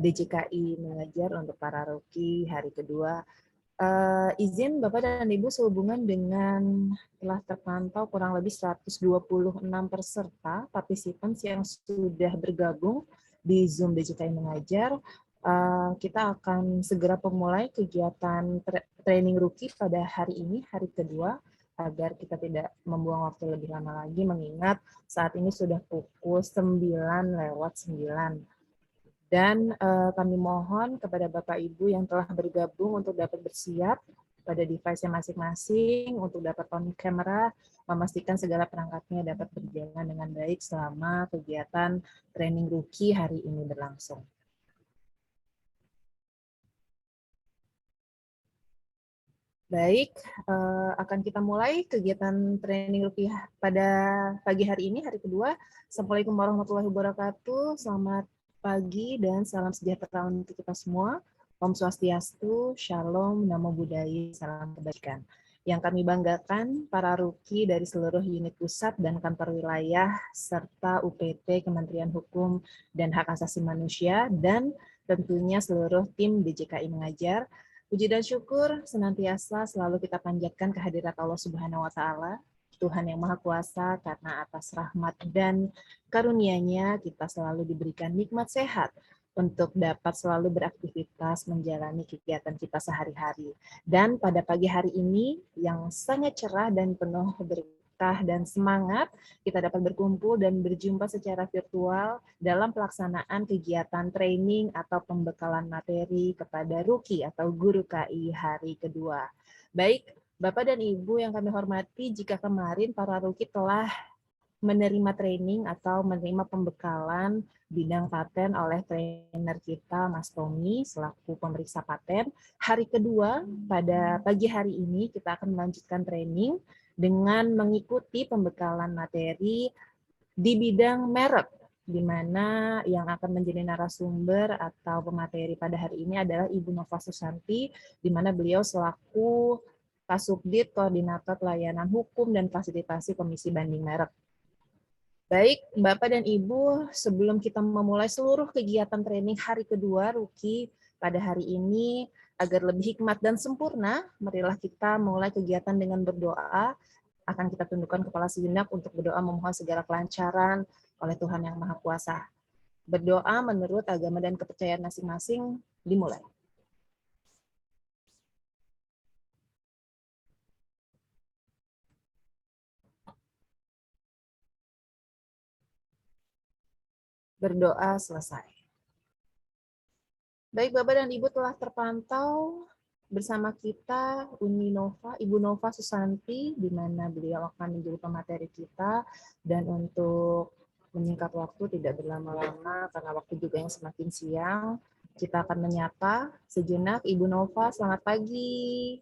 DJKI Mengajar untuk para rookie hari kedua. Izin Bapak dan Ibu sehubungan dengan telah terpantau kurang lebih 126 peserta partisipan yang sudah bergabung di Zoom DJKI Mengajar. Kita akan segera memulai kegiatan training rookie pada hari ini, hari kedua, agar kita tidak membuang waktu lebih lama lagi, mengingat saat ini sudah pukul 9:09. Dan kami mohon kepada Bapak Ibu yang telah bergabung untuk dapat bersiap pada device-nya masing-masing, untuk dapat on camera, memastikan segala perangkatnya dapat berjalan dengan baik selama kegiatan training rookie hari ini berlangsung. Baik, akan kita mulai kegiatan training rookie pada pagi hari ini, hari kedua. Assalamualaikum warahmatullahi wabarakatuh. Selamat pagi dan salam sejahtera untuk kita semua. Om Swastiastu, Shalom, Namo Buddhaya, salam kebaikan. Yang kami banggakan, para rookie dari seluruh unit pusat dan kantor wilayah, serta UPT, Kementerian Hukum dan Hak Asasi Manusia, dan tentunya seluruh tim DJKI Mengajar. Puji dan syukur senantiasa selalu kita panjatkan kehadirat Allah Subhanahu wa Ta'ala, Tuhan yang Maha Kuasa, karena atas rahmat dan karunia-Nya kita selalu diberikan nikmat sehat untuk dapat selalu beraktivitas menjalani kegiatan kita sehari-hari. Dan pada pagi hari ini yang sangat cerah dan penuh berkah dan semangat, kita dapat berkumpul dan berjumpa secara virtual dalam pelaksanaan kegiatan training atau pembekalan materi kepada rookie atau guru KI hari kedua. Baik, Bapak dan Ibu yang kami hormati, jika kemarin para rookie telah menerima training atau menerima pembekalan bidang paten oleh trainer kita, Mas Tommy, selaku pemeriksa paten. Hari kedua, pada pagi hari ini, kita akan melanjutkan training dengan mengikuti pembekalan materi di bidang merek, di mana yang akan menjadi narasumber atau pemateri pada hari ini adalah Ibu Nova Susanti, di mana beliau selaku Kasubdit Koordinator Pelayanan Hukum dan Fasilitasi Komisi Banding Merek. Baik, Bapak dan Ibu, sebelum kita memulai seluruh kegiatan training hari kedua rookie pada hari ini, agar lebih hikmat dan sempurna, marilah kita mulai kegiatan dengan berdoa. Akan kita tundukkan kepala sejenak untuk berdoa memohon segala kelancaran oleh Tuhan Yang Maha Kuasa. Berdoa menurut agama dan kepercayaan masing-masing, dimulai. Berdoa selesai. Baik, Bapak dan Ibu telah terpantau bersama kita Ibu Nova Susanti, di mana beliau akan menjadi pemateri kita, dan untuk menyingkat waktu tidak berlama-lama karena waktu juga yang semakin siang, kita akan menyapa sejenak Ibu Nova. Selamat pagi.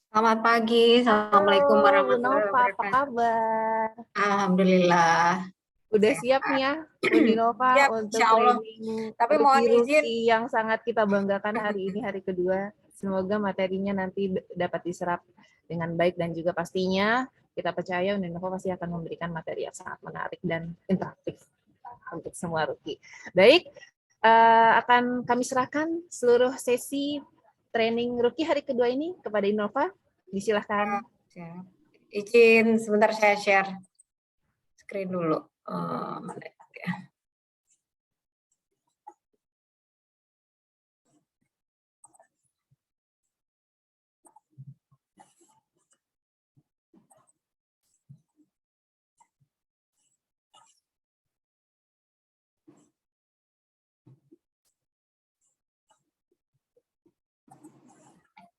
Selamat pagi, Assalamualaikum warahmatullahi Nova, apa kabar? Alhamdulillah. Udah siap nih ya, Uni Nova, Siap, untuk insyaallah. training Tapi mohon izin yang sangat kita banggakan hari ini, hari kedua. Semoga materinya nanti dapat diserap dengan baik dan juga pastinya kita percaya Uni Nova pasti akan memberikan materi yang sangat menarik dan interaktif untuk semua rookie. Baik, akan kami serahkan seluruh sesi training rookie hari kedua ini kepada Innova. Disilahkan. Izin sebentar saya share screen dulu.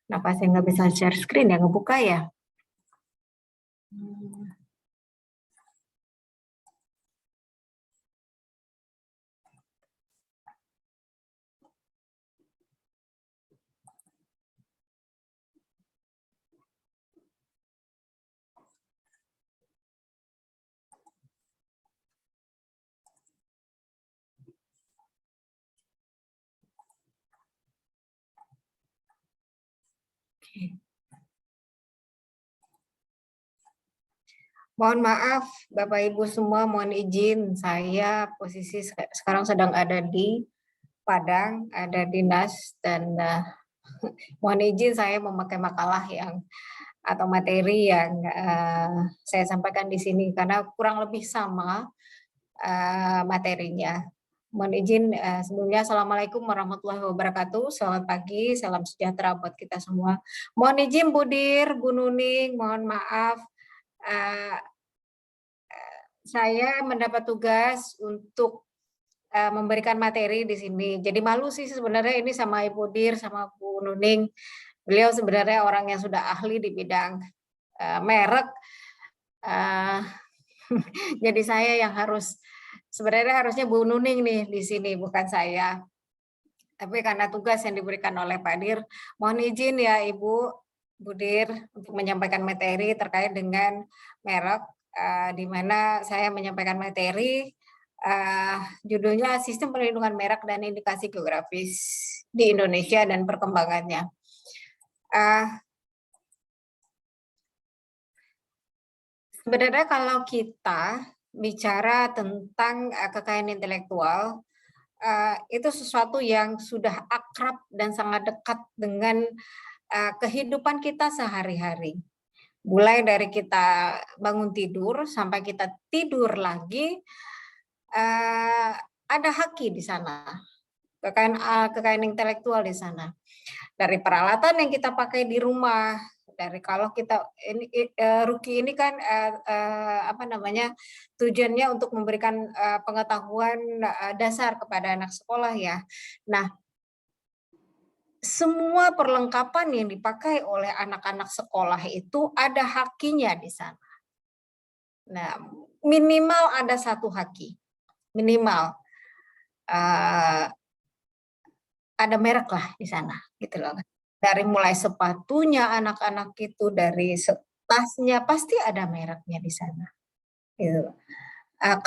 Kenapa saya nggak bisa share screen ya, ngebuka ya? Oke. Mohon maaf, Bapak Ibu semua, mohon izin saya posisi sekarang sedang ada di Padang, ada dinas, dan mohon izin saya memakai makalah yang atau materi yang saya sampaikan di sini karena kurang lebih sama materinya. Mohon izin sebelumnya, Assalamualaikum warahmatullahi wabarakatuh. Selamat pagi, salam sejahtera buat kita semua. Mohon izin Bu Dir, Bu Nuning, mohon maaf. Saya mendapat tugas untuk memberikan materi di sini. Jadi malu sih sebenarnya ini sama Ibu Dir, sama Bu Nuning. Beliau sebenarnya orang yang sudah ahli di bidang merek. Jadi saya yang sebenarnya harusnya Bu Nuning nih di sini, bukan saya. Tapi karena tugas yang diberikan oleh Pak Dir, mohon izin ya Ibu, Bu Dir, untuk menyampaikan materi terkait dengan merek, di mana saya menyampaikan materi judulnya Sistem Perlindungan Merek dan Indikasi Geografis di Indonesia dan Perkembangannya. Sebenarnya kalau kita bicara tentang kekayaan intelektual, itu sesuatu yang sudah akrab dan sangat dekat dengan kehidupan kita sehari-hari. Mulai dari kita bangun tidur sampai kita tidur lagi, ada haki di sana, kekayaan intelektual di sana. Dari peralatan yang kita pakai di rumah, dari kalau kita ini Ruki ini kan tujuannya untuk memberikan pengetahuan dasar kepada anak sekolah ya. Nah, semua perlengkapan yang dipakai oleh anak-anak sekolah itu ada hakinya di sana. Nah, minimal ada satu haki, minimal ada merek lah di sana, gitu loh. Dari mulai sepatunya anak-anak itu, dari tasnya pasti ada mereknya di sana. Gitu.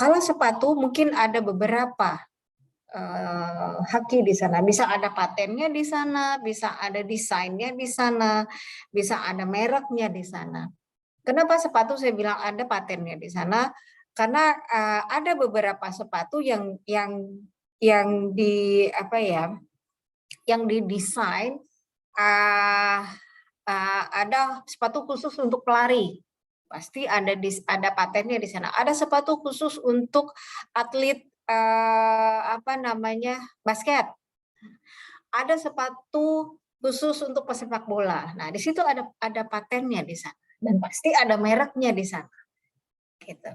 Kalau sepatu mungkin ada beberapa haki di sana, bisa ada patennya di sana, bisa ada desainnya di sana, bisa ada mereknya di sana. Kenapa sepatu saya bilang ada patennya di sana? Karena ada beberapa sepatu yang didesain ada sepatu khusus untuk pelari, pasti ada patennya di sana. Ada sepatu khusus untuk atlet basket. Ada sepatu khusus untuk pesepak bola. Nah, di situ ada patennya di sana dan pasti ada mereknya di sana. Gitu.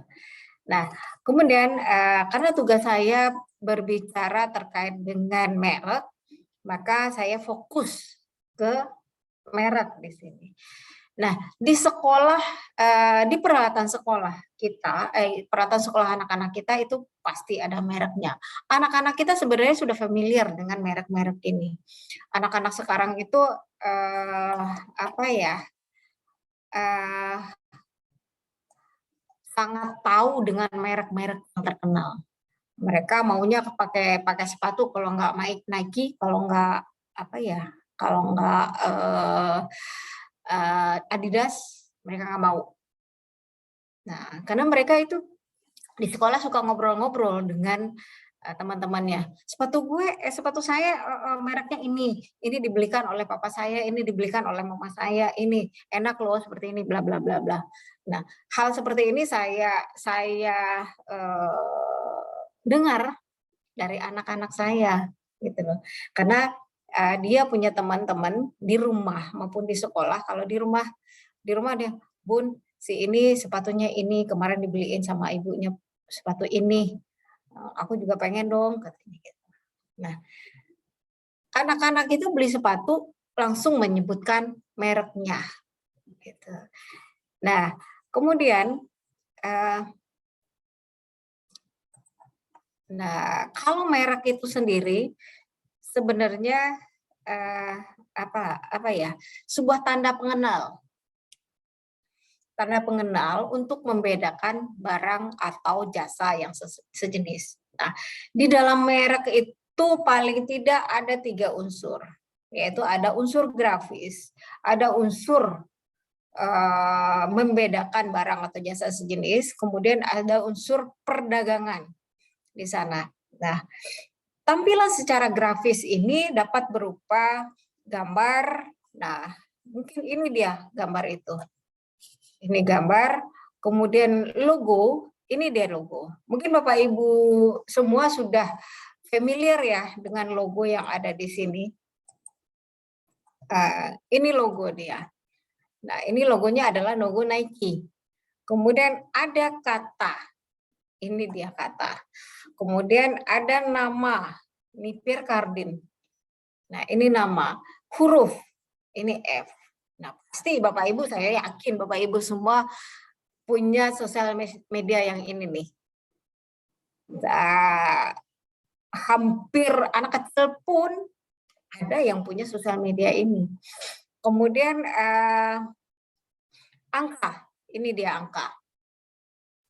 Nah, kemudian karena tugas saya berbicara terkait dengan merek, maka saya fokus ke merek di sini. Nah, di sekolah, di peralatan sekolah kita, peralatan sekolah anak-anak kita itu pasti ada mereknya. Anak-anak kita sebenarnya sudah familiar dengan merek-merek ini. Anak-anak sekarang itu sangat tahu dengan merek-merek yang terkenal. Mereka maunya pakai sepatu, kalau nggak Nike, kalau nggak Adidas, mereka nggak mau. Nah, karena mereka itu di sekolah suka ngobrol-ngobrol dengan teman-temannya. Sepatu saya mereknya ini dibelikan oleh papa saya, ini dibelikan oleh mama saya, ini enak loh seperti ini, bla bla bla bla. Nah, hal seperti ini saya dengar dari anak-anak saya, gitu loh. Karena dia punya teman-teman di rumah maupun di sekolah. Kalau di rumah dia, Bun, si ini sepatunya ini kemarin dibeliin sama ibunya sepatu ini, aku juga pengen dong, katanya gitu. Nah, anak-anak itu beli sepatu langsung menyebutkan mereknya, gitu. Nah, kemudian kalau merek itu sendiri sebenarnya sebuah tanda pengenal. Tanda pengenal untuk membedakan barang atau jasa yang sejenis. Nah, di dalam merek itu paling tidak ada 3 unsur, yaitu ada unsur grafis, ada unsur membedakan barang atau jasa sejenis, kemudian ada unsur perdagangan di sana. Nah, tampilan secara grafis ini dapat berupa gambar. Nah, mungkin ini dia gambar itu. Ini gambar, kemudian logo, ini dia logo. Mungkin Bapak Ibu semua sudah familiar ya dengan logo yang ada di sini. Ini logo dia. Nah, ini logonya adalah logo Nike. Kemudian ada kata, ini dia kata. Kemudian ada nama, ini Pierre Cardin. Nah, ini nama. Huruf, ini F. Nah, pasti Bapak Ibu, saya yakin Bapak Ibu semua punya sosial media yang ini nih. Nah, hampir anak kecil pun ada yang punya sosial media ini. Kemudian angka, ini dia angka.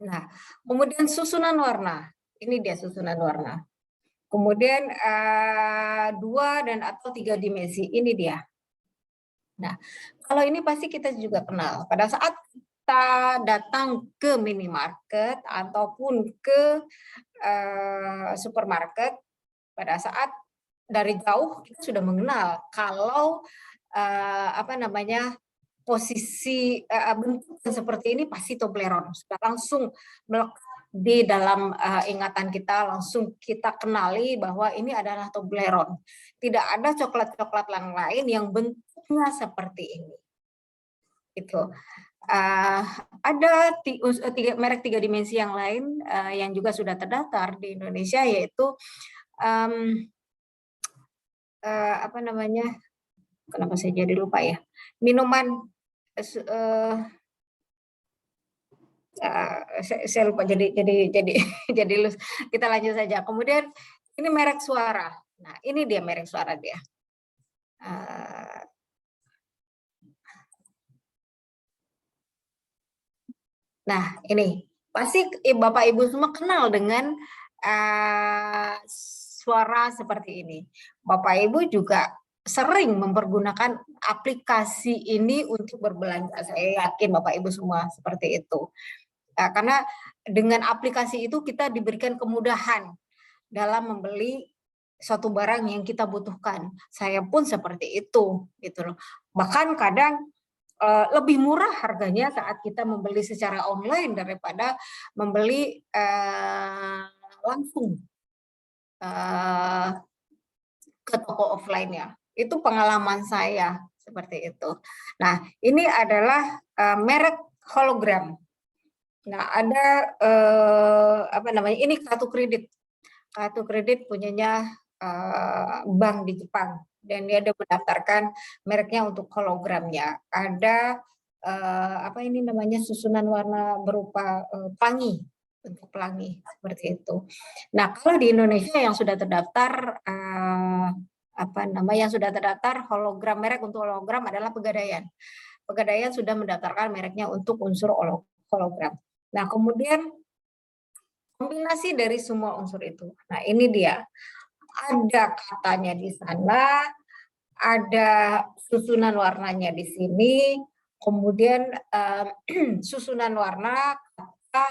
Nah, kemudian susunan warna, ini dia susunan warna. Kemudian 2 dan atau 3 dimensi, ini dia. Nah, kalau ini pasti kita juga kenal. Pada saat kita datang ke minimarket ataupun ke supermarket, pada saat dari jauh kita sudah mengenal kalau posisi bentuk seperti ini pasti Toblerone. Sudah langsung melekat di dalam ingatan kita, langsung kita kenali bahwa ini adalah Toblerone. Tidak ada coklat-coklat lain yang bentuknya seperti ini. Itu. Ada merek 3 dimensi yang lain yang juga sudah terdaftar di Indonesia, yaitu kenapa saya jadi lupa ya, minuman saya lupa, jadi lus. Kita lanjut saja. Kemudian ini merek suara. Nah, ini dia merek suara dia. Nah, ini pasti Bapak Ibu semua kenal dengan suara seperti ini. Bapak Ibu juga sering mempergunakan aplikasi ini untuk berbelanja. Saya yakin Bapak Ibu semua seperti itu. Karena dengan aplikasi itu kita diberikan kemudahan dalam membeli suatu barang yang kita butuhkan. Saya pun seperti itu, gitu loh. Bahkan kadang lebih murah harganya saat kita membeli secara online daripada membeli langsung ke toko offline-nya. Itu pengalaman saya seperti itu. Nah, ini adalah merek hologram. Nah, ada ini kartu kredit. Kartu kredit punyanya bank di Jepang, dan dia ada mendaftarkan mereknya untuk hologramnya. Ada susunan warna berupa pelangi, bentuk pelangi seperti itu. Nah, kalau di Indonesia yang sudah terdaftar hologram, merek untuk hologram adalah Pegadaian. Pegadaian sudah mendaftarkan mereknya untuk unsur hologram. Nah, kemudian kombinasi dari semua unsur itu. Nah, ini dia. Ada katanya di sana, ada susunan warnanya di sini, kemudian susunan warna, kata,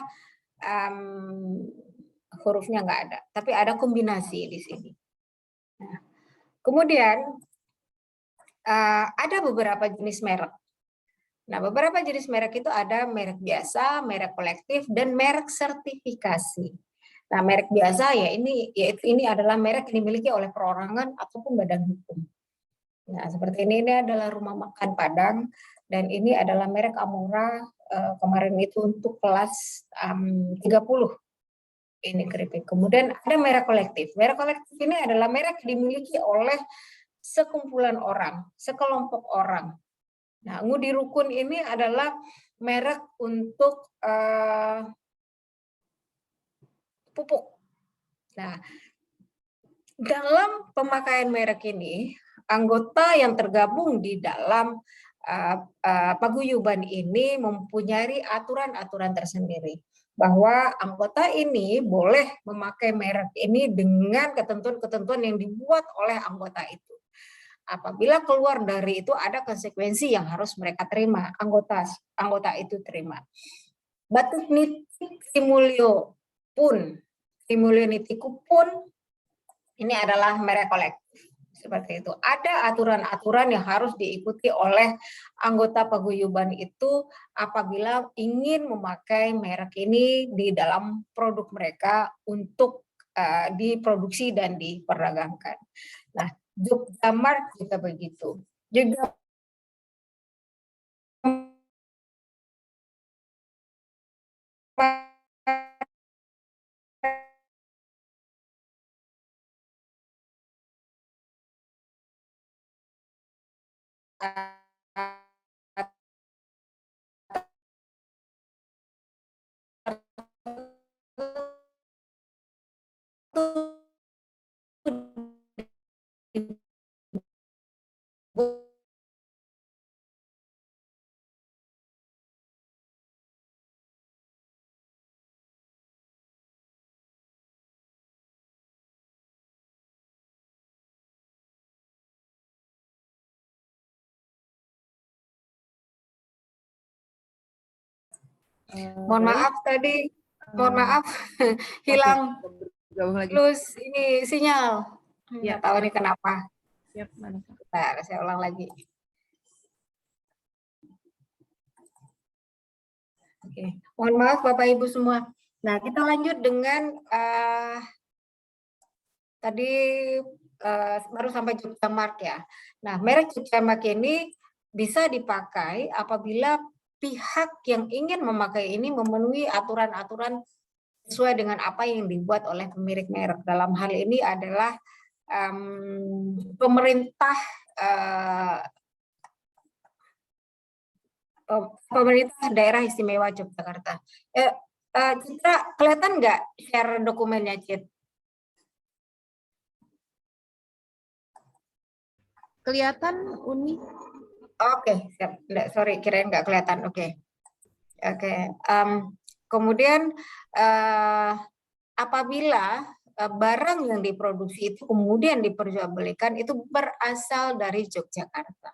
hurufnya nggak ada, tapi ada kombinasi di sini. Nah, kemudian ada beberapa jenis merek. Nah, beberapa jenis merek itu ada merek biasa, merek kolektif, dan merek sertifikasi. Nah, merek biasa ini adalah merek yang dimiliki oleh perorangan ataupun badan hukum. Nah, seperti ini adalah Rumah Makan Padang, dan ini adalah merek Amora, kemarin itu untuk kelas 30. Ini keripik. Kemudian ada merek kolektif. Merek kolektif ini adalah merek yang dimiliki oleh sekumpulan orang, sekelompok orang. Nah, Ngudi Rukun ini adalah merek untuk pupuk. Nah, dalam pemakaian merek ini, anggota yang tergabung di dalam paguyuban ini mempunyai aturan-aturan tersendiri, bahwa anggota ini boleh memakai merek ini dengan ketentuan-ketentuan yang dibuat oleh anggota itu. Apabila keluar dari itu ada konsekuensi yang harus mereka terima, anggota itu terima. Batuk nitik Trimulyo nitiku pun ini adalah merek kolektif. Seperti itu. Ada aturan-aturan yang harus diikuti oleh anggota paguyuban itu apabila ingin memakai merek ini di dalam produk mereka untuk diproduksi dan diperdagangkan. Nah, Jogja-Mart juga begitu. Juga mohon maaf tadi, mohon maaf hilang plus ini sinyal. Nggak tahu nih kenapa. Siap, Bentar, saya ulang lagi. Oke, mohon maaf Bapak Ibu semua. Nah, kita lanjut dengan tadi baru sampai Jogja-Mart ya. Nah, merek Jogja-Mart ini bisa dipakai apabila pihak yang ingin memakai ini memenuhi aturan-aturan sesuai dengan apa yang dibuat oleh pemilik merek. Dalam hal ini adalah pemerintah daerah istimewa Yogyakarta. Citra, kelihatan nggak share dokumennya, Cit? Kelihatan, Uni. Oke, siap. Sorry, kirain nggak kelihatan. Oke. Kemudian apabila barang yang diproduksi itu kemudian diperjualbelikan itu berasal dari Yogyakarta.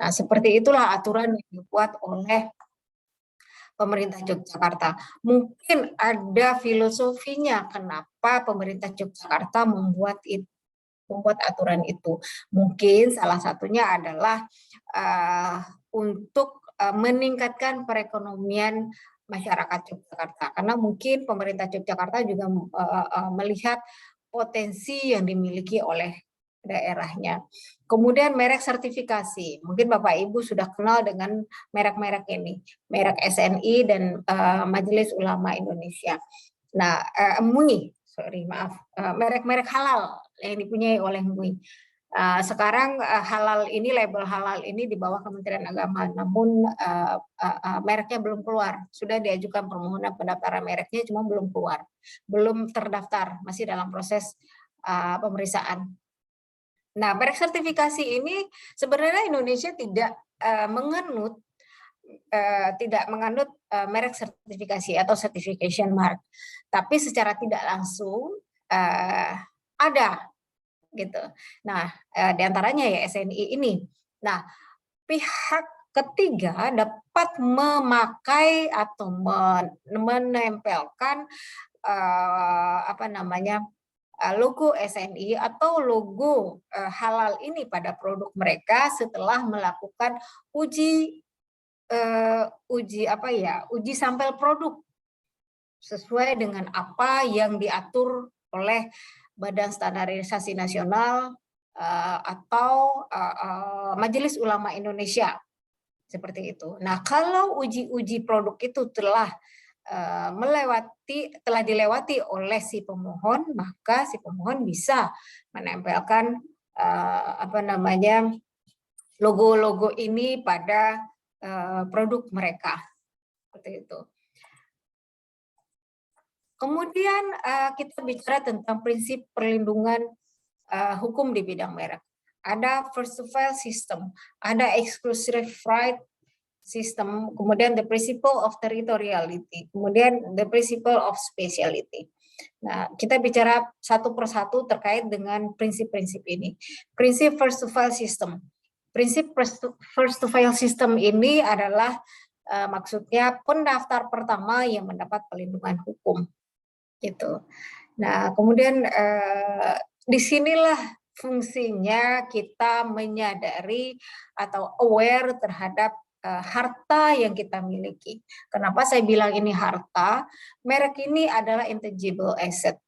Nah, seperti itulah aturan yang dibuat oleh pemerintah Yogyakarta. Mungkin ada filosofinya kenapa pemerintah Yogyakarta membuat aturan itu. Mungkin salah satunya adalah untuk meningkatkan perekonomian masyarakat Yogyakarta. Karena mungkin pemerintah Yogyakarta juga melihat potensi yang dimiliki oleh daerahnya. Kemudian merek sertifikasi. Mungkin Bapak Ibu sudah kenal dengan merek-merek ini. Merek SNI dan Majelis Ulama Indonesia. Nah, MUI, merek-merek halal yang dipunyai oleh MUI. Sekarang halal ini, label halal ini di bawah Kementerian Agama, namun mereknya belum keluar. Sudah diajukan permohonan pendaftaran mereknya, cuma belum keluar, belum terdaftar, masih dalam proses pemeriksaan. Nah, merek sertifikasi ini sebenarnya Indonesia tidak menganut merek sertifikasi atau certification mark, tapi secara tidak langsung ada gitu. Nah, diantaranya ya SNI ini. Nah, pihak ketiga dapat memakai atau menempelkan logo SNI atau logo halal ini pada produk mereka setelah melakukan uji sampel produk sesuai dengan apa yang diatur oleh Badan Standarisasi Nasional atau Majelis Ulama Indonesia, seperti itu. Nah, kalau uji produk itu telah dilewati oleh si pemohon, maka si pemohon bisa menempelkan logo-logo ini pada produk mereka, seperti itu. Kemudian kita bicara tentang prinsip perlindungan hukum di bidang merek. Ada first to file system, ada exclusive right system, kemudian the principle of territoriality, kemudian the principle of speciality. Nah, kita bicara satu persatu terkait dengan prinsip-prinsip ini. Prinsip first to file system. Prinsip first to file system ini adalah maksudnya pendaftar pertama yang mendapat perlindungan hukum, gitu. Nah, kemudian disinilah fungsinya kita menyadari atau aware terhadap harta yang kita miliki. Kenapa saya bilang ini harta? Merek ini adalah intangible asset.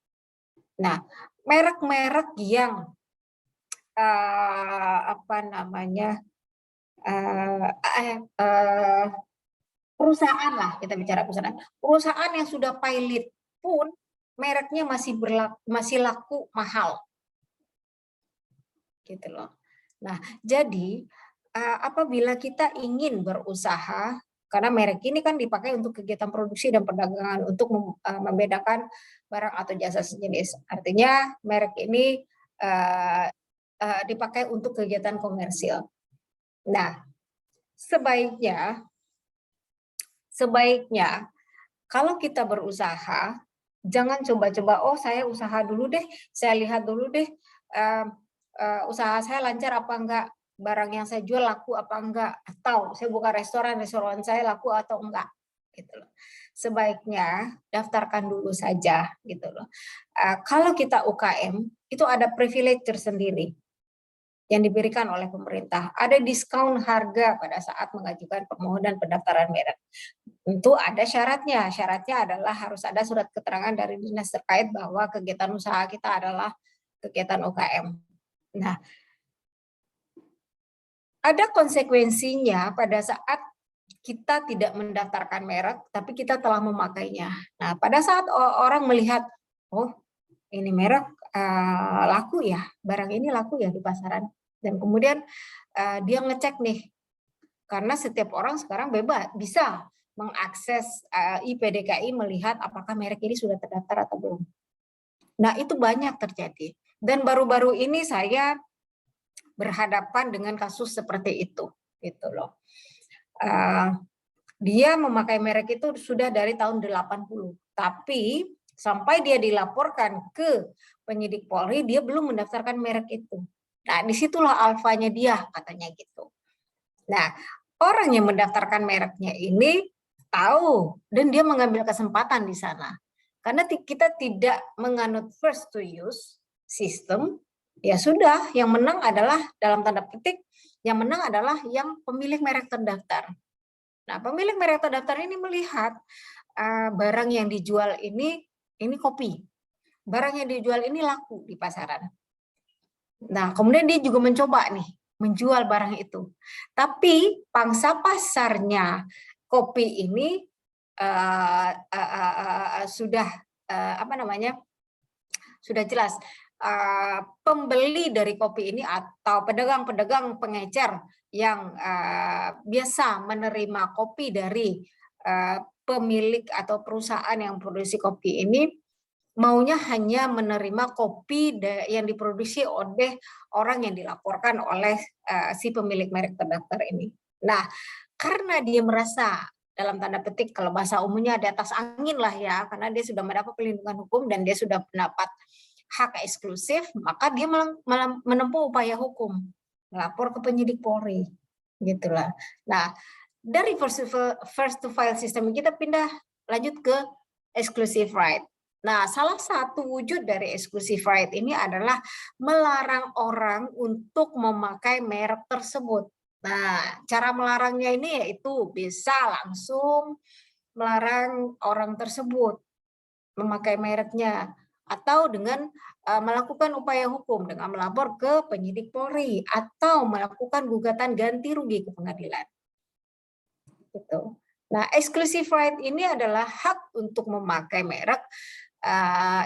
Nah, merek-merek yang perusahaan lah, kita bicara perusahaan yang sudah pilot pun mereknya masih laku mahal, gitu loh. Nah, jadi apabila kita ingin berusaha, karena merek ini kan dipakai untuk kegiatan produksi dan perdagangan untuk membedakan barang atau jasa sejenis. Artinya merek ini dipakai untuk kegiatan komersil. Nah, sebaiknya kalau kita berusaha, jangan coba-coba, oh saya usaha dulu deh, saya lihat dulu deh, usaha saya lancar apa enggak, barang yang saya jual laku apa enggak, atau saya buka restoran saya laku atau enggak, gitu loh. Sebaiknya daftarkan dulu saja, gitu loh. Kalau kita UKM, itu ada privilege tersendiri yang diberikan oleh pemerintah. Ada diskon harga pada saat mengajukan permohonan pendaftaran merek. Tentu ada syaratnya. Syaratnya adalah harus ada surat keterangan dari dinas terkait bahwa kegiatan usaha kita adalah kegiatan UKM. Nah, ada konsekuensinya pada saat kita tidak mendaftarkan merek, tapi kita telah memakainya. Nah, pada saat orang melihat, oh ini merek laku ya, barang ini laku ya di pasaran. Dan kemudian dia ngecek nih, karena setiap orang sekarang bebas bisa mengakses IPDKI melihat apakah merek ini sudah terdaftar atau belum. Nah, itu banyak terjadi. Dan baru-baru ini saya berhadapan dengan kasus seperti itu, gitu loh. Dia memakai merek itu sudah dari tahun 80, tapi sampai dia dilaporkan ke penyidik Polri, dia belum mendaftarkan merek itu. Nah, disitulah alfanya dia, katanya gitu. Nah, orang yang mendaftarkan mereknya ini tahu, dan dia mengambil kesempatan di sana. Karena kita tidak menganut first to use sistem, ya sudah, yang menang adalah, dalam tanda petik, yang menang adalah yang pemilik merek terdaftar. Nah, pemilik merek terdaftar ini melihat barang yang dijual ini kopi. Barang yang dijual ini laku di pasaran. Nah, kemudian dia juga mencoba nih menjual barang itu. Tapi pangsa pasarnya kopi ini sudah sudah jelas. Pembeli dari kopi ini atau pedagang-pedagang pengecer yang biasa menerima kopi dari pemilik atau perusahaan yang produksi kopi ini maunya hanya menerima kopi yang diproduksi oleh orang yang dilaporkan oleh si pemilik merek terdaftar ini. Nah, karena dia merasa dalam tanda petik kalau bahasa umumnya di atas angin lah ya, karena dia sudah mendapat perlindungan hukum dan dia sudah mendapat hak eksklusif, maka dia menempuh upaya hukum, melapor ke penyidik Polri, gitulah. Nah, dari first to file system kita pindah lanjut ke exclusive right. Nah, salah satu wujud dari exclusive right ini adalah melarang orang untuk memakai merek tersebut. Nah, cara melarangnya ini yaitu bisa langsung melarang orang tersebut memakai mereknya, atau dengan melakukan upaya hukum dengan melapor ke penyidik Polri atau melakukan gugatan ganti rugi ke pengadilan. Gitu. Nah, exclusive right ini adalah hak untuk memakai merek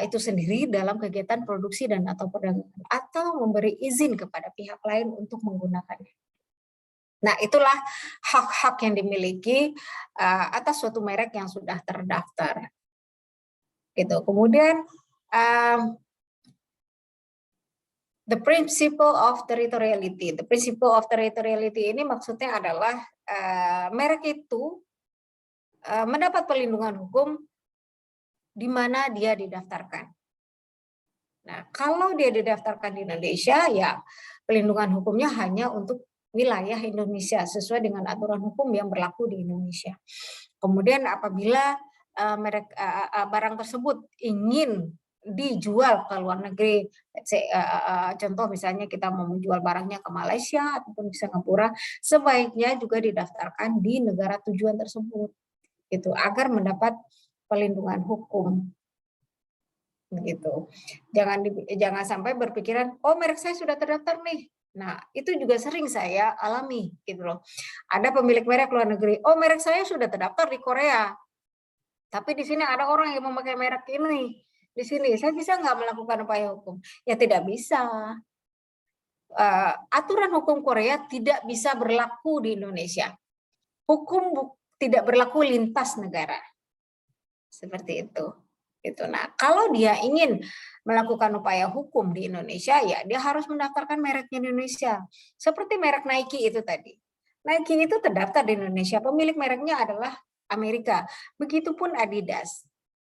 itu sendiri dalam kegiatan produksi dan atau perdagangan atau memberi izin kepada pihak lain untuk menggunakannya. Nah, itulah hak-hak yang dimiliki atas suatu merek yang sudah terdaftar. Gitu. Kemudian the principle of territoriality. The principle of territoriality ini maksudnya adalah merek itu mendapat perlindungan hukum di mana dia didaftarkan. Nah, kalau dia didaftarkan di Indonesia, ya pelindungan hukumnya hanya untuk wilayah Indonesia sesuai dengan aturan hukum yang berlaku di Indonesia. Kemudian apabila barang tersebut ingin dijual ke luar negeri, contoh misalnya kita mau menjual barangnya ke Malaysia ataupun ke Singapura, sebaiknya juga didaftarkan di negara tujuan tersebut, itu agar mendapat pelindungan hukum. Gitu. Jangan sampai berpikiran, oh merek saya sudah terdaftar nih. Nah, itu juga sering saya alami gitu loh. Ada pemilik merek luar negeri, oh merek saya sudah terdaftar di Korea. Tapi di sini ada orang yang memakai merek ini. Di sini saya bisa nggak melakukan upaya hukum? Ya tidak bisa. Aturan hukum Korea tidak bisa berlaku di Indonesia. Hukum tidak berlaku lintas negara. Seperti itu. Gitu. Nah, kalau dia ingin melakukan upaya hukum di Indonesia, ya dia harus mendaftarkan mereknya di Indonesia. Seperti merek Nike itu tadi. Nike itu terdaftar di Indonesia, pemilik mereknya adalah Amerika. Begitupun Adidas.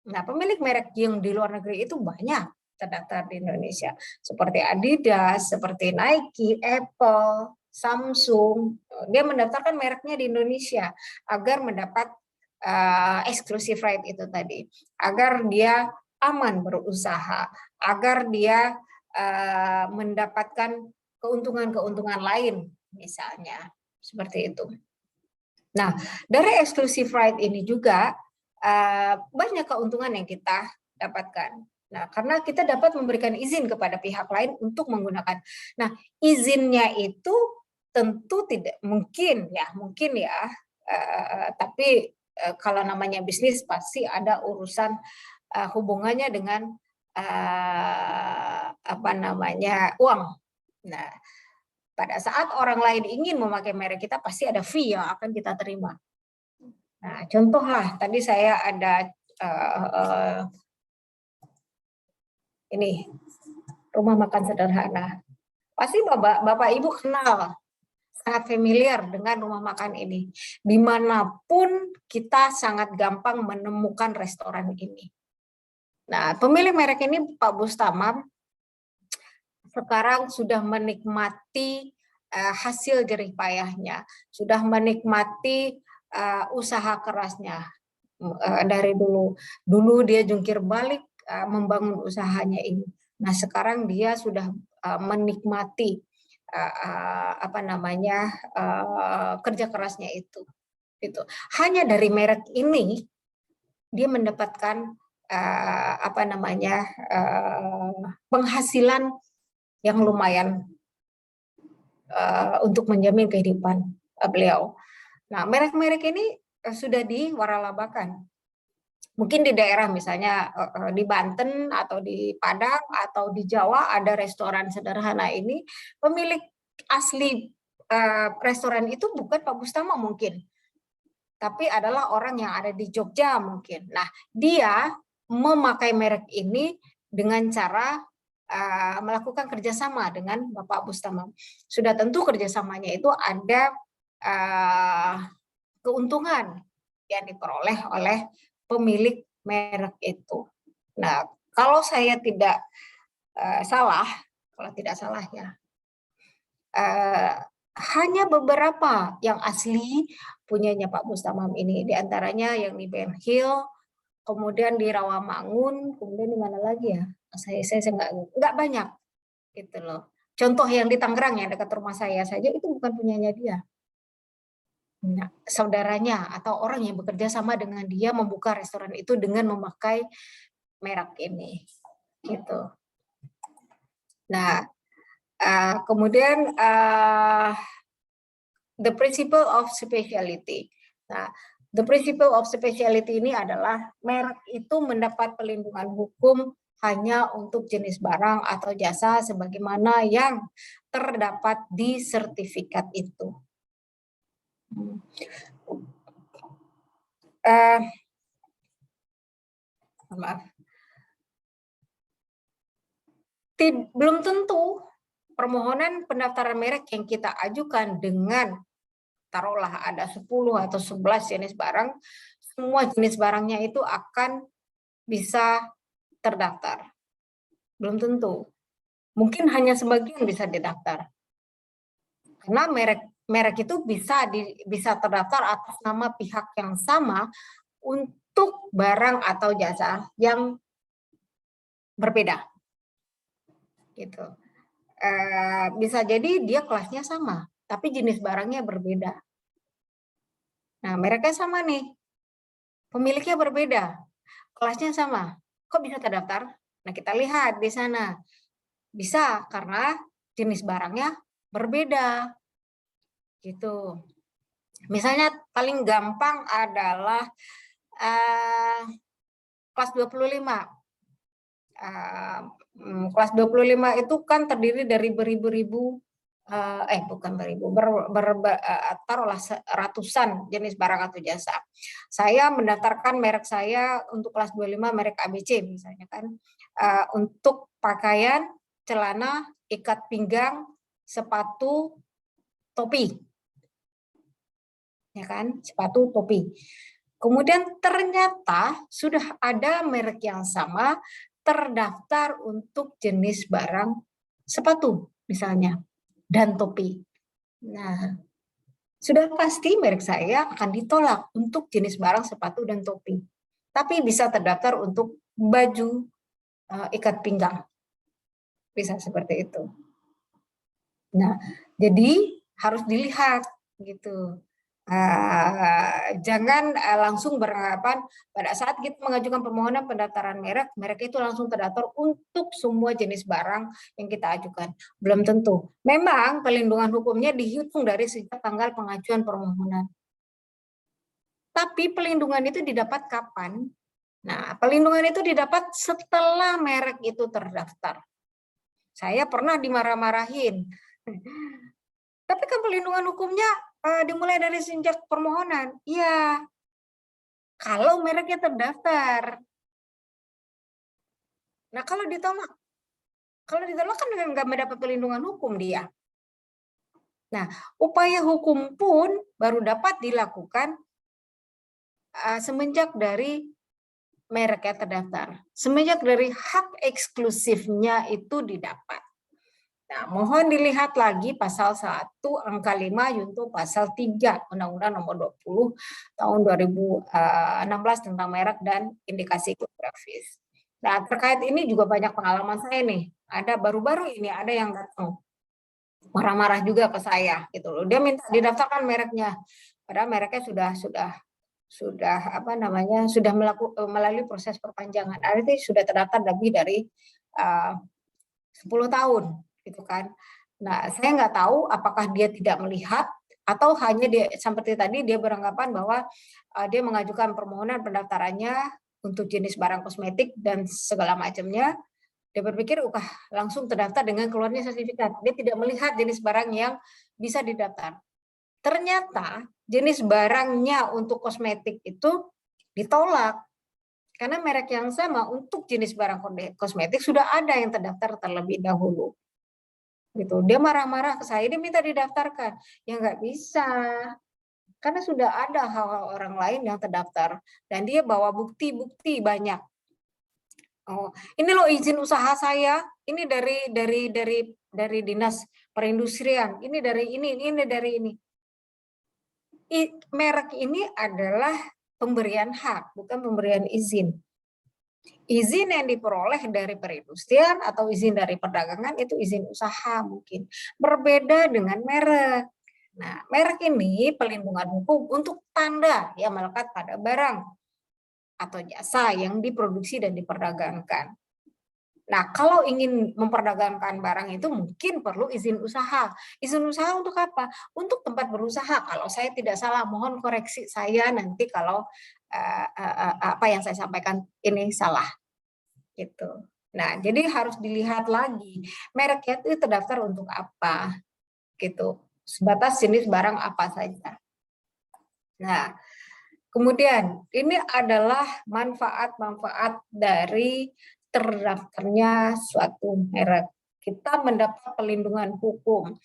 Nah, pemilik merek yang di luar negeri itu banyak terdaftar di Indonesia. Seperti Adidas, seperti Nike, Apple, Samsung. Dia mendaftarkan mereknya di Indonesia agar mendapat exclusive right itu tadi, agar dia aman berusaha, agar dia mendapatkan keuntungan-keuntungan lain misalnya seperti itu. Nah, dari exclusive right ini juga banyak keuntungan yang kita dapatkan. Nah, karena kita dapat memberikan izin kepada pihak lain untuk menggunakan. Nah, izinnya itu tentu tidak mungkin ya, tapi kalau namanya bisnis pasti ada urusan hubungannya dengan uang. Nah, pada saat orang lain ingin memakai merek kita pasti ada fee yang akan kita terima. Nah, contohlah tadi saya ada ini rumah makan sederhana. Pasti Bapak Ibu kenal, sangat familiar dengan rumah makan ini. Dimanapun kita sangat gampang menemukan restoran ini. Nah, pemilik merek ini Pak Bustamam sekarang sudah menikmati hasil jerih payahnya, sudah menikmati usaha kerasnya dari dulu. Dulu dia jungkir balik membangun usahanya ini. Nah, sekarang dia sudah menikmati kerja kerasnya itu. Hanya dari merek ini dia mendapatkan penghasilan yang lumayan untuk menjamin kehidupan beliau. Nah, merek-merek ini sudah diwaralabakan. Mungkin di daerah misalnya di Banten atau di Padang atau di Jawa ada restoran sederhana ini, pemilik asli restoran itu bukan Pak Bustama mungkin, tapi adalah orang yang ada di Jogja mungkin. Nah, dia memakai merek ini dengan cara melakukan kerjasama dengan Bapak Bustama. Sudah tentu kerjasamanya itu ada keuntungan yang diperoleh oleh pemilik merek itu. Nah, kalau saya tidak salah ya, hanya beberapa yang asli punyanya Pak Bustamam ini, diantaranya yang di Ben Hill, kemudian di Rawamangun, kemudian di mana lagi ya? Saya nggak banyak gitu loh. Contoh yang di Tangerang yang dekat rumah saya saja itu bukan punyanya dia. Nah, saudaranya atau orang yang bekerja sama dengan dia membuka restoran itu dengan memakai merek ini, gitu. Nah, kemudian the principle of specialty. Nah, the principle of specialty ini adalah merek itu mendapat pelindungan hukum hanya untuk jenis barang atau jasa sebagaimana yang terdapat di sertifikat itu. Maaf. Belum tentu permohonan pendaftaran merek yang kita ajukan dengan taruhlah ada 10 atau 11 jenis barang, semua jenis barangnya itu akan bisa terdaftar. Belum tentu. Mungkin hanya sebagian bisa didaftar. Karena merek itu bisa terdaftar atas nama pihak yang sama untuk barang atau jasa yang berbeda. Gitu. Bisa jadi dia kelasnya sama, tapi jenis barangnya berbeda. Nah, mereknya sama nih, pemiliknya berbeda, kelasnya sama. Kok bisa terdaftar? Nah, kita lihat di sana. Bisa karena jenis barangnya berbeda. Gitu. Misalnya paling gampang adalah kelas 25. Kelas 25 itu kan terdiri dari beribu-ribu bukan beribu, taruhlah ratusan jenis barang atau jasa. Saya mendaftarkan merek saya untuk kelas 25 merek ABC misalnya kan, untuk pakaian, celana, ikat pinggang, sepatu, topi, ya kan, sepatu, topi. Kemudian ternyata sudah ada merek yang sama terdaftar untuk jenis barang sepatu misalnya dan topi. Nah, sudah pasti merek saya akan ditolak untuk jenis barang sepatu dan topi. Tapi bisa terdaftar untuk baju ikat pinggang. Bisa seperti itu. Nah, jadi harus dilihat gitu. Jangan langsung beranggapan pada saat kita mengajukan permohonan pendaftaran merek itu langsung terdaftar untuk semua jenis barang yang kita ajukan. Belum tentu. Memang pelindungan hukumnya dihitung dari sejak tanggal pengajuan permohonan. Tapi pelindungan itu didapat kapan? Nah, pelindungan itu didapat setelah merek itu terdaftar. Saya pernah dimarah-marahin. Tapi kan pelindungan hukumnya dimulai dari sejak permohonan. Iya, kalau mereknya terdaftar. Nah, kalau ditolak kan nggak mendapat pelindungan hukum dia. Nah, upaya hukum pun baru dapat dilakukan semenjak dari mereknya terdaftar. Semenjak dari hak eksklusifnya itu didapat. Nah, mohon dilihat lagi pasal 1 angka 5 yunto pasal 3 Undang-Undang Nomor 20 tahun 2016 tentang merek dan indikasi geografis. Nah, terkait ini juga banyak pengalaman saya nih. Ada baru-baru ini ada yang datang marah-marah juga ke saya gitu loh. Dia minta didaftarkan mereknya. Padahal mereknya sudah melalui proses perpanjangan. Artinya sudah terdaftar lebih dari 10 tahun gitu kan. Nah, saya nggak tahu apakah dia tidak melihat atau hanya dia seperti tadi dia beranggapan bahwa dia mengajukan permohonan pendaftarannya untuk jenis barang kosmetik dan segala macamnya. Dia berpikir langsung terdaftar dengan keluarnya sertifikat. Dia tidak melihat jenis barang yang bisa didaftar. Ternyata jenis barangnya untuk kosmetik itu ditolak. Karena merek yang sama untuk jenis barang kosmetik sudah ada yang terdaftar terlebih dahulu. Gitu. Dia marah-marah ke saya, dia minta didaftarkan. Ya nggak bisa. Karena sudah ada hal-hal orang lain yang terdaftar dan dia bawa bukti-bukti banyak. Oh, ini loh izin usaha saya, ini dari Dinas Perindustrian, ini dari ini. Merek ini adalah pemberian hak, bukan pemberian izin. Izin yang diperoleh dari perindustrian atau izin dari perdagangan itu izin usaha mungkin. Berbeda dengan merek. Nah, merek ini pelindungan hukum untuk tanda yang melekat pada barang atau jasa yang diproduksi dan diperdagangkan. Nah, kalau ingin memperdagangkan barang itu mungkin perlu izin usaha. Izin usaha untuk apa? Untuk tempat berusaha. Kalau saya tidak salah, mohon koreksi saya nanti kalau apa yang saya sampaikan ini salah. Gitu. Nah, jadi harus dilihat lagi mereknya itu terdaftar untuk apa. Gitu. Sebatas jenis barang apa saja. Nah, kemudian ini adalah manfaat-manfaat dari terdaftarnya suatu merek. Kita mendapat pelindungan hukum.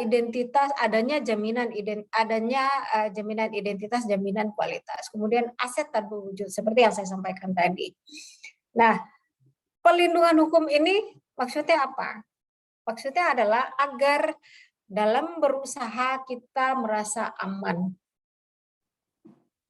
identitas, adanya jaminan identitas, jaminan kualitas. Kemudian aset tak berwujud seperti yang saya sampaikan tadi. Nah, pelindungan hukum ini maksudnya apa? Maksudnya adalah agar dalam berusaha kita merasa aman.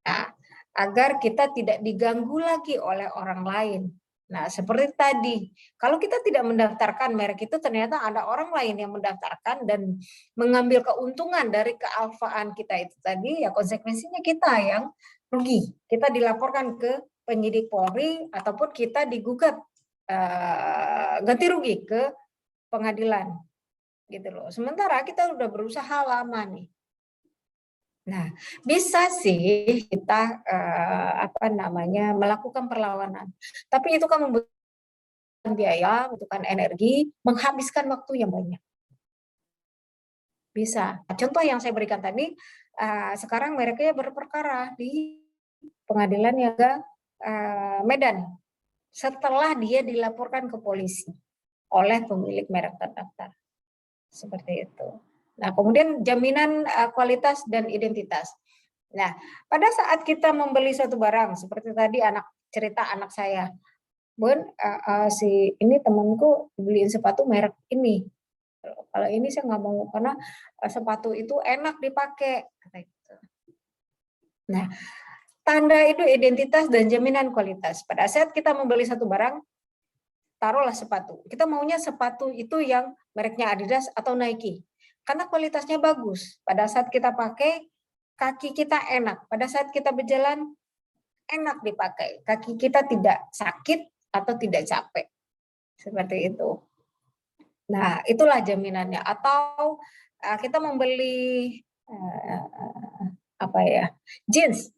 Nah, agar kita tidak diganggu lagi oleh orang lain. Nah, seperti tadi, kalau kita tidak mendaftarkan merek itu, ternyata ada orang lain yang mendaftarkan dan mengambil keuntungan dari kealfaan kita itu tadi, ya konsekuensinya kita yang rugi. Kita dilaporkan ke penyidik Polri ataupun kita digugat ganti rugi ke pengadilan, gitu loh. Sementara kita udah berusaha lama nih. Nah, bisa sih kita melakukan perlawanan, tapi itu kan membutuhkan biaya, membutuhkan energi, menghabiskan waktu yang banyak. Bisa. Contoh yang saya berikan tadi, sekarang mereknya berperkara di Pengadilan Niaga Medan setelah dia dilaporkan ke polisi oleh pemilik merek terdaftar. Seperti itu. Nah, kemudian jaminan kualitas dan identitas. Nah, pada saat kita membeli satu barang, seperti tadi cerita anak saya, Bun, si ini temanku beliin sepatu merek ini. Kalau ini saya nggak mau karena sepatu itu enak dipakai. Nah, tanda itu identitas dan jaminan kualitas. Pada saat kita membeli satu barang, taruhlah sepatu. Kita maunya sepatu itu yang mereknya Adidas atau Nike. Karena kualitasnya bagus. Pada saat kita pakai, kaki kita enak. Pada saat kita berjalan, enak dipakai. Kaki kita tidak sakit atau tidak capek. Seperti itu. Nah, itulah jaminannya. Atau kita membeli jeans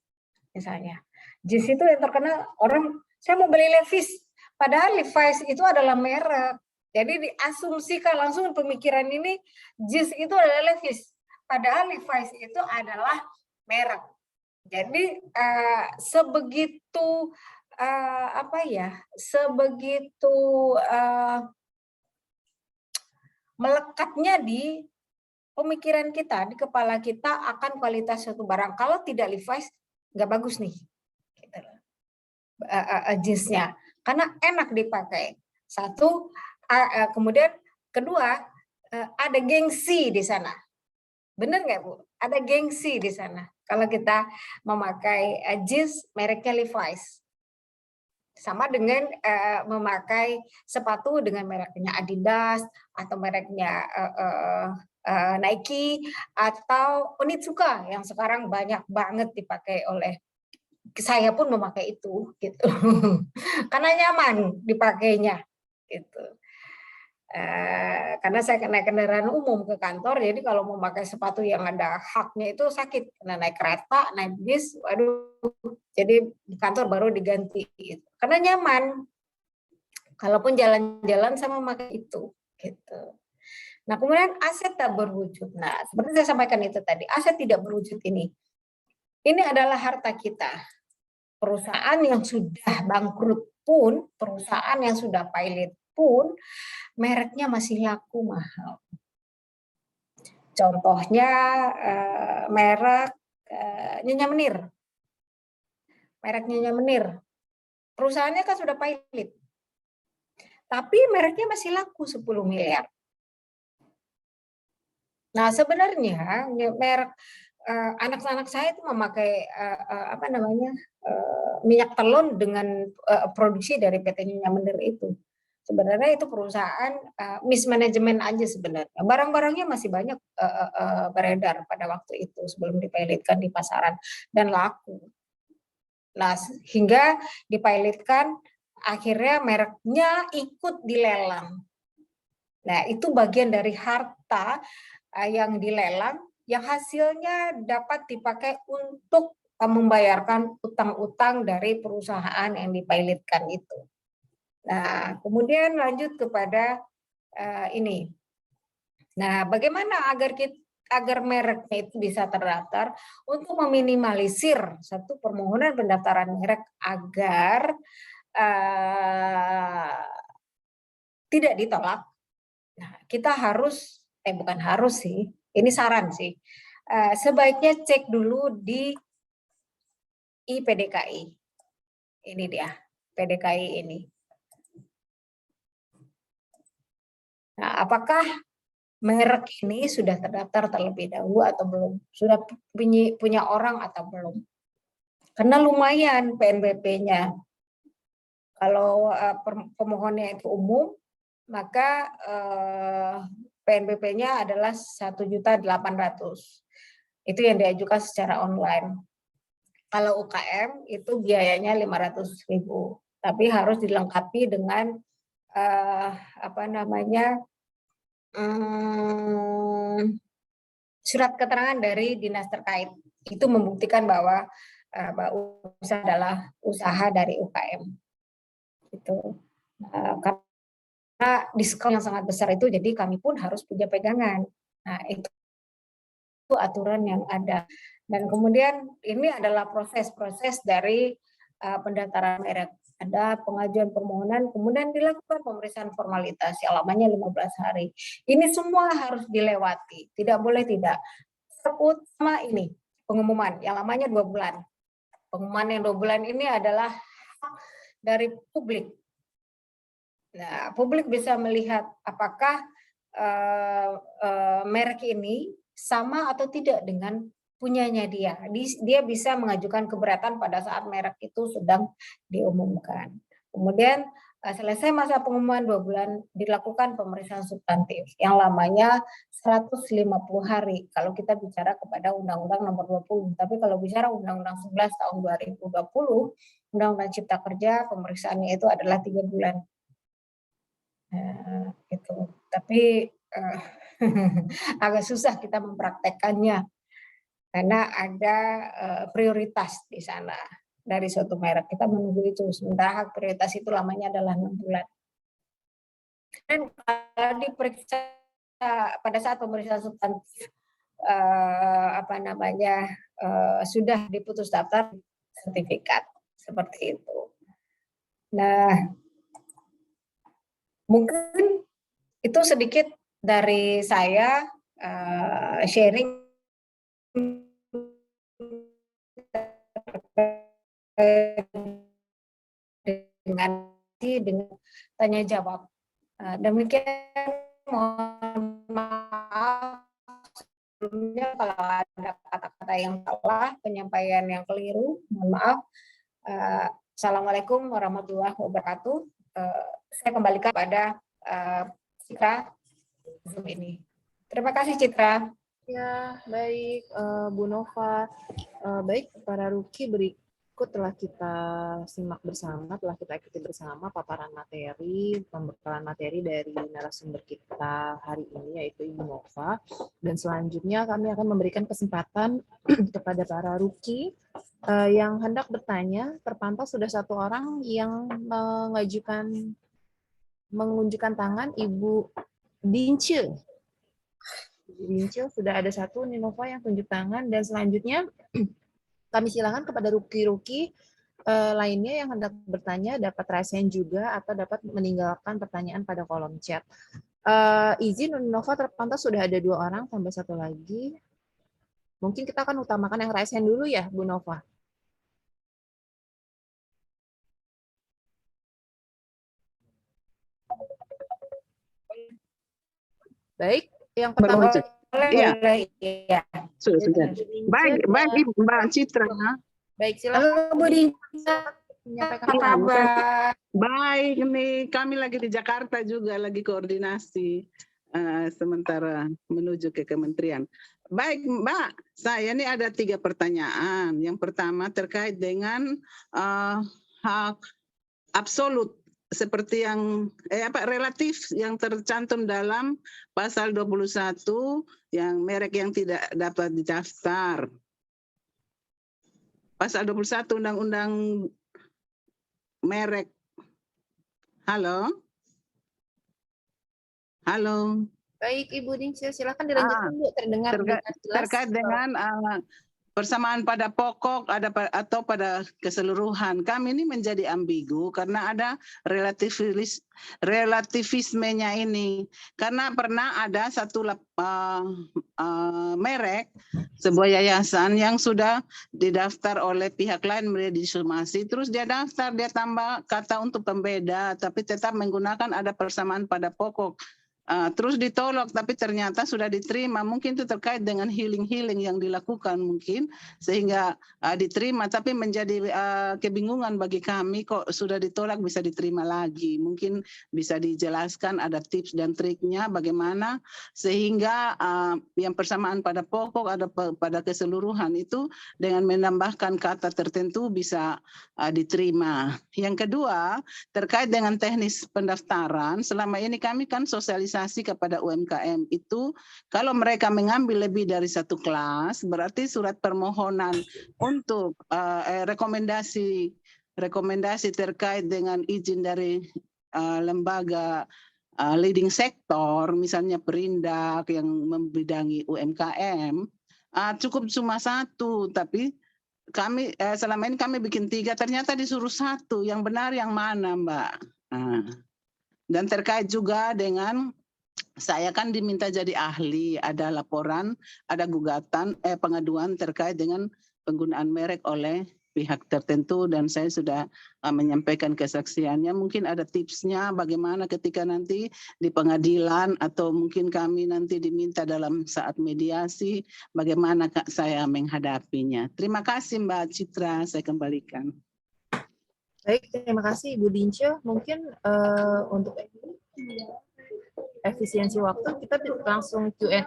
misalnya. Jeans itu yang terkenal orang, saya mau beli Levi's. Padahal Levi's itu adalah merek. Jadi diasumsikan langsung pemikiran ini jeans itu adalah Levi's. Padahal Levi's itu adalah merek. Jadi sebegitu melekatnya di pemikiran kita, di kepala kita akan kualitas suatu barang. Kalau tidak Levi's, nggak bagus nih. Jeansnya. Karena enak dipakai. Satu, kemudian kedua, ada gengsi di sana. Benar nggak, Bu? Ada gengsi di sana. Kalau kita memakai jeans mereknya Levi's. Sama dengan memakai sepatu dengan mereknya Adidas atau mereknya Nike atau Onitsuka yang sekarang banyak banget dipakai oleh saya pun memakai itu gitu. Karena nyaman dipakainya gitu. Karena saya naik kendaraan umum ke kantor, jadi kalau mau pakai sepatu yang ada haknya itu sakit. Karena naik kereta, naik bis, waduh, jadi di kantor baru diganti. Gitu. Karena nyaman. Kalaupun jalan-jalan saya memakai itu. Gitu. Nah, kemudian aset tak berwujud. Nah, seperti saya sampaikan itu tadi, aset tidak berwujud ini adalah harta kita. Perusahaan yang sudah bangkrut pun, perusahaan yang sudah pilot pun, mereknya masih laku mahal. Contohnya merek Nyonya Menir. Merek Nyonya Menir. Perusahaannya kan sudah pilot. Tapi mereknya masih laku 10 miliar. Nah, sebenarnya merek anak-anak saya itu memakai minyak telon dengan produksi dari PT Nyonya Menir itu. Sebenarnya itu perusahaan mismanagement aja sebenarnya. Barang-barangnya masih banyak beredar pada waktu itu sebelum dipilotkan di pasaran dan laku. Nah, hingga dipilotkan akhirnya mereknya ikut dilelang. Nah, itu bagian dari harta yang dilelang yang hasilnya dapat dipakai untuk membayarkan utang-utang dari perusahaan yang dipilotkan itu. Nah, kemudian lanjut kepada ini. Nah, bagaimana agar mereknya itu bisa terdaftar untuk meminimalisir satu permohonan pendaftaran merek agar tidak ditolak. Nah, kita harus bukan harus sih, ini saran sih. Sebaiknya cek dulu di IPDKI. Ini dia, PDKI ini. Nah, apakah merek ini sudah terdaftar terlebih dahulu atau belum? Sudah punya orang atau belum? Karena lumayan PNBP-nya. Kalau pemohonnya itu umum, maka PNBP-nya adalah 1.800.000. Itu yang diajukan secara online. Kalau UKM itu biayanya 500.000, tapi harus dilengkapi dengan surat keterangan dari dinas terkait. Itu membuktikan bahwa usaha adalah usaha dari UKM. Itu karena diskon yang sangat besar itu, jadi kami pun harus punya pegangan. Nah, itu aturan yang ada. Dan kemudian ini adalah proses dari pendaftaran merek. Ada pengajuan permohonan, kemudian dilakukan pemeriksaan formalitas yang lamanya 15 hari. Ini semua harus dilewati, tidak boleh tidak. Terutama ini, pengumuman yang lamanya 2 bulan. Pengumuman yang 2 bulan ini adalah dari publik. Nah, publik bisa melihat apakah merek ini sama atau tidak dengan punyanya dia. Dia bisa mengajukan keberatan pada saat merek itu sedang diumumkan. Kemudian selesai masa pengumuman 2 bulan, dilakukan pemeriksaan substantif yang lamanya 150 hari kalau kita bicara kepada Undang-Undang Nomor 20. Tapi kalau bicara Undang-Undang 11 tahun 2020, Undang-Undang Cipta Kerja, pemeriksaannya itu adalah 3 bulan. Gitu. Tapi agak susah kita mempraktekkannya karena ada prioritas di sana dari suatu merek. Kita menunggu itu, sementara hak prioritas itu lamanya adalah 6 bulan. Dan kalau diperiksa pada saat pemeriksaan substantif sudah diputus daftar sertifikat seperti itu. Nah, mungkin itu sedikit dari saya sharing dengan tanya jawab. Demikian, mohon maaf sebelumnya kalau ada kata-kata yang salah, penyampaian yang keliru, mohon maaf. Assalamualaikum warahmatullahi wabarakatuh. Saya kembalikan pada Citra Zoom ini. Terima kasih, Citra. Ya, baik Bu Nova. Baik, para Ruki, berikut telah kita simak bersama, telah kita ikuti bersama paparan materi, pembekalan materi dari narasumber kita hari ini, yaitu Ibu Nova. Dan selanjutnya kami akan memberikan kesempatan kepada para Ruki yang hendak bertanya. Terpantau sudah 1 orang yang mengunjukkan tangan, Ibu Dince. Vincil, sudah ada 1 Ninova yang tunjuk tangan, dan selanjutnya kami silakan kepada ruki-ruki lainnya yang hendak bertanya dapat raisen juga atau dapat meninggalkan pertanyaan pada kolom chat. Izin Ninova, terpantau sudah ada 2 orang, tambah 1 lagi. Mungkin kita akan utamakan yang raisen dulu ya, Bu Nova. Baik. Yang pertama, iya. Ya. Sudah. Baik Mbak Citra. Baik, silakan. Bu Dince, menyampaikan kabar. Baik nih, kami lagi di Jakarta juga, lagi koordinasi sementara menuju ke kementerian. Baik Mbak, saya ini ada 3 pertanyaan. Yang pertama terkait dengan hak absolut seperti yang relatif yang tercantum dalam pasal 21 yang merek yang tidak dapat didaftar. Pasal 21 Undang-Undang merek. Halo? Halo? Baik, Ibu Dince, silakan dilanjutkan, Bu. Terdengar jelas. Terkait dengan persamaan pada pokok atau pada keseluruhan. Kami ini menjadi ambigu karena ada relativismenya ini. Karena pernah ada satu merek, sebuah yayasan yang sudah didaftar oleh pihak lain menjadi disomasi, terus dia daftar, dia tambah kata untuk pembeda, tapi tetap menggunakan ada persamaan pada pokok. Terus ditolak, tapi ternyata sudah diterima. Mungkin itu terkait dengan healing yang dilakukan mungkin, sehingga diterima, tapi menjadi kebingungan bagi kami, kok sudah ditolak bisa diterima lagi. Mungkin bisa dijelaskan ada tips dan triknya bagaimana sehingga yang persamaan pada pokok ada pada keseluruhan itu dengan menambahkan kata tertentu bisa diterima. Yang kedua, terkait dengan teknis pendaftaran, selama ini kami kan sosialisasi kepada UMKM itu, kalau mereka mengambil lebih dari satu kelas, berarti surat permohonan untuk rekomendasi terkait dengan izin dari lembaga leading sektor, misalnya Perindak yang membidangi UMKM, cukup cuma satu, tapi kami selama ini kami bikin 3, ternyata disuruh 1. Yang benar yang mana, Mbak? Dan terkait juga dengan saya kan diminta jadi ahli, ada laporan, ada gugatan, pengaduan terkait dengan penggunaan merek oleh pihak tertentu, dan saya sudah menyampaikan kesaksiannya. Mungkin ada tipsnya bagaimana ketika nanti di pengadilan atau mungkin kami nanti diminta dalam saat mediasi, bagaimana saya menghadapinya. Terima kasih Mbak Citra, saya kembalikan. Baik, terima kasih Ibu Dince. Mungkin untuk efisiensi waktu kita langsung Q&A,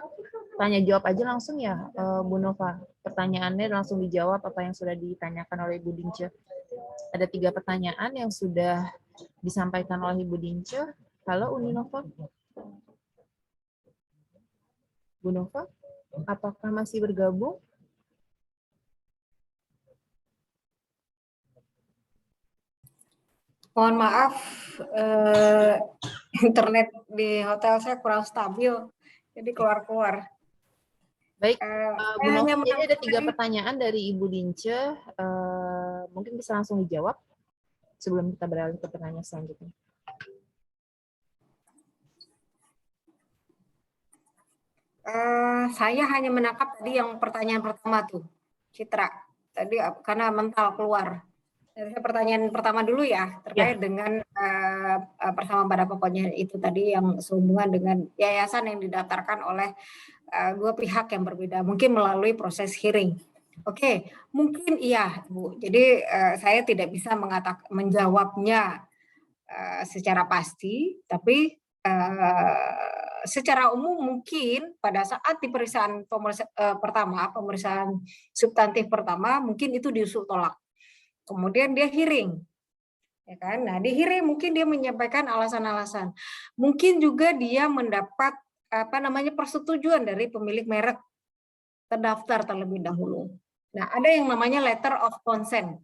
tanya jawab aja langsung ya, Bu Nova. Pertanyaannya langsung dijawab apa yang sudah ditanyakan oleh Ibu Dince. Ada 3 pertanyaan yang sudah disampaikan oleh Ibu Dince. Halo Uni Nova. Bu Nova, apakah masih bergabung? Mohon maaf, internet di hotel saya kurang stabil, jadi keluar-keluar. Baik, Bu Nova, jadi ada 3 tadi, pertanyaan dari Ibu Dince. Mungkin bisa langsung dijawab sebelum kita beralih ke pertanyaan selanjutnya. Saya hanya menangkap tadi yang pertanyaan pertama tuh, Citra. Tadi karena mental keluar. Jadi pertanyaan pertama dulu ya, terkait dengan persamaan pada pokoknya itu tadi yang sehubungan dengan yayasan yang didaftarkan oleh 2 pihak yang berbeda, mungkin melalui proses hearing. Oke, mungkin iya, Bu. Jadi saya tidak bisa menjawabnya secara pasti, tapi secara umum mungkin pada saat di pemeriksaan pemeriksaan substantif pertama, mungkin itu diusul tolak. Kemudian dia hearing, ya kan? Nah, di hearing mungkin dia menyampaikan alasan-alasan. Mungkin juga dia mendapat persetujuan dari pemilik merek terdaftar terlebih dahulu. Nah, ada yang namanya letter of consent.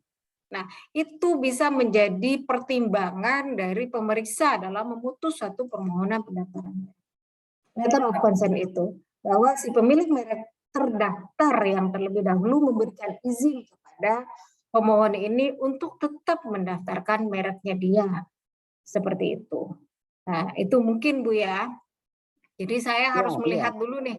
Nah, itu bisa menjadi pertimbangan dari pemeriksa dalam memutus satu permohonan pendaftaran. Letter of consent itu bahwa si pemilik merek terdaftar yang terlebih dahulu memberikan izin kepada pemohon ini untuk tetap mendaftarkan mereknya dia. Seperti itu. Nah, itu mungkin Bu ya. Jadi saya harus melihat dulu nih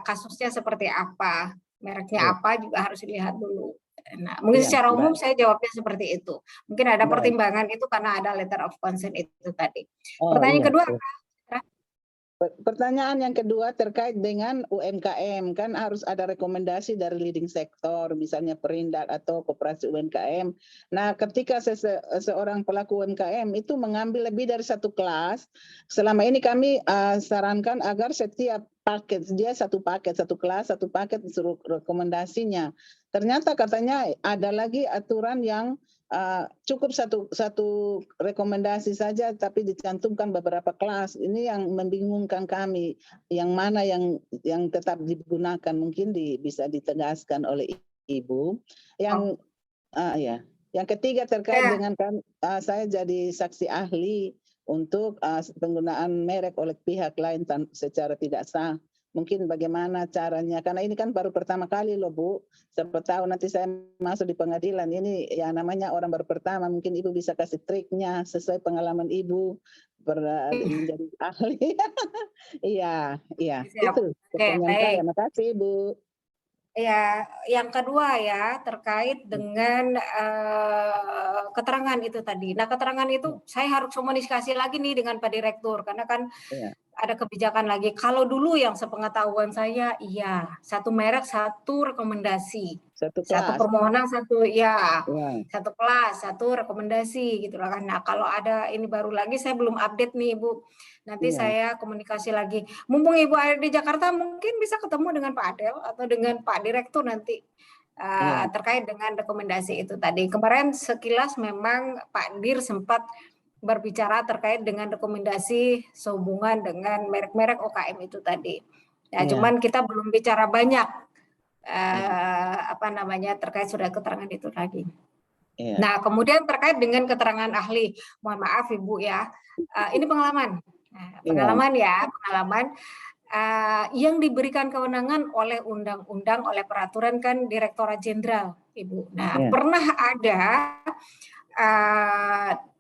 kasusnya seperti apa, mereknya apa juga harus dilihat dulu. Nah, mungkin secara umum saya jawabnya seperti itu. Mungkin ada pertimbangan itu karena ada letter of consent itu tadi. Pertanyaan kedua apa? Pertanyaan yang kedua terkait dengan UMKM, kan harus ada rekomendasi dari leading sektor, misalnya Perindak atau koperasi UMKM. Nah, ketika seorang pelaku UMKM itu mengambil lebih dari satu kelas, selama ini kami sarankan agar setiap paket, dia satu kelas, satu paket disuruh rekomendasinya. Ternyata katanya ada lagi aturan yang cukup satu rekomendasi saja tapi dicantumkan beberapa kelas. Ini yang membingungkan kami, yang mana yang tetap digunakan, mungkin bisa ditegaskan oleh Ibu. Yang yang ketiga terkait dengan saya jadi saksi ahli untuk penggunaan merek oleh pihak lain secara tidak sah. mungkin bagaimana caranya, karena ini kan baru pertama kali loh Bu. Siapa tahu nanti saya masuk di pengadilan, ini ya namanya orang baru pertama, mungkin Ibu bisa kasih triknya sesuai pengalaman Ibu menjadi ahli. Iya, iya. Siap. Itu Oke, pertanyaan baik. saya. Makasih Ibu. Ya, yang kedua ya terkait dengan keterangan itu tadi. Nah, keterangan itu saya harus komunikasi lagi nih dengan Pak Direktur karena kan Iya. ada kebijakan lagi. Kalau dulu yang sepengetahuan saya, iya, satu merek satu rekomendasi, Satu satu kelas. permohonan satu, ya, Ya. satu kelas satu rekomendasi gitu lah kan. Nah, kalau ada ini baru lagi, saya belum update nih Ibu. Nanti Iya. saya komunikasi lagi. Mumpung Ibu ada di Jakarta, mungkin bisa ketemu dengan Pak Adel atau dengan Pak Direktur nanti Iya. terkait dengan rekomendasi itu tadi. Kemarin sekilas memang Pak Dir sempat berbicara terkait dengan rekomendasi sehubungan dengan merek-merek OKM itu tadi. Ya, Iya. cuman kita belum bicara banyak apa namanya terkait surat keterangan itu lagi. Iya. Nah, kemudian terkait dengan keterangan ahli, mohon maaf Ibu ya, ini pengalaman. Nah, pengalaman ya, pengalaman yang diberikan kewenangan oleh undang-undang, oleh peraturan kan Direktorat Jenderal, Ibu. Nah, Iya. pernah ada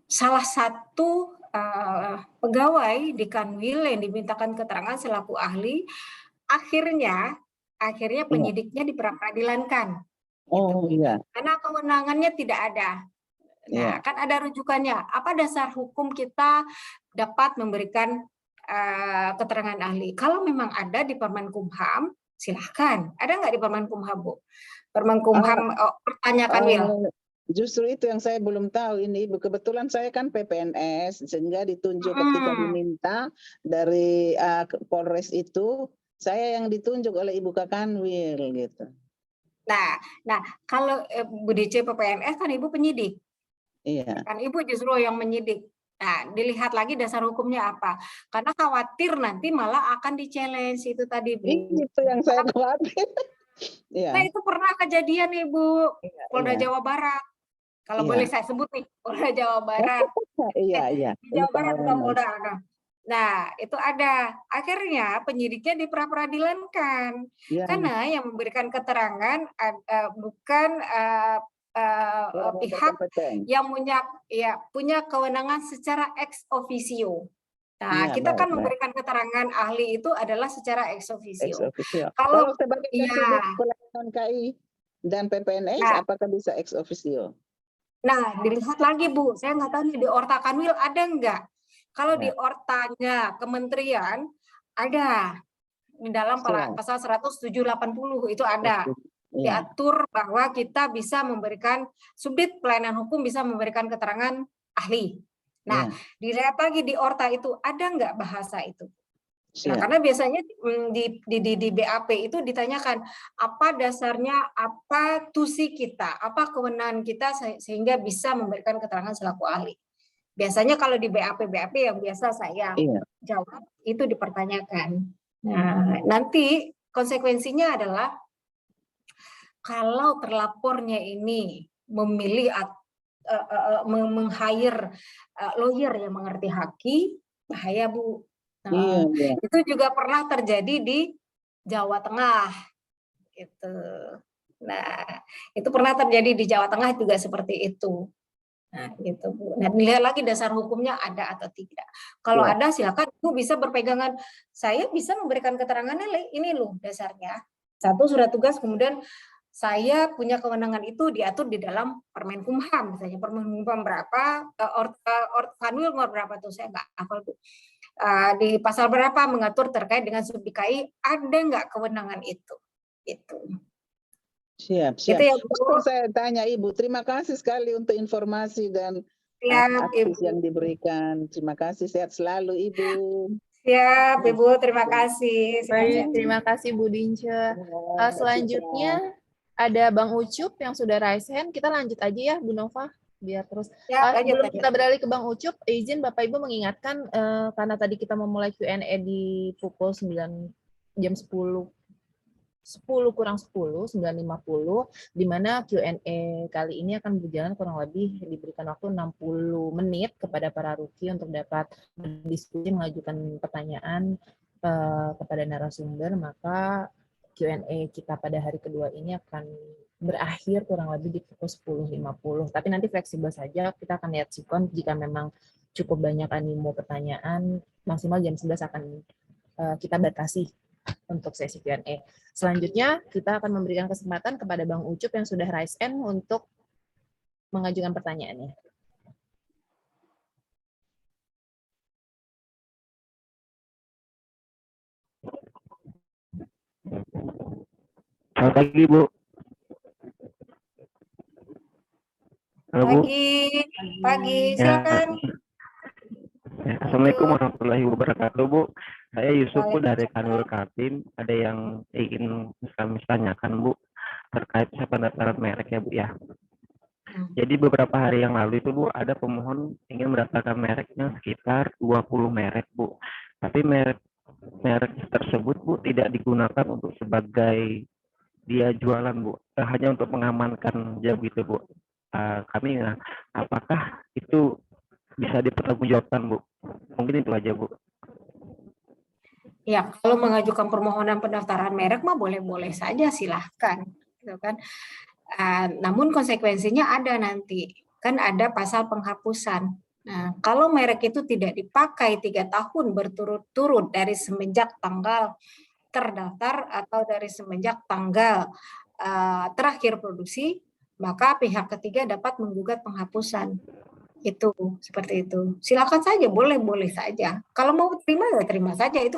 salah satu pegawai di Kanwil yang dimintakan keterangan selaku ahli, akhirnya penyidiknya diperadilankan. Oh Gitu. iya. Karena kewenangannya tidak ada. Nah, Iya. kan ada rujukannya. Apa dasar hukum kita dapat memberikan keterangan ahli? Kalau memang ada di Permenkumham, silahkan. Ada nggak di Permenkumham, Bu? Permenkumham pertanyakan Wil. Justru itu yang saya belum tahu ini Ibu. Kebetulan saya kan PPNS sehingga ditunjuk ketika diminta dari Polres itu, saya yang ditunjuk oleh Ibu Kakanwil gitu. Nah kalau Bu DC PPNS kan Ibu penyidik. Iya. Kan Ibu justru yang menyidik. Nah, dilihat lagi dasar hukumnya apa. Karena khawatir nanti malah akan di-challenge itu tadi, Bu. Itu yang saya khawatir. Nah, itu pernah kejadian Ibu. Polda Iya. Jawa Barat. Kalau Iya. boleh saya sebut nih, Polda Jawa Barat. Iya. Di Jawa Barat bukan Polda. Nah, itu ada. Akhirnya penyidiknya diperadilankan. Iya. Karena yang memberikan keterangan bukan pihak yang punya kewenangan secara ex officio. Nah, kita kan memberikan keterangan ahli itu adalah secara ex officio. Kalau sebagai Kasubag Pelayanan KI dan PPNS, apakah bisa ex officio? Nah, dilihat lagi Bu, saya nggak tahu nih di Orta Kanwil ada nggak. Kalau di Ortanya kementerian ada di dalam pasal 10780 itu ada. Diatur bahwa kita bisa memberikan subdit pelayanan hukum bisa memberikan keterangan ahli. Nah, dilihat lagi di Orta itu ada nggak bahasa itu? Nah, karena biasanya di BAP itu ditanyakan apa dasarnya, apa tusi kita, apa kewenangan kita sehingga bisa memberikan keterangan selaku ahli. Biasanya kalau di BAP yang biasa saya jawab itu dipertanyakan. Nah, nanti konsekuensinya adalah kalau terlapornya ini memilih meng-hire lawyer yang mengerti haki, bahaya Bu. Itu juga pernah terjadi di Jawa Tengah. Gitu. Nah, itu pernah terjadi di Jawa Tengah juga seperti itu. Nah, gitu Bu. Nah, dilihat lagi dasar hukumnya ada atau tidak. Kalau ada silakan Bu bisa berpegangan. Saya bisa memberikan keterangannya ini loh dasarnya. Satu surat tugas, kemudian saya punya kewenangan itu diatur di dalam Permenkumham, misalnya Permenkumham berapa, Kanwil nomor berapa tuh saya nggak hafal Bu. Di pasal berapa mengatur terkait dengan subdikai, ada nggak kewenangan itu? Itu. Siap. Itu ya, Bu. Saya tanya Ibu, terima kasih sekali untuk informasi dan akses yang diberikan. Terima kasih, sehat selalu Ibu. Siap, Ibu, terima kasih. Baik, terima kasih Bu Dince. Selanjutnya ada Bang Ucup yang sudah raise hand. Kita lanjut aja ya, Bu Nova, biar terus. Sebelum kita beralih ke Bang Ucup, izin Bapak Ibu mengingatkan karena tadi kita memulai Q&A di pukul 9 jam 10:10, 9.50, di mana Q&A kali ini akan berjalan kurang lebih diberikan waktu 60 menit kepada para ruki untuk dapat berdiskusi, mengajukan pertanyaan kepada narasumber, maka Q&A kita pada hari kedua ini akan berakhir kurang lebih di pukul 10.50. Tapi nanti fleksibel saja, kita akan lihat sikon jika memang cukup banyak animo pertanyaan, maksimal jam 11 akan kita batasi untuk sesi Q&A. Selanjutnya, kita akan memberikan kesempatan kepada Bang Ucup yang sudah raise hand untuk mengajukan pertanyaannya. Selamat pagi, Bu. Halo, Bu. Pagi, Ya, silakan. Assalamualaikum warahmatullahi wabarakatuh, Bu. Saya Yusuf, Bu, dari Waalaikumsalam. Kanwil Kaltim. Ada yang ingin kami tanyakan, Bu, terkait pendaftaran merek ya, Bu, ya. Jadi beberapa hari yang lalu itu, Bu, ada pemohon ingin mendaftarkan mereknya sekitar 20 merek, Bu. Tapi merek tersebut, Bu, tidak digunakan untuk sebagai dia jualan, Bu. Hanya untuk mengamankan jam gitu, Bu. Kami, apakah itu bisa dipertanggungjawabkan, Bu? Mungkin itu aja, Bu. Ya, kalau mengajukan permohonan pendaftaran merek mah boleh-boleh saja, silahkan, gitu kan. Namun konsekuensinya ada nanti, kan ada pasal penghapusan. Nah, kalau merek itu tidak dipakai 3 tahun berturut-turut dari semenjak tanggal terdaftar atau dari semenjak tanggal terakhir produksi, maka pihak ketiga dapat menggugat penghapusan. Itu seperti itu. Silakan saja, boleh-boleh saja. Kalau mau terima ya terima saja. Itu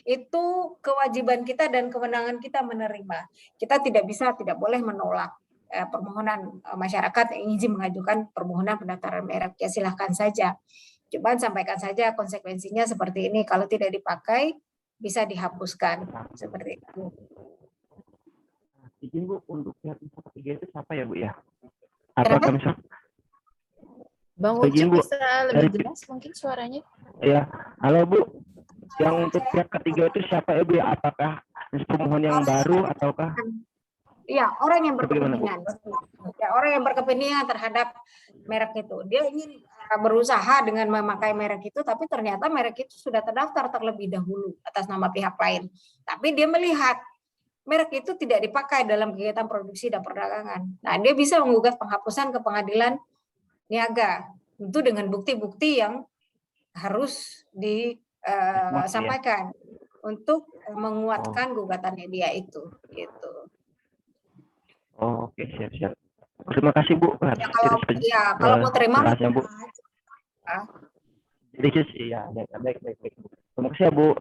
itu kewajiban kita dan kewenangan kita menerima. Kita tidak boleh menolak permohonan masyarakat yang izin mengajukan permohonan pendaftaran merek. Ya silahkan saja. Cuman sampaikan saja konsekuensinya seperti ini. Kalau tidak dipakai bisa dihapuskan seperti itu. Izin, Bu, untuk pihak ketiga itu siapa ya, Bu, ya? Apakah misal Bang Izin, Ucup Bu, bisa lebih jelas mungkin suaranya? ya, halo, Bu. Yang untuk pihak ketiga itu siapa ya, Bu, ya? Apakah pemohon yang baru ataukah Iya, orang yang bagaimana, Bu? berkepentingan. Ya, orang yang berkepentingan terhadap merek itu. Dia ingin berusaha dengan memakai merek itu, tapi ternyata merek itu sudah terdaftar terlebih dahulu atas nama pihak lain. Tapi dia melihat merek itu tidak dipakai dalam kegiatan produksi dan perdagangan. Nah, dia bisa menggugat penghapusan ke pengadilan niaga. Tentu dengan bukti-bukti yang harus disampaikan untuk menguatkan gugatannya dia itu. Gitu. Oh, oke, siap. Terima kasih, Bu. Kalau mau terima, Terima kasih, Bu. Ya, baik. Terima kasih ya, Bu.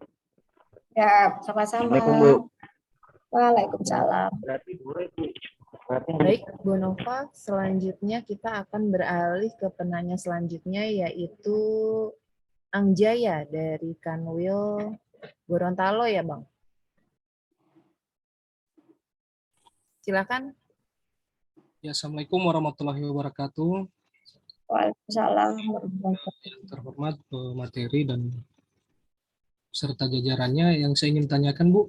Ya, sama-sama. Assalamualaikum, Bu. Waalaikumsalam. Baik, Bu Nova, selanjutnya kita akan beralih ke penanya selanjutnya, yaitu Angjaya dari Kanwil Gorontalo ya, Bang? Silakan. Ya, Assalamualaikum warahmatullahi wabarakatuh. Waalaikumsalam. Yang terhormat materi dan serta jajarannya, yang saya ingin tanyakan, Bu,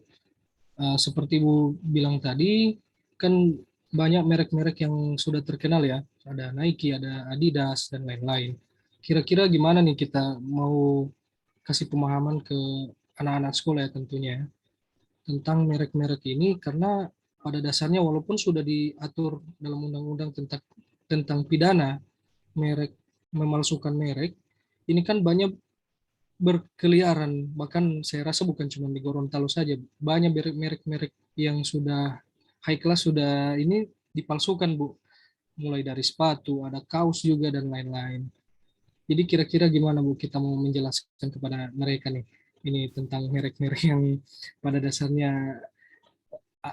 seperti Bu bilang tadi, kan banyak merek-merek yang sudah terkenal ya, ada Nike, ada Adidas, dan lain-lain. Kira-kira gimana nih kita mau kasih pemahaman ke anak-anak sekolah ya tentunya, tentang merek-merek ini, karena pada dasarnya walaupun sudah diatur dalam undang-undang tentang pidana merek, memalsukan merek, ini kan banyak berkeliaran, bahkan saya rasa bukan cuma di Gorontalo saja, banyak merek-merek yang sudah high class sudah ini dipalsukan, Bu, mulai dari sepatu, ada kaos juga dan lain-lain. Jadi kira-kira gimana, Bu, kita mau menjelaskan kepada mereka nih ini tentang merek-merek yang pada dasarnya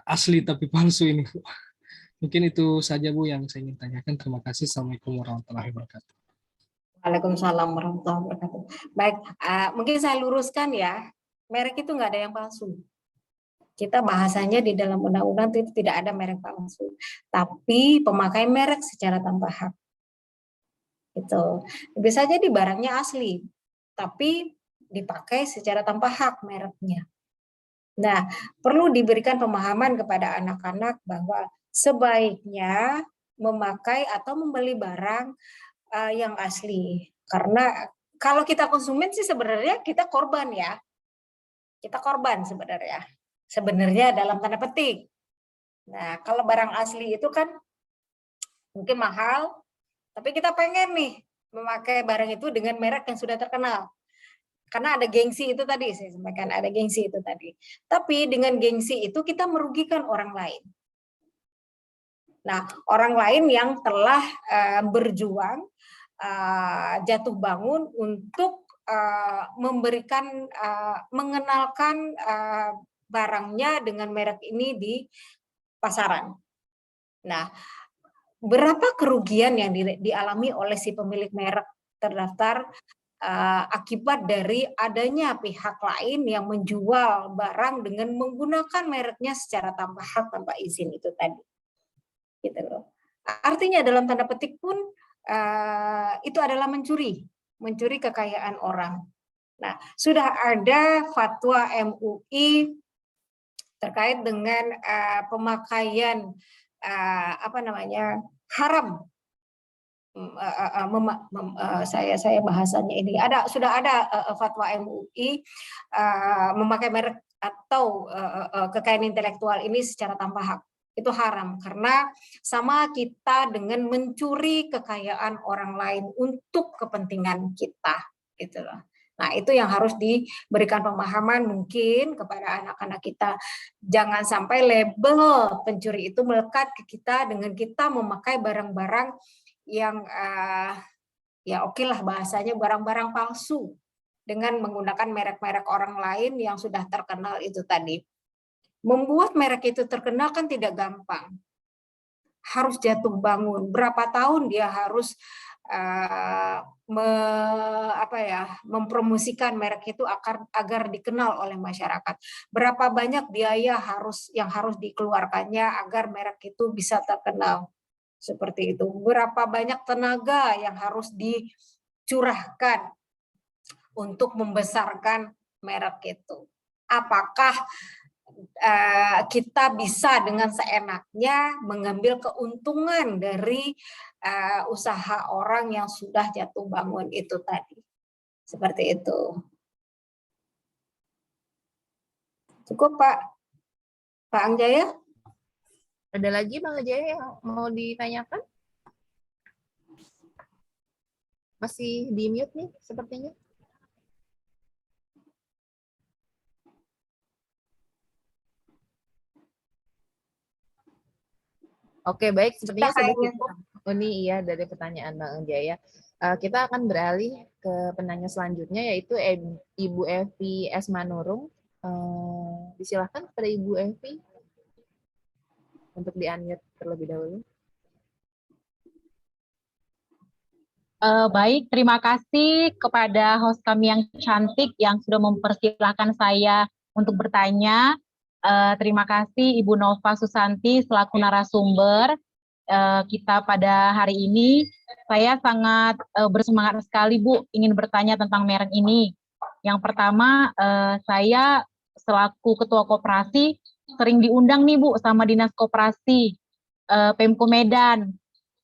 asli tapi palsu ini, Bu. Mungkin itu saja, Bu, yang saya ingin tanyakan. Terima kasih. Assalamualaikum warahmatullahi wabarakatuh. Waalaikumsalam warahmatullahi wabarakatuh. Baik, mungkin saya luruskan ya, merek itu nggak ada yang palsu. Kita bahasanya di dalam undang-undang itu tidak ada merek palsu, tapi pemakai merek secara tanpa hak. Itu bisa jadi barangnya asli, tapi dipakai secara tanpa hak mereknya. Nah, perlu diberikan pemahaman kepada anak-anak bahwa sebaiknya memakai atau membeli barang yang asli, karena kalau kita konsumen sih sebenarnya kita korban ya, Kita korban sebenarnya. Sebenarnya dalam tanda petik. Nah, kalau barang asli itu kan mungkin mahal, tapi kita pengen nih memakai barang itu dengan merek yang sudah terkenal. Karena ada gengsi itu tadi, saya sampaikan ada gengsi itu tadi. Tapi dengan gengsi itu kita merugikan orang lain. Nah, orang lain yang telah berjuang, jatuh bangun untuk memberikan, mengenalkan barangnya dengan merek ini di pasaran. Nah, berapa kerugian yang dialami oleh si pemilik merek terdaftar akibat dari adanya pihak lain yang menjual barang dengan menggunakan mereknya secara tanpa hak, tanpa izin itu tadi. Gitu loh. Artinya dalam tanda petik pun itu adalah mencuri kekayaan orang. Nah, sudah ada fatwa MUI terkait dengan pemakaian haram. Saya bahasanya ini sudah ada fatwa MUI memakai merek atau kekayaan intelektual ini secara tanpa hak. Itu haram karena sama kita dengan mencuri kekayaan orang lain untuk kepentingan kita, gitu loh. Nah, itu yang harus diberikan pemahaman mungkin kepada anak-anak kita. Jangan sampai label pencuri itu melekat ke kita dengan kita memakai barang-barang yang ya oke lah bahasanya barang-barang palsu dengan menggunakan merek-merek orang lain yang sudah terkenal itu tadi. Membuat merek itu terkenal kan tidak gampang. Harus jatuh bangun. Berapa tahun dia harus mempromosikan merek itu agar dikenal oleh masyarakat. Berapa banyak biaya yang harus dikeluarkannya agar merek itu bisa terkenal. Seperti itu. Berapa banyak tenaga yang harus dicurahkan untuk membesarkan merek itu. Apakah kita bisa dengan seenaknya mengambil keuntungan dari usaha orang yang sudah jatuh bangun itu tadi. Seperti itu. Cukup Pak Angjaya? Ada lagi Bang Jaya yang mau ditanyakan? Masih di mute nih sepertinya. Oke, baik. Sepertinya sudah cukup. Ini iya dari pertanyaan Bang Jaya. Kita akan beralih ke penanya selanjutnya, yaitu Ibu Evi Esmanurung. Disilahkan kepada Ibu Evi untuk di-unmute terlebih dahulu. Baik, terima kasih kepada host kami yang cantik yang sudah mempersilahkan saya untuk bertanya. Terima kasih Ibu Nova Susanti selaku narasumber kita pada hari ini. Saya sangat bersemangat sekali Bu ingin bertanya tentang merek ini. Yang pertama, saya selaku ketua koperasi sering diundang nih Bu sama Dinas Koperasi Pemko Medan.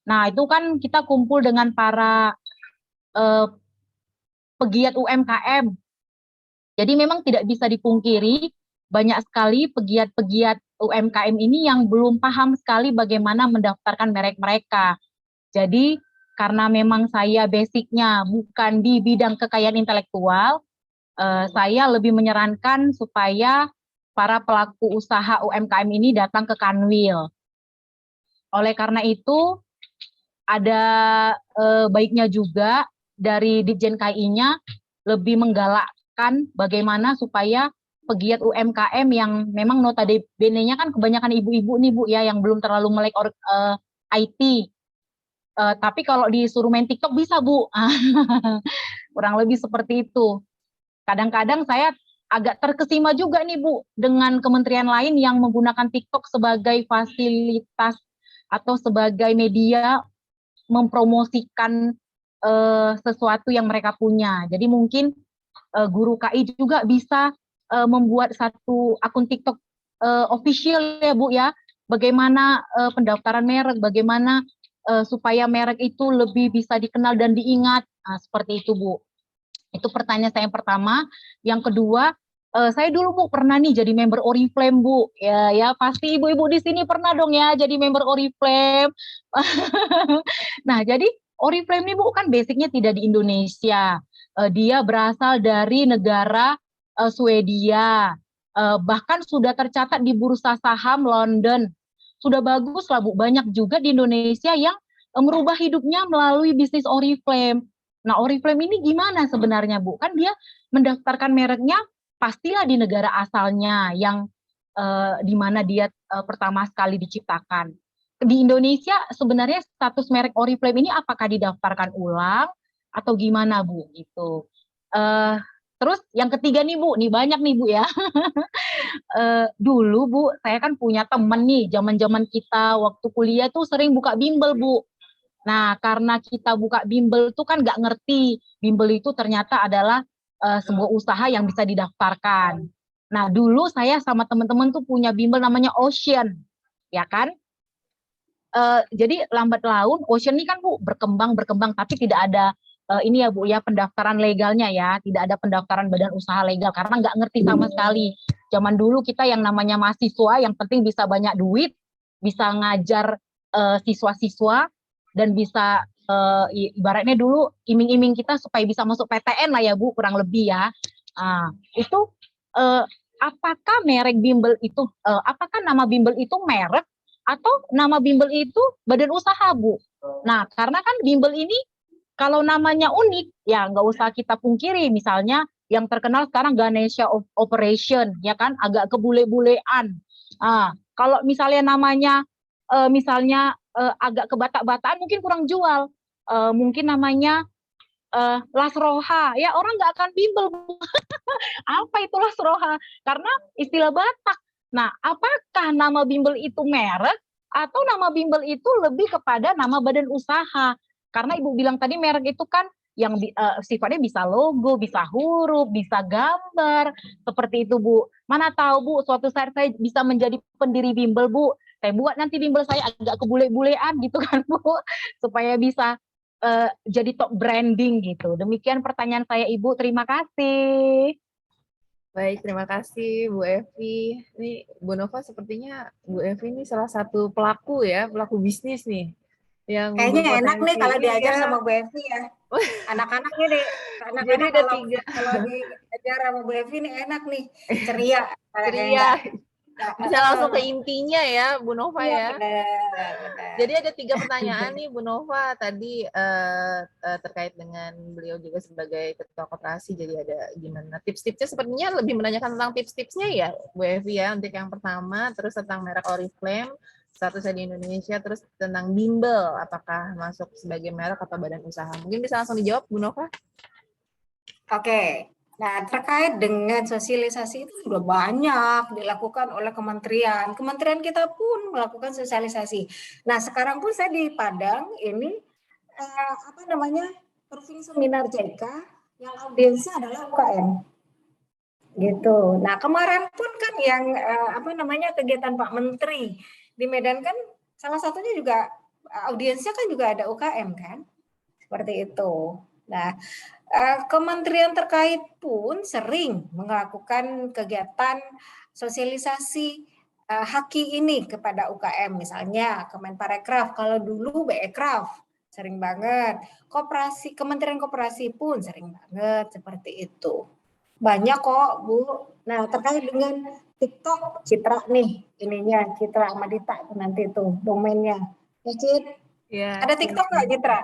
Nah, itu kan kita kumpul dengan para pegiat UMKM. Jadi memang tidak bisa dipungkiri banyak sekali pegiat-pegiat UMKM ini yang belum paham sekali bagaimana mendaftarkan merek mereka. Jadi karena memang saya basicnya bukan di bidang kekayaan intelektual, saya lebih menyarankan supaya para pelaku usaha UMKM ini datang ke Kanwil. Oleh karena itu, ada baiknya juga dari Ditjen KI-nya lebih menggalakkan bagaimana supaya pegiat UMKM yang memang notabene-nya kan kebanyakan ibu-ibu nih Bu ya yang belum terlalu melek IT. Tapi kalau disuruh main TikTok bisa Bu. Kurang lebih seperti itu. Kadang-kadang saya agak terkesima juga nih Bu dengan kementerian lain yang menggunakan TikTok sebagai fasilitas atau sebagai media mempromosikan sesuatu yang mereka punya. Jadi mungkin guru KI juga bisa membuat satu akun TikTok official ya Bu ya. Bagaimana pendaftaran merek, bagaimana supaya merek itu lebih bisa dikenal dan diingat. Nah, seperti itu Bu. Itu pertanyaan saya yang pertama. Yang kedua, Saya dulu Bu pernah nih jadi member Oriflame Bu. Ya pasti ibu-ibu di sini pernah dong ya jadi member Oriflame. Nah, jadi Oriflame ini Bu kan basicnya tidak di Indonesia. Dia berasal dari negara Swedia. Bahkan sudah tercatat di bursa saham London. Sudah bagus lah Bu, banyak juga di Indonesia yang merubah hidupnya melalui bisnis Oriflame. Nah, Oriflame ini gimana sebenarnya Bu? Kan dia mendaftarkan mereknya pastilah di negara asalnya yang di mana dia pertama sekali diciptakan. Di Indonesia sebenarnya status merek Oriflame ini apakah didaftarkan ulang atau gimana Bu? Gitu. Terus yang ketiga nih Bu, nih banyak nih Bu ya. Dulu Bu, saya kan punya temen nih, zaman-zaman kita waktu kuliah tuh sering buka bimbel Bu. Nah, karena kita buka bimbel tuh kan nggak ngerti, bimbel itu ternyata adalah sebuah usaha yang bisa didaftarkan. Nah, dulu saya sama teman-teman tuh punya bimbel namanya Ocean, ya kan? Jadi lambat laun Ocean ini kan Bu berkembang, tapi tidak ada ini ya Bu ya pendaftaran legalnya ya, tidak ada pendaftaran badan usaha legal karena nggak ngerti sama sekali. Zaman dulu kita yang namanya mahasiswa, yang penting bisa banyak duit, bisa ngajar siswa-siswa dan bisa ibaratnya dulu iming-iming kita supaya bisa masuk PTN lah ya Bu, kurang lebih ya. Itu apakah merek bimbel itu, apakah nama bimbel itu merek atau nama bimbel itu badan usaha Bu? Nah, karena kan bimbel ini kalau namanya unik, ya nggak usah kita pungkiri. Misalnya yang terkenal sekarang Ganesha Operation, ya kan, agak kebule-bulean. Kalau misalnya namanya misalnya agak kebatak-bataan, mungkin kurang jual. Mungkin namanya Lasroha, ya orang nggak akan bimbel. Apa itu Lasroha? Karena istilah Batak. Nah, apakah nama bimbel itu merek atau nama bimbel itu lebih kepada nama badan usaha? Karena Ibu bilang tadi merek itu kan yang sifatnya bisa logo, bisa huruf, bisa gambar, seperti itu Bu. Mana tahu Bu, suatu saat saya bisa menjadi pendiri bimbel Bu. Saya buat nanti bimbel saya agak kebule-bulean gitu kan Bu, supaya bisa jadi top branding gitu. Demikian pertanyaan saya Ibu, terima kasih. Baik, terima kasih Bu Evi. Ini Bu Nova sepertinya Bu Evi ini salah satu pelaku ya, pelaku bisnis nih. Yang Kayaknya enak nih kalau diajar iya. sama Bu Evi ya. Anak-anak ini, Jadi ada tiga. kalau diajar sama Bu Evi nih enak nih, ceria. Ceria. Bisa langsung ke intinya ya, Bu Nova ya. Benar. Jadi ada 3 pertanyaan nih Bu Nova tadi terkait dengan beliau juga sebagai ketua koperasi. Jadi ada gimana tips-tipsnya, sepertinya lebih menanyakan tentang tips-tipsnya ya Bu Evi ya, untuk yang pertama, terus tentang merek Oriflame, statusnya di Indonesia, terus tentang bimbel apakah masuk sebagai merek atau badan usaha. Mungkin bisa langsung dijawab Bu Nova. Oke. Nah, terkait dengan sosialisasi itu sudah banyak dilakukan oleh kementerian. Kementerian kita pun melakukan sosialisasi. Nah, sekarang pun saya di Padang ini provinsi seminar JK yang audiensnya adalah UKM. Gitu. Nah, kemarin pun kan yang kegiatan Pak Menteri di Medan kan salah satunya juga audiensnya kan juga ada UKM kan. Seperti itu. Nah, kementerian terkait pun sering melakukan kegiatan sosialisasi haki ini kepada UKM, misalnya Kemenparekraf, kalau dulu Bekraf sering banget, Kementerian Koperasi pun sering banget seperti itu. Banyak kok Bu. Nah, terkait dengan TikTok, Citra nih ininya, Citra Amadita nanti tuh domainnya. Ya Cit? Ya, ada TikTok nggak Citra?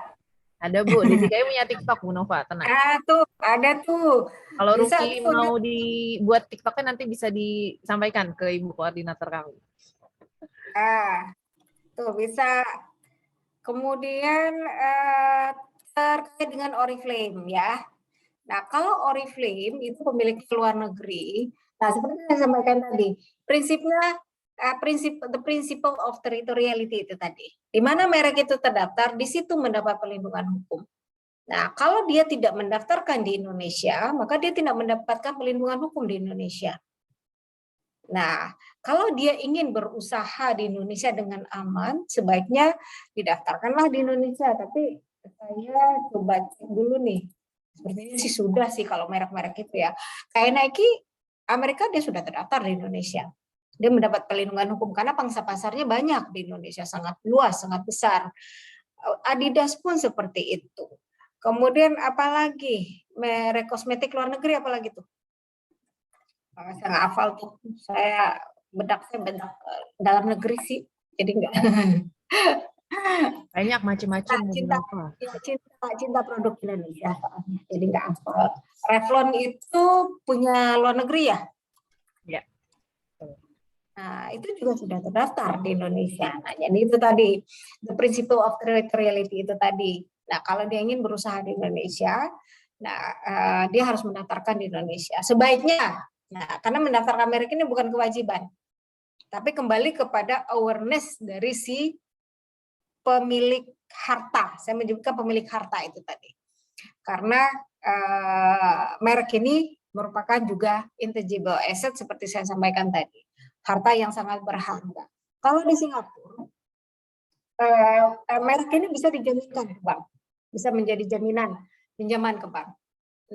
Ada Bu, Didi Kayu punya TikTok Bu Nova, tenang. Tuh, ada tuh. Kalau Ruki mau dibuat TikToknya nanti bisa disampaikan ke Ibu Koordinator kami. Tuh bisa. Kemudian terkait dengan Oriflame ya. Nah, kalau Oriflame itu pemilik luar negeri, nah seperti yang saya sampaikan tadi, prinsipnya the principle of territoriality itu tadi. Di mana merek itu terdaftar, di situ mendapat perlindungan hukum. Nah, kalau dia tidak mendaftarkan di Indonesia, maka dia tidak mendapatkan perlindungan hukum di Indonesia. Nah, kalau dia ingin berusaha di Indonesia dengan aman, sebaiknya didaftarkanlah di Indonesia. Tapi saya coba cek dulu nih. Sepertinya sih sudah sih kalau merek-merek itu ya. Kayak Nike Amerika dia sudah terdaftar di Indonesia. Dia mendapat perlindungan hukum karena pangsa pasarnya banyak di Indonesia, sangat luas, sangat besar. Adidas pun seperti itu. Kemudian apalagi merek kosmetik luar negeri apalagi tuh? Saya nggak hafal tuh. Saya bedak dalam negeri sih, jadi enggak. Banyak macam-macam. Cinta produk Indonesia, jadi nggak hafal. Revlon itu punya luar negeri ya? Ya. Nah, itu juga sudah terdaftar di Indonesia. Nah, jadi itu tadi, the principle of territoriality itu tadi. Nah, kalau dia ingin berusaha di Indonesia, nah dia harus mendaftarkan di Indonesia. Sebaiknya, nah karena mendaftarkan merek ini bukan kewajiban, tapi kembali kepada awareness dari si pemilik harta. Saya menyebutkan pemilik harta itu tadi. Karena merek ini merupakan juga intangible asset seperti saya sampaikan tadi. Harta yang sangat berharga. Kalau di Singapura, merek ini bisa dijaminkan ke bank, bisa menjadi jaminan pinjaman ke bank.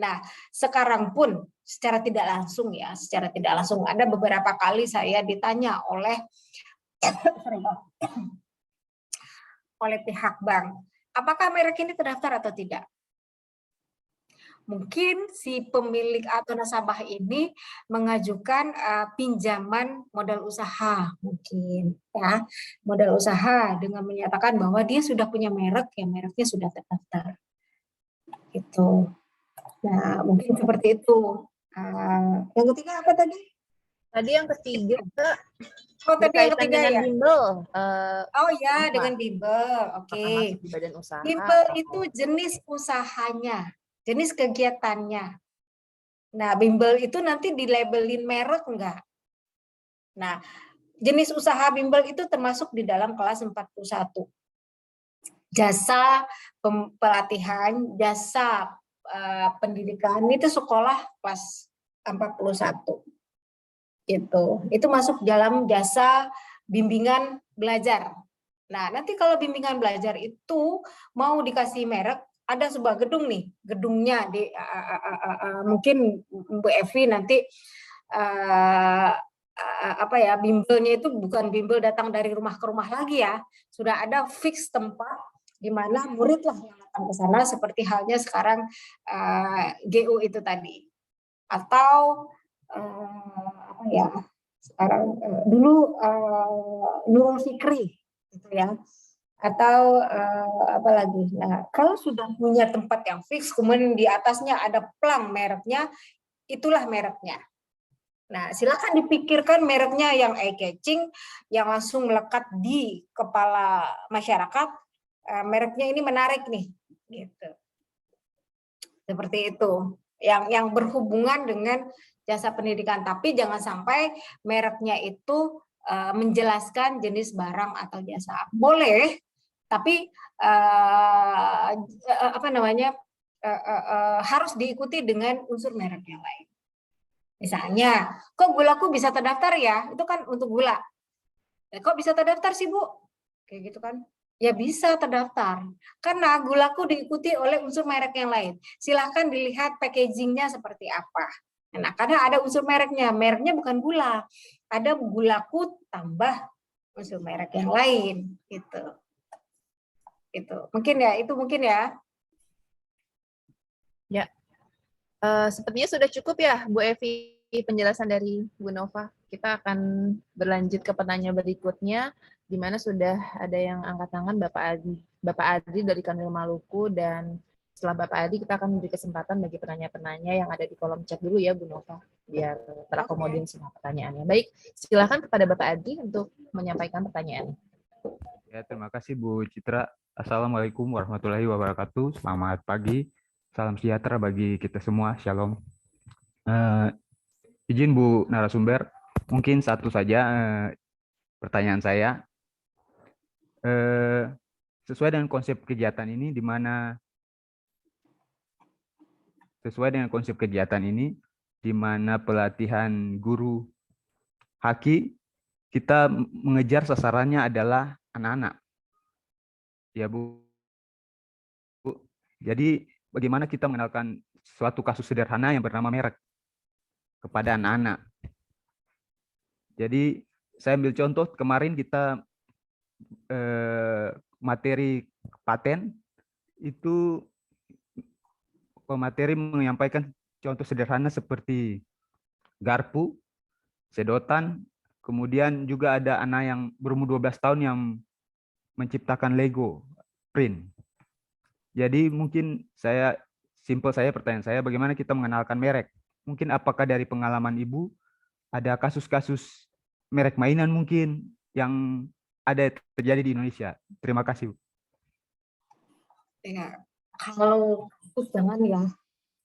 Nah, sekarang pun secara tidak langsung ya, secara tidak langsung ada beberapa kali saya ditanya oleh pihak bank, apakah merek ini terdaftar atau tidak? Mungkin si pemilik atau nasabah ini mengajukan pinjaman modal usaha, mungkin ya, modal usaha dengan menyatakan bahwa dia sudah punya merek, ya mereknya sudah terdaftar. Gitu. Nah, mungkin seperti itu. Yang ketiga apa tadi? Tadi yang ketiga, tadi yang ketiga dengan ya. bimbel. Oh ya, dengan bimbel. Oke. Masuk di badan usaha. Bimbel itu jenis usahanya, jenis kegiatannya. Nah, bimbel itu nanti dilabelin merek enggak? Nah, jenis usaha bimbel itu termasuk di dalam kelas 41. Jasa pelatihan, jasa pendidikan itu sekolah kelas 41. Itu masuk dalam jasa bimbingan belajar. Nah, nanti kalau bimbingan belajar itu mau dikasih merek, ada sebuah gedung nih, gedungnya di mungkin Bu Evi nanti bimbelnya itu bukan bimbel datang dari rumah ke rumah lagi ya, sudah ada fix tempat di mana murid lah yang datang ke sana, seperti halnya sekarang GU itu tadi, atau sekarang dulu Nurul Fikri gitu ya, atau apa lagi. Nah, kalau sudah punya tempat yang fix, kemudian di atasnya ada plang mereknya, itulah mereknya. Nah, silakan dipikirkan mereknya yang eye catching, yang langsung melekat di kepala masyarakat. Mereknya ini menarik nih, gitu. Seperti itu. Yang berhubungan dengan jasa pendidikan, tapi jangan sampai mereknya itu menjelaskan jenis barang atau jasa. Boleh, tapi harus diikuti dengan unsur merek yang lain. Misalnya, kok gulaku bisa terdaftar ya? Itu kan untuk gula. Kok bisa terdaftar sih, Bu? Kayak gitu kan. Ya bisa terdaftar. Karena gulaku diikuti oleh unsur merek yang lain. Silahkan dilihat packagingnya seperti apa. Nah, karena ada unsur mereknya. Mereknya bukan gula. Ada gulaku tambah unsur merek yang lain. Gitu. Mungkin ya, itu mungkin ya. Ya. Sepertinya sudah cukup ya, Bu Evi, penjelasan dari Bu Nova. Kita akan berlanjut ke pertanyaan berikutnya, di mana sudah ada yang angkat tangan, Bapak Adri dari Kanwil Maluku, dan setelah Bapak Adri kita akan memberi kesempatan bagi penanya-penanya yang ada di kolom chat dulu ya, Bu Nova, biar terakomodir semua pertanyaannya. Baik, silakan kepada Bapak Adri untuk menyampaikan pertanyaan. Ya, terima kasih Bu Citra. Assalamualaikum warahmatullahi wabarakatuh. Selamat pagi. Salam sejahtera bagi kita semua. Shalom. Izin Bu narasumber, mungkin satu saja pertanyaan saya. Sesuai dengan konsep kegiatan ini, di mana pelatihan guru haki, kita mengejar sasarannya adalah anak-anak. Ya Bu. Jadi bagaimana kita mengenalkan suatu kasus sederhana yang bernama merek kepada anak-anak. Jadi saya ambil contoh kemarin kita materi paten itu pemateri menyampaikan contoh sederhana seperti garpu, sedotan, kemudian juga ada anak yang berumur 12 tahun yang menciptakan Lego print. Jadi mungkin pertanyaan saya, bagaimana kita mengenalkan merek? Mungkin apakah dari pengalaman Ibu ada kasus-kasus merek mainan mungkin yang ada terjadi di Indonesia? Terima kasih, Bu. Ya, kalau jangan ya,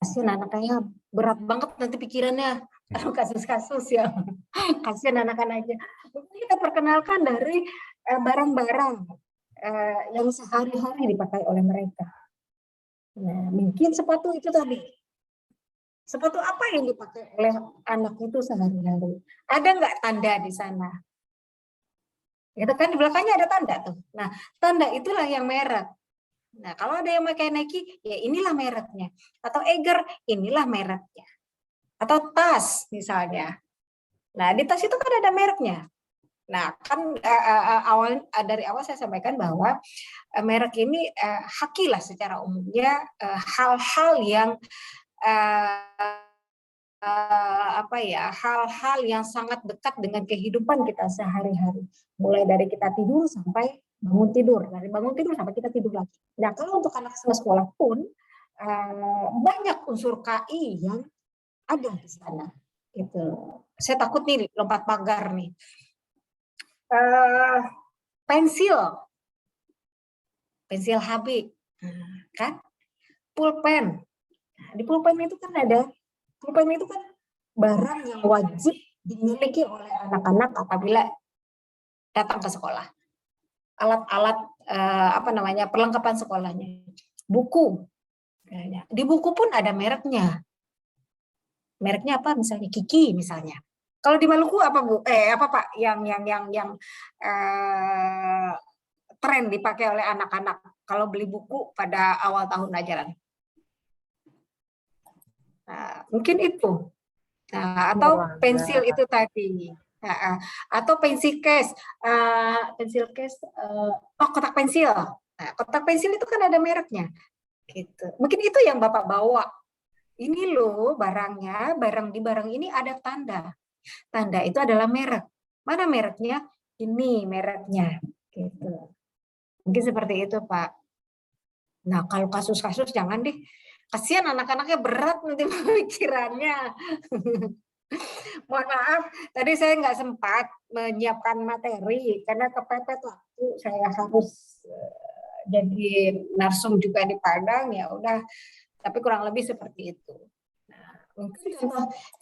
kasihan anak-anaknya berat banget nanti pikirannya. Kasus-kasus yang kasihan anak-anaknya. Kita perkenalkan dari barang-barang yang sehari-hari dipakai oleh mereka. Nah, mungkin sepatu itu tadi. Sepatu apa yang dipakai oleh anak itu sehari-hari? Ada nggak tanda di sana? Itu kan di belakangnya ada tanda tuh. Nah, tanda itulah yang merek. Nah, kalau ada yang pakai Nike, ya inilah mereknya. Atau Eiger, inilah mereknya. Atau tas misalnya. Nah, di tas itu kan ada mereknya. Nah, kan dari awal saya sampaikan bahwa merek ini hakilah secara umumnya hal-hal yang hal-hal yang sangat dekat dengan kehidupan kita sehari-hari. Mulai dari kita tidur sampai bangun tidur, dari bangun tidur sampai kita tidur lagi. Nah, kalau untuk anak sekolah pun banyak unsur KI yang ada di sana. Gitu. Saya takut nih lompat pagar nih. Pensil HB, kan? Pulpen. Di pulpen itu kan barang yang wajib dimiliki oleh anak-anak apabila datang ke sekolah. Alat-alat perlengkapan sekolahnya. Buku. Di buku pun ada mereknya. Mereknya apa misalnya? Kiki misalnya. Kalau di Maluku apa Bu? Apa Pak yang tren dipakai oleh anak-anak kalau beli buku pada awal tahun ajaran? Nah, mungkin itu. Nah, atau pensil itu tadi. Atau pensil case, kotak pensil. Nah, kotak pensil itu kan ada mereknya. Gitu. Mungkin itu yang Bapak bawa. Ini loh barangnya, barang ini ada tanda. Tanda itu adalah merek. Mana mereknya? Ini mereknya. Gitu. Mungkin seperti itu, Pak. Nah, kalau kasus-kasus jangan deh. Kasihan anak-anaknya berat nanti pemikirannya. Mohon maaf, tadi saya nggak sempat menyiapkan materi karena kepepet waktu. Saya harus jadi narsum juga di Padang, ya udah. Tapi kurang lebih seperti itu. Nah, mungkin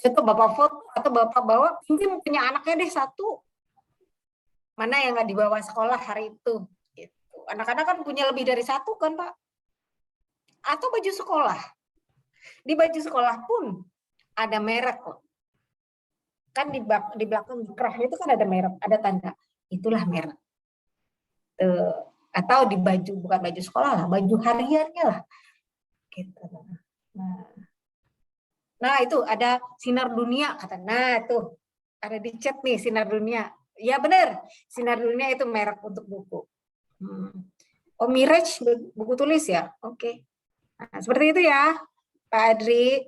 contoh Bapak foto atau Bapak bawa, mungkin punya anaknya deh satu. Mana yang nggak dibawa sekolah hari itu? Gitu. Anak-anak kan punya lebih dari satu kan Pak? Atau baju sekolah. Di baju sekolah pun ada merek kok. Kan di belakang kerah itu kan ada merek, ada tanda. Itulah merek. Atau di baju, bukan baju sekolah lah, baju hariannya lah. Gitu. Nah itu ada Sinar Dunia kata. Nah tuh ada di chat nih Sinar Dunia. Ya benar, Sinar Dunia itu merek untuk buku. Oh Mirage buku tulis ya. Oke. Nah, seperti itu ya Pak Adri.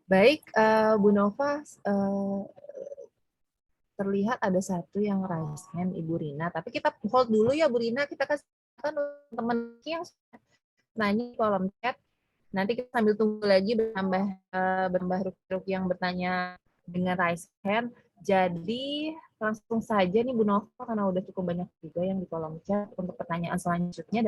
Baik, Bu Nova, terlihat ada satu yang raise hand Ibu Rina, tapi kita hold dulu ya Bu Rina, kita kasih teman-teman yang nanya di kolom chat. Nanti kita sambil tunggu lagi bertambah ruk yang bertanya dengan raise hand. Jadi langsung saja nih Bu Nova, karena udah cukup banyak juga yang di kolom chat untuk pertanyaan selanjutnya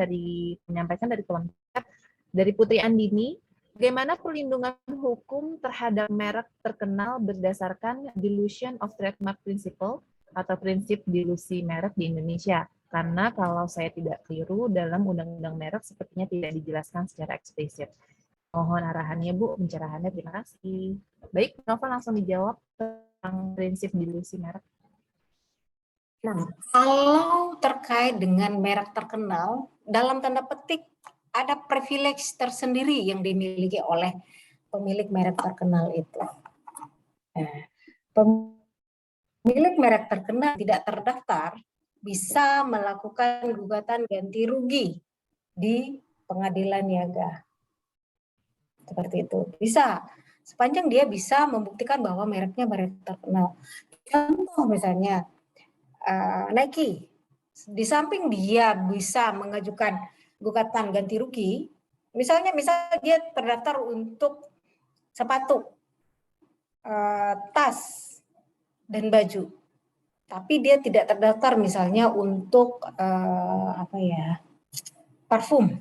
menyampaikan dari kolom chat dari Putri Andini. Bagaimana perlindungan hukum terhadap merek terkenal berdasarkan Dilution of Trademark Principle atau prinsip dilusi merek di Indonesia? Karena kalau saya tidak keliru, dalam Undang-Undang Merek sepertinya tidak dijelaskan secara eksplisit. Mohon arahannya Bu, pencerahannya, terima kasih. Baik, Nova langsung dijawab tentang prinsip dilusi merek. Nah, kalau terkait dengan merek terkenal, dalam tanda petik, ada privilege tersendiri yang dimiliki oleh pemilik merek terkenal itu. Nah, pemilik merek terkenal tidak terdaftar bisa melakukan gugatan ganti rugi di pengadilan niaga. Seperti itu. Bisa. Sepanjang dia bisa membuktikan bahwa mereknya merek terkenal. Contoh misalnya Nike. Di samping dia bisa mengajukan gugatan ganti rugi, misalnya dia terdaftar untuk sepatu, tas, dan baju. Tapi dia tidak terdaftar misalnya untuk parfum.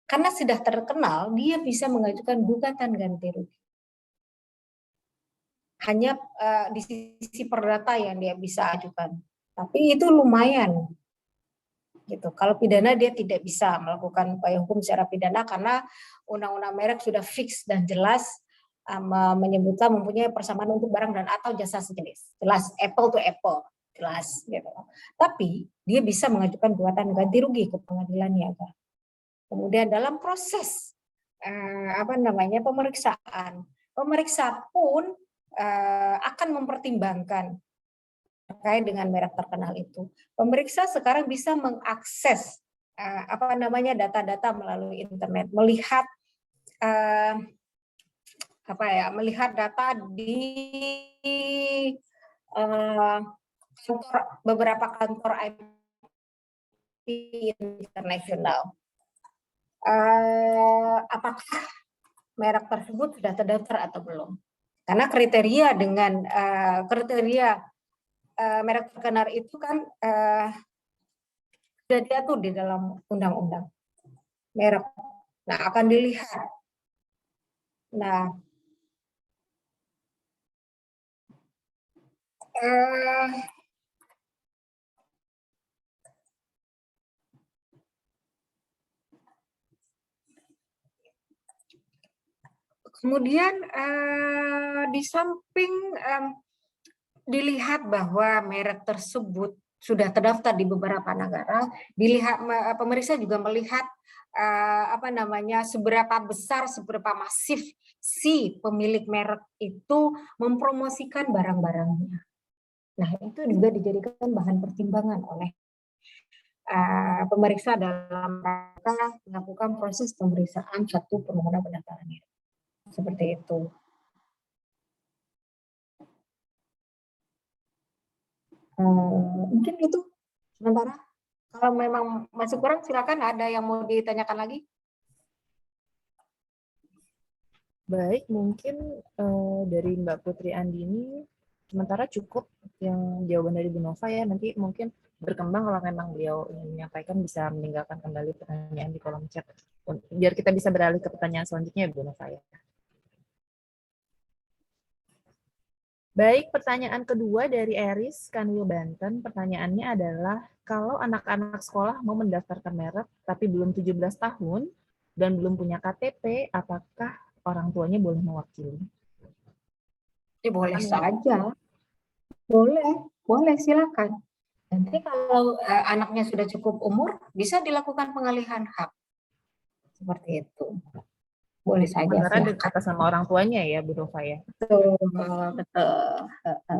Karena sudah terkenal, dia bisa mengajukan gugatan ganti rugi. Hanya di sisi perdata yang dia bisa ajukan. Tapi itu lumayan. Gitu. Kalau pidana dia tidak bisa melakukan upaya hukum secara pidana karena undang-undang merek sudah fix dan jelas menyebutkan mempunyai persamaan untuk barang dan atau jasa sejenis. Jelas apple to apple, jelas gitu. Tapi dia bisa mengajukan gugatan ganti rugi ke pengadilan niaga. Kemudian dalam proses pemeriksaan, pemeriksa pun akan mempertimbangkan terkait dengan merek terkenal itu. Pemeriksa sekarang bisa mengakses data-data melalui internet, melihat melihat data di beberapa kantor IP internasional. Apakah merek tersebut sudah terdaftar atau belum? Karena kriteria dengan merek terkenal itu kan sudah diatur di dalam undang-undang merek. Nah, akan dilihat. Nah, kemudian di samping dilihat bahwa merek tersebut sudah terdaftar di beberapa negara, pemeriksa juga melihat seberapa besar, seberapa masif si pemilik merek itu mempromosikan barang-barangnya. Nah, itu juga dijadikan bahan pertimbangan oleh pemeriksa dalam rangka melakukan proses pemeriksaan satu permohonan pendaftaran merek. Seperti itu. Mungkin itu sementara. Kalau memang masih kurang, silakan ada yang mau ditanyakan lagi. Baik, mungkin dari Mbak Putri Andini, sementara cukup yang jawaban dari Bu Nova ya. Nanti mungkin berkembang kalau memang beliau ingin menyampaikan, bisa meninggalkan kembali pertanyaan di kolom chat. Biar kita bisa beralih ke pertanyaan selanjutnya, Bu Nova ya. Baik, pertanyaan kedua dari Eris, Kanwil Banten. Pertanyaannya adalah, kalau anak-anak sekolah mau mendaftarkan merek tapi belum 17 tahun dan belum punya KTP, apakah orang tuanya boleh mewakili? Ya, boleh saja. Boleh silakan. Nanti kalau anaknya sudah cukup umur, bisa dilakukan pengalihan hak. Seperti itu. Boleh saja. Karena dekat sama orang tuanya ya, Bu Nova ya. Betul.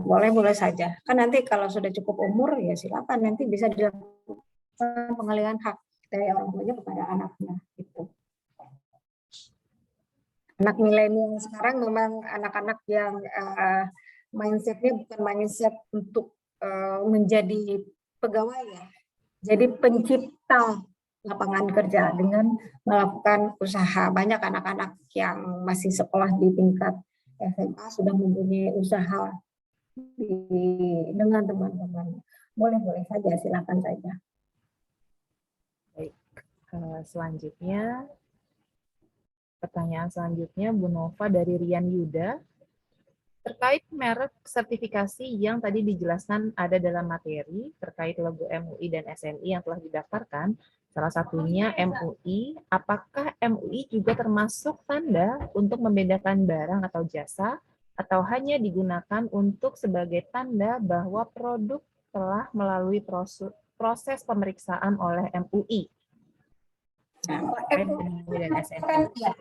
Boleh saja. Kan nanti kalau sudah cukup umur ya silakan, nanti bisa dilakukan pengalihan hak dari orang tuanya kepada anaknya. Gitu. Anak milenial sekarang memang anak-anak yang mindsetnya bukan mindset untuk menjadi pegawai ya. Jadi pencipta lapangan kerja dengan melakukan usaha. Banyak anak-anak yang masih sekolah di tingkat SMA sudah mempunyai usaha dengan teman-teman. Boleh saja, silakan saja. Baik, selanjutnya, pertanyaan selanjutnya Bu Nova dari Rian Yuda. Terkait merek sertifikasi yang tadi dijelaskan ada dalam materi terkait logo MUI dan SNI yang telah didaftarkan, salah satunya MUI, apakah MUI juga termasuk tanda untuk membedakan barang atau jasa, atau hanya digunakan untuk sebagai tanda bahwa produk telah melalui proses pemeriksaan oleh MUI? Nah, MUI dan SNI.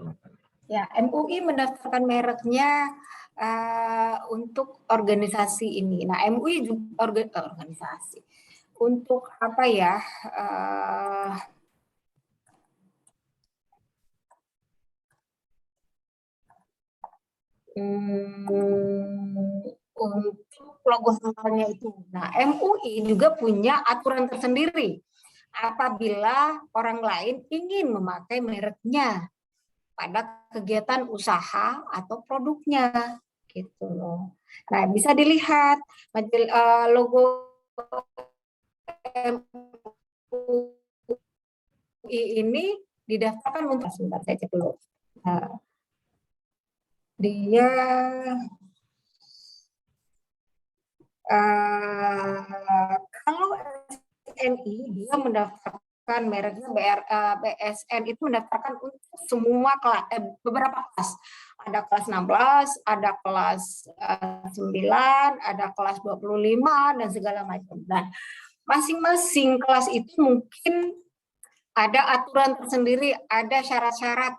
Ya, MUI mendaftarkan mereknya untuk organisasi ini. Nah, MUI juga organisasi untuk apa ya? Untuk logo halalnya itu. Nah, MUI juga punya aturan tersendiri apabila orang lain ingin memakai mereknya pada kegiatan usaha atau produknya, gitu loh. Nah, bisa dilihat logo MUI ini didaftarkan untuk sebentar saya cek dulu. Nah, dia kalau SNI dia mendaftarkan mereknya BSN itu mendaftarkan untuk semua kelas, beberapa kelas. Ada kelas 16, ada kelas 9, ada kelas 25 dan segala macam. Dan masing-masing kelas itu mungkin ada aturan tersendiri, ada syarat-syarat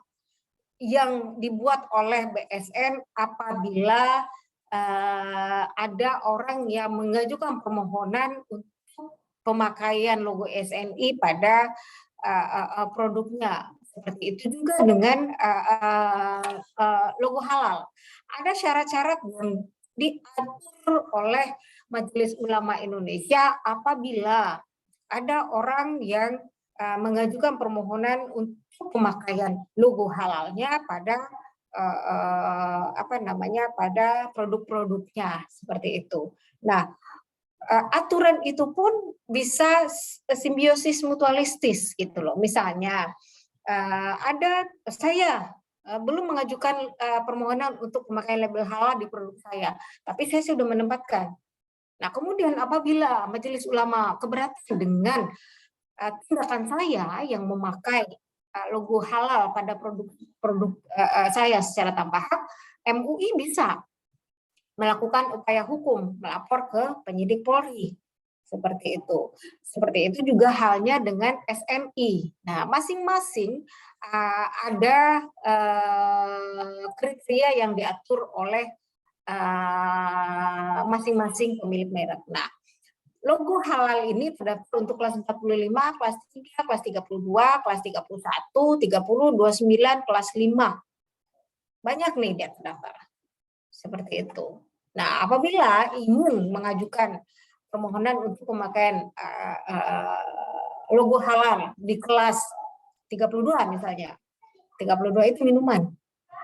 yang dibuat oleh BSN apabila ada orang yang mengajukan permohonan untuk pemakaian logo SNI pada produknya. Seperti itu juga dengan logo halal. Ada syarat-syarat yang diatur oleh Majelis Ulama Indonesia apabila ada orang yang mengajukan permohonan untuk pemakaian logo halalnya pada pada produk-produknya seperti itu. Nah, aturan itu pun bisa simbiosis mutualistis gitu loh. Misalnya saya belum mengajukan permohonan untuk pemakaian label halal di produk saya, tapi saya sudah menempatkan. Nah, kemudian apabila Majelis Ulama keberatan dengan tindakan saya yang memakai logo halal pada produk saya secara tanpa hak, MUI bisa melakukan upaya hukum, melapor ke penyidik Polri. Seperti itu. Seperti itu juga halnya dengan SNI. Nah, masing-masing ada kriteria yang diatur oleh masing-masing pemilik merek. Nah, logo halal ini terdaftar untuk kelas 45, kelas 3, kelas 32, kelas 31, 30, 29, kelas 5. Banyak nih dia terdaftar. Seperti itu. Nah, apabila ingin mengajukan permohonan untuk pemakaian logo halal di kelas 32 misalnya. 32 itu minuman.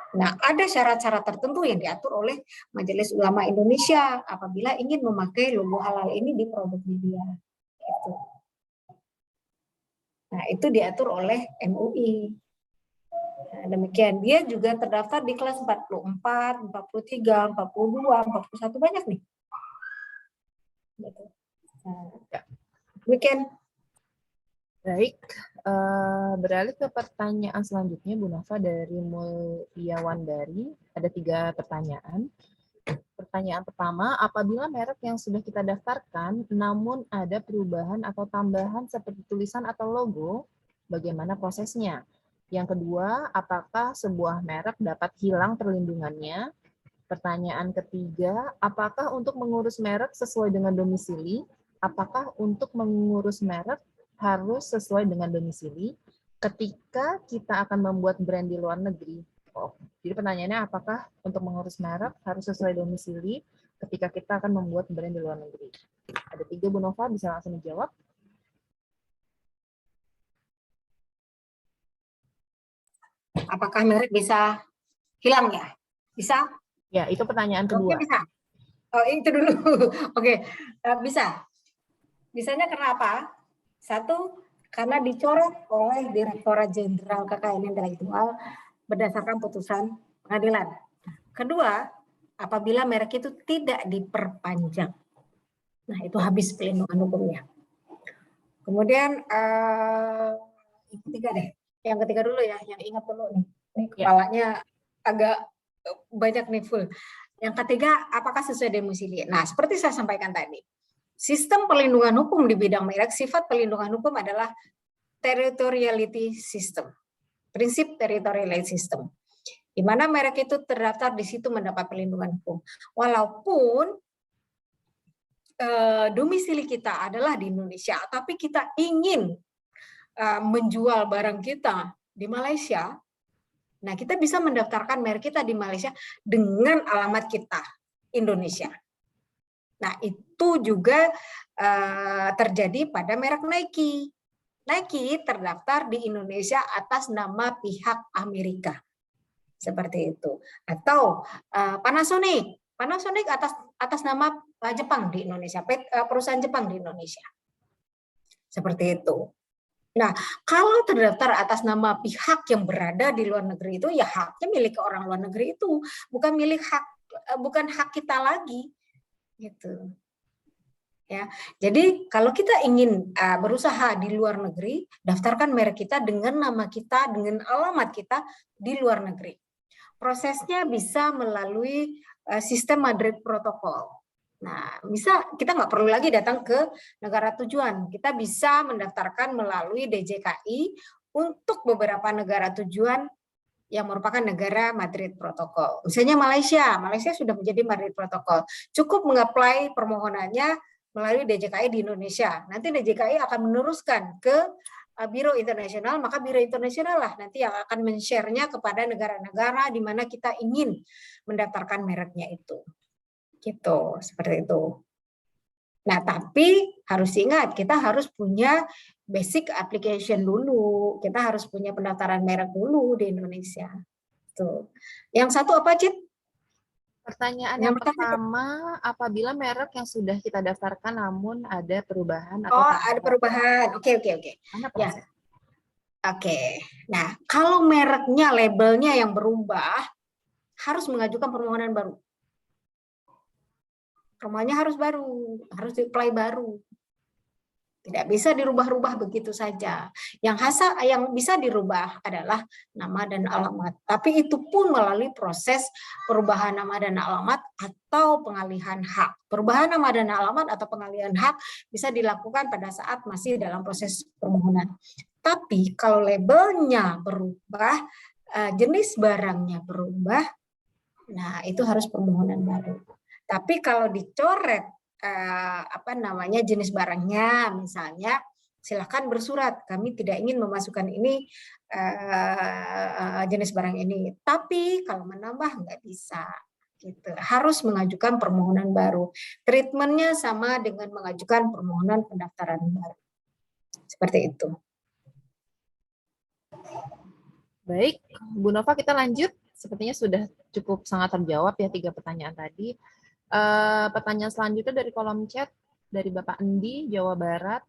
Nah, ada syarat-syarat tertentu yang diatur oleh Majelis Ulama Indonesia apabila ingin memakai logo halal ini di produk dia. Gitu. Nah, itu diatur oleh MUI. Nah, demikian. Dia juga terdaftar di kelas 44, 43, 42, 41, banyak nih. Gitu. Nah, demikian. Baik, beralih ke pertanyaan selanjutnya Bu Nafa dari Mulyawandari. Ada 3 pertanyaan. Pertanyaan pertama, apabila merek yang sudah kita daftarkan namun ada perubahan atau tambahan seperti tulisan atau logo, bagaimana prosesnya? Yang kedua, apakah sebuah merek dapat hilang perlindungannya? Pertanyaan ketiga, apakah untuk mengurus merek sesuai dengan domisili? Apakah untuk mengurus merek harus sesuai dengan domisili ketika kita akan membuat brand di luar negeri? Jadi pertanyaannya, apakah untuk mengurus merek harus sesuai domisili ketika kita akan membuat brand di luar negeri? Ada 3, Bu Nova, bisa langsung dijawab. Apakah merek bisa hilang ya? Bisa? Ya, itu pertanyaan kedua. Oke, bisa. Oh, itu dulu. Oke, bisa. Bisanya karena apa? 1, karena dicoret oleh Direktorat Jenderal Kekayaan Intelektual berdasarkan putusan pengadilan. Kedua, apabila merek itu tidak diperpanjang. Nah, itu habis pelindungan hukumnya. Kemudian, yang ketiga deh. Yang ketiga dulu ya, yang ingat dulu nih. Ini kepalanya agak banyak nih full. Yang ketiga, apakah sesuai domisili? Nah, seperti saya sampaikan tadi, sistem perlindungan hukum di bidang merek, sifat perlindungan hukum adalah territoriality system. Prinsip territoriality system. Di mana merek itu terdaftar di situ mendapat perlindungan hukum. Walaupun domisili kita adalah di Indonesia, tapi kita ingin menjual barang kita di Malaysia, nah kita bisa mendaftarkan merek kita di Malaysia dengan alamat kita Indonesia. Nah itu juga terjadi pada merek Nike. Nike terdaftar di Indonesia atas nama pihak Amerika. Seperti itu. Atau Panasonic atas nama Jepang di Indonesia, perusahaan Jepang di Indonesia. Seperti itu. Nah, kalau terdaftar atas nama pihak yang berada di luar negeri itu, ya haknya milik orang luar negeri itu, bukan hak kita lagi, gitu. Ya, jadi kalau kita ingin berusaha di luar negeri, daftarkan merek kita dengan nama kita, dengan alamat kita di luar negeri. Prosesnya bisa melalui sistem Madrid Protocol. Nah, kita nggak perlu lagi datang ke negara tujuan. Kita bisa mendaftarkan melalui DJKI untuk beberapa negara tujuan yang merupakan negara Madrid Protocol. Misalnya Malaysia sudah menjadi Madrid Protocol. Cukup mengapply permohonannya melalui DJKI di Indonesia. Nanti DJKI akan meneruskan ke Biro Internasional, maka Biro Internasional lah nanti yang akan men-share-nya kepada negara-negara di mana kita ingin mendaftarkan mereknya itu. Gitu, seperti itu. Nah, tapi harus ingat, kita harus punya basic application dulu. Kita harus punya pendaftaran merek dulu di Indonesia. Tuh. Yang satu apa, Cit? Pertanyaan yang pertama, apabila merek yang sudah kita daftarkan namun ada perubahan atau ada perubahan. Oke. Ya. Oke. Nah, kalau mereknya, labelnya yang berubah, harus mengajukan permohonan baru. Permohonannya harus baru, harus di-apply baru. Tidak bisa dirubah-rubah begitu saja. Yang bisa dirubah adalah nama dan alamat. Tapi itu pun melalui proses perubahan nama dan alamat atau pengalihan hak. Perubahan nama dan alamat atau pengalihan hak bisa dilakukan pada saat masih dalam proses permohonan. Tapi kalau labelnya berubah, jenis barangnya berubah, nah itu harus permohonan baru. Tapi kalau dicoret jenis barangnya, misalnya silakan bersurat, kami tidak ingin memasukkan ini jenis barang ini. Tapi kalau menambah nggak bisa, gitu. Harus mengajukan permohonan baru. Treatmentnya sama dengan mengajukan permohonan pendaftaran baru. Seperti itu. Baik, Bu Nova, kita lanjut. Sepertinya sudah cukup sangat terjawab ya 3 pertanyaan tadi. Pertanyaan selanjutnya dari kolom chat dari Bapak Endi, Jawa Barat.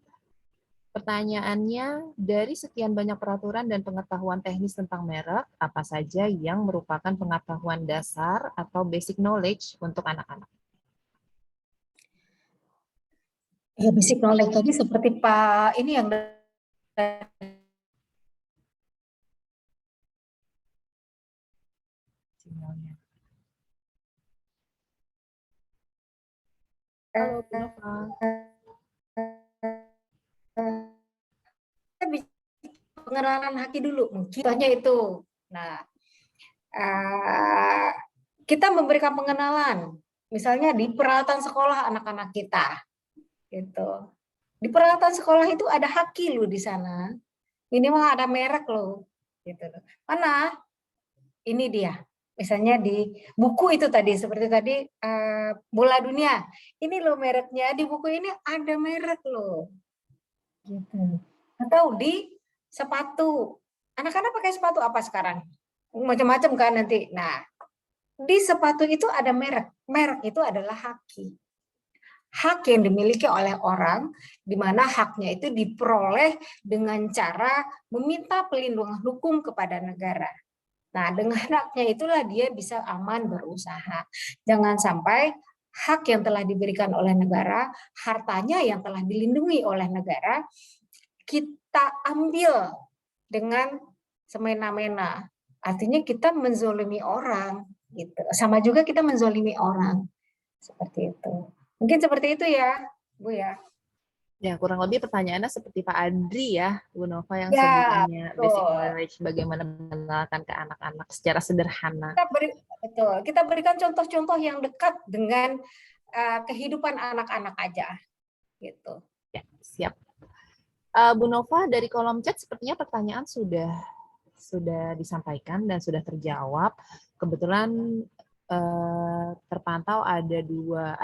Pertanyaannya, dari sekian banyak peraturan dan pengetahuan teknis tentang merek, apa saja yang merupakan pengetahuan dasar atau basic knowledge untuk anak-anak? Ya, basic knowledge tadi seperti Pak ini yang Sinyalnya. Halo, Bu Nova. Pengenalan haki dulu, mungkin itu. Nah, kita memberikan pengenalan, misalnya di peralatan sekolah anak-anak kita, gitu. Di peralatan sekolah itu ada haki loh di sana, minimal ada merek loh, gitu. Mana? Ini dia. Misalnya di buku itu tadi, seperti tadi bola dunia. Ini loh mereknya, di buku ini ada merek loh. Gitu. Atau di sepatu. Anak-anak pakai sepatu apa sekarang? Macam-macam kan nanti. Nah, di sepatu itu ada merek. Merek itu adalah haki. Hak yang dimiliki oleh orang, di mana haknya itu diperoleh dengan cara meminta perlindungan hukum kepada negara. Nah, dengan haknya itulah dia bisa aman berusaha. Jangan sampai hak yang telah diberikan oleh negara, hartanya yang telah dilindungi oleh negara, kita ambil dengan semena-mena. Artinya kita menzolimi orang. Gitu. Sama juga kita menzolimi orang. Seperti itu. Mungkin seperti itu ya, Bu ya. Ya, kurang lebih pertanyaannya seperti Pak Adri ya, Bu Nova, yang Ya, sebelumnya basic betul. knowledge bagaimana mengenalkan ke anak-anak secara sederhana. Kita berikan contoh-contoh yang dekat dengan kehidupan anak-anak aja, gitu. Ya, siap. Bu Nova, dari kolom chat sepertinya pertanyaan sudah disampaikan dan sudah terjawab. Kebetulan terpantau ada 3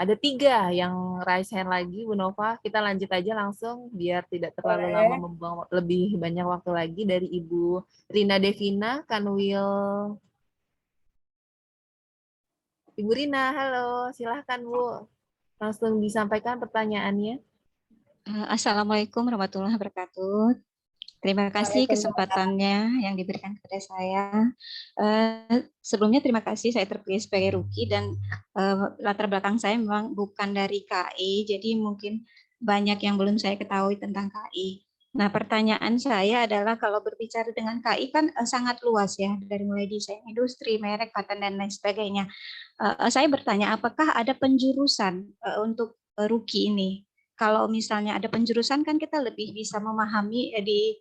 yang raise hand lagi, Bu Nova. Kita lanjut aja langsung biar tidak terlalu lama, membuang lebih banyak waktu lagi. Dari Ibu Rina Devina, Kanwil. Ibu Rina, halo, silahkan Bu. Langsung disampaikan pertanyaannya. Assalamualaikum warahmatullahi wabarakatuh. Terima kasih kesempatannya yang diberikan kepada saya. Sebelumnya terima kasih, saya terpilih sebagai Ruki dan latar belakang saya memang bukan dari KI, jadi mungkin banyak yang belum saya ketahui tentang KI. Nah, pertanyaan saya adalah kalau berbicara dengan KI kan sangat luas ya, dari mulai desain industri, merek, paten, dan lain sebagainya. Saya bertanya, apakah ada penjurusan untuk Ruki ini? Kalau misalnya ada penjurusan kan kita lebih bisa memahami di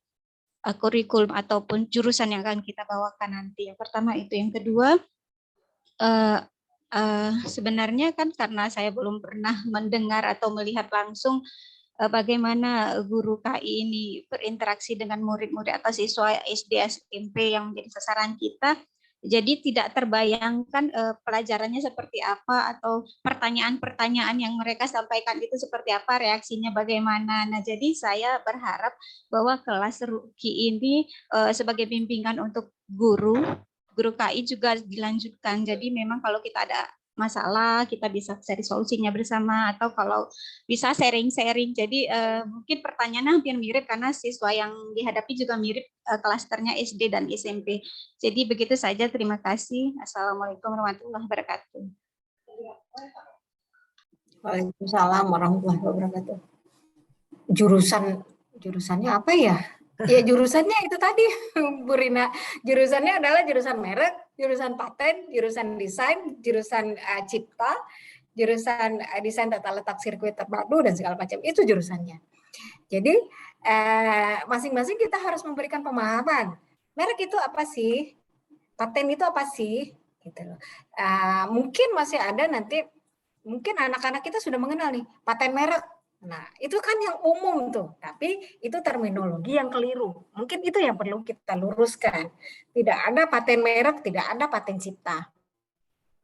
kurikulum ataupun jurusan yang akan kita bawakan nanti. Yang pertama itu. Yang kedua, sebenarnya kan karena saya belum pernah mendengar atau melihat langsung bagaimana guru KI ini berinteraksi dengan murid-murid atau siswa SD SMP yang menjadi sasaran kita. Jadi tidak terbayangkan pelajarannya seperti apa atau pertanyaan-pertanyaan yang mereka sampaikan itu seperti apa, reaksinya bagaimana. Nah, jadi saya berharap bahwa kelas Ruki ini sebagai bimbingan untuk guru KI juga dilanjutkan. Jadi memang kalau kita ada masalah, kita bisa cari solusinya bersama, atau kalau bisa sharing-sharing. Jadi mungkin pertanyaannya hampir mirip karena siswa yang dihadapi juga mirip klasternya SD dan SMP. Jadi begitu saja, terima kasih. Assalamualaikum warahmatullahi wabarakatuh. Waalaikumsalam warahmatullahi wabarakatuh. Jurusannya apa ya? Ya jurusannya itu tadi, Bu Rina. Jurusannya adalah jurusan merek, jurusan paten, jurusan desain, jurusan cipta, jurusan desain tata letak sirkuit terpadu dan segala macam. Itu jurusannya. Jadi masing-masing kita harus memberikan pemahaman. Merek itu apa sih? Paten itu apa sih? Gitu loh. Mungkin masih ada nanti, mungkin anak-anak kita sudah mengenal nih paten merek. Nah, itu kan yang umum tuh, tapi itu terminologi yang keliru. Mungkin itu yang perlu kita luruskan. Tidak ada paten merek, tidak ada paten cipta.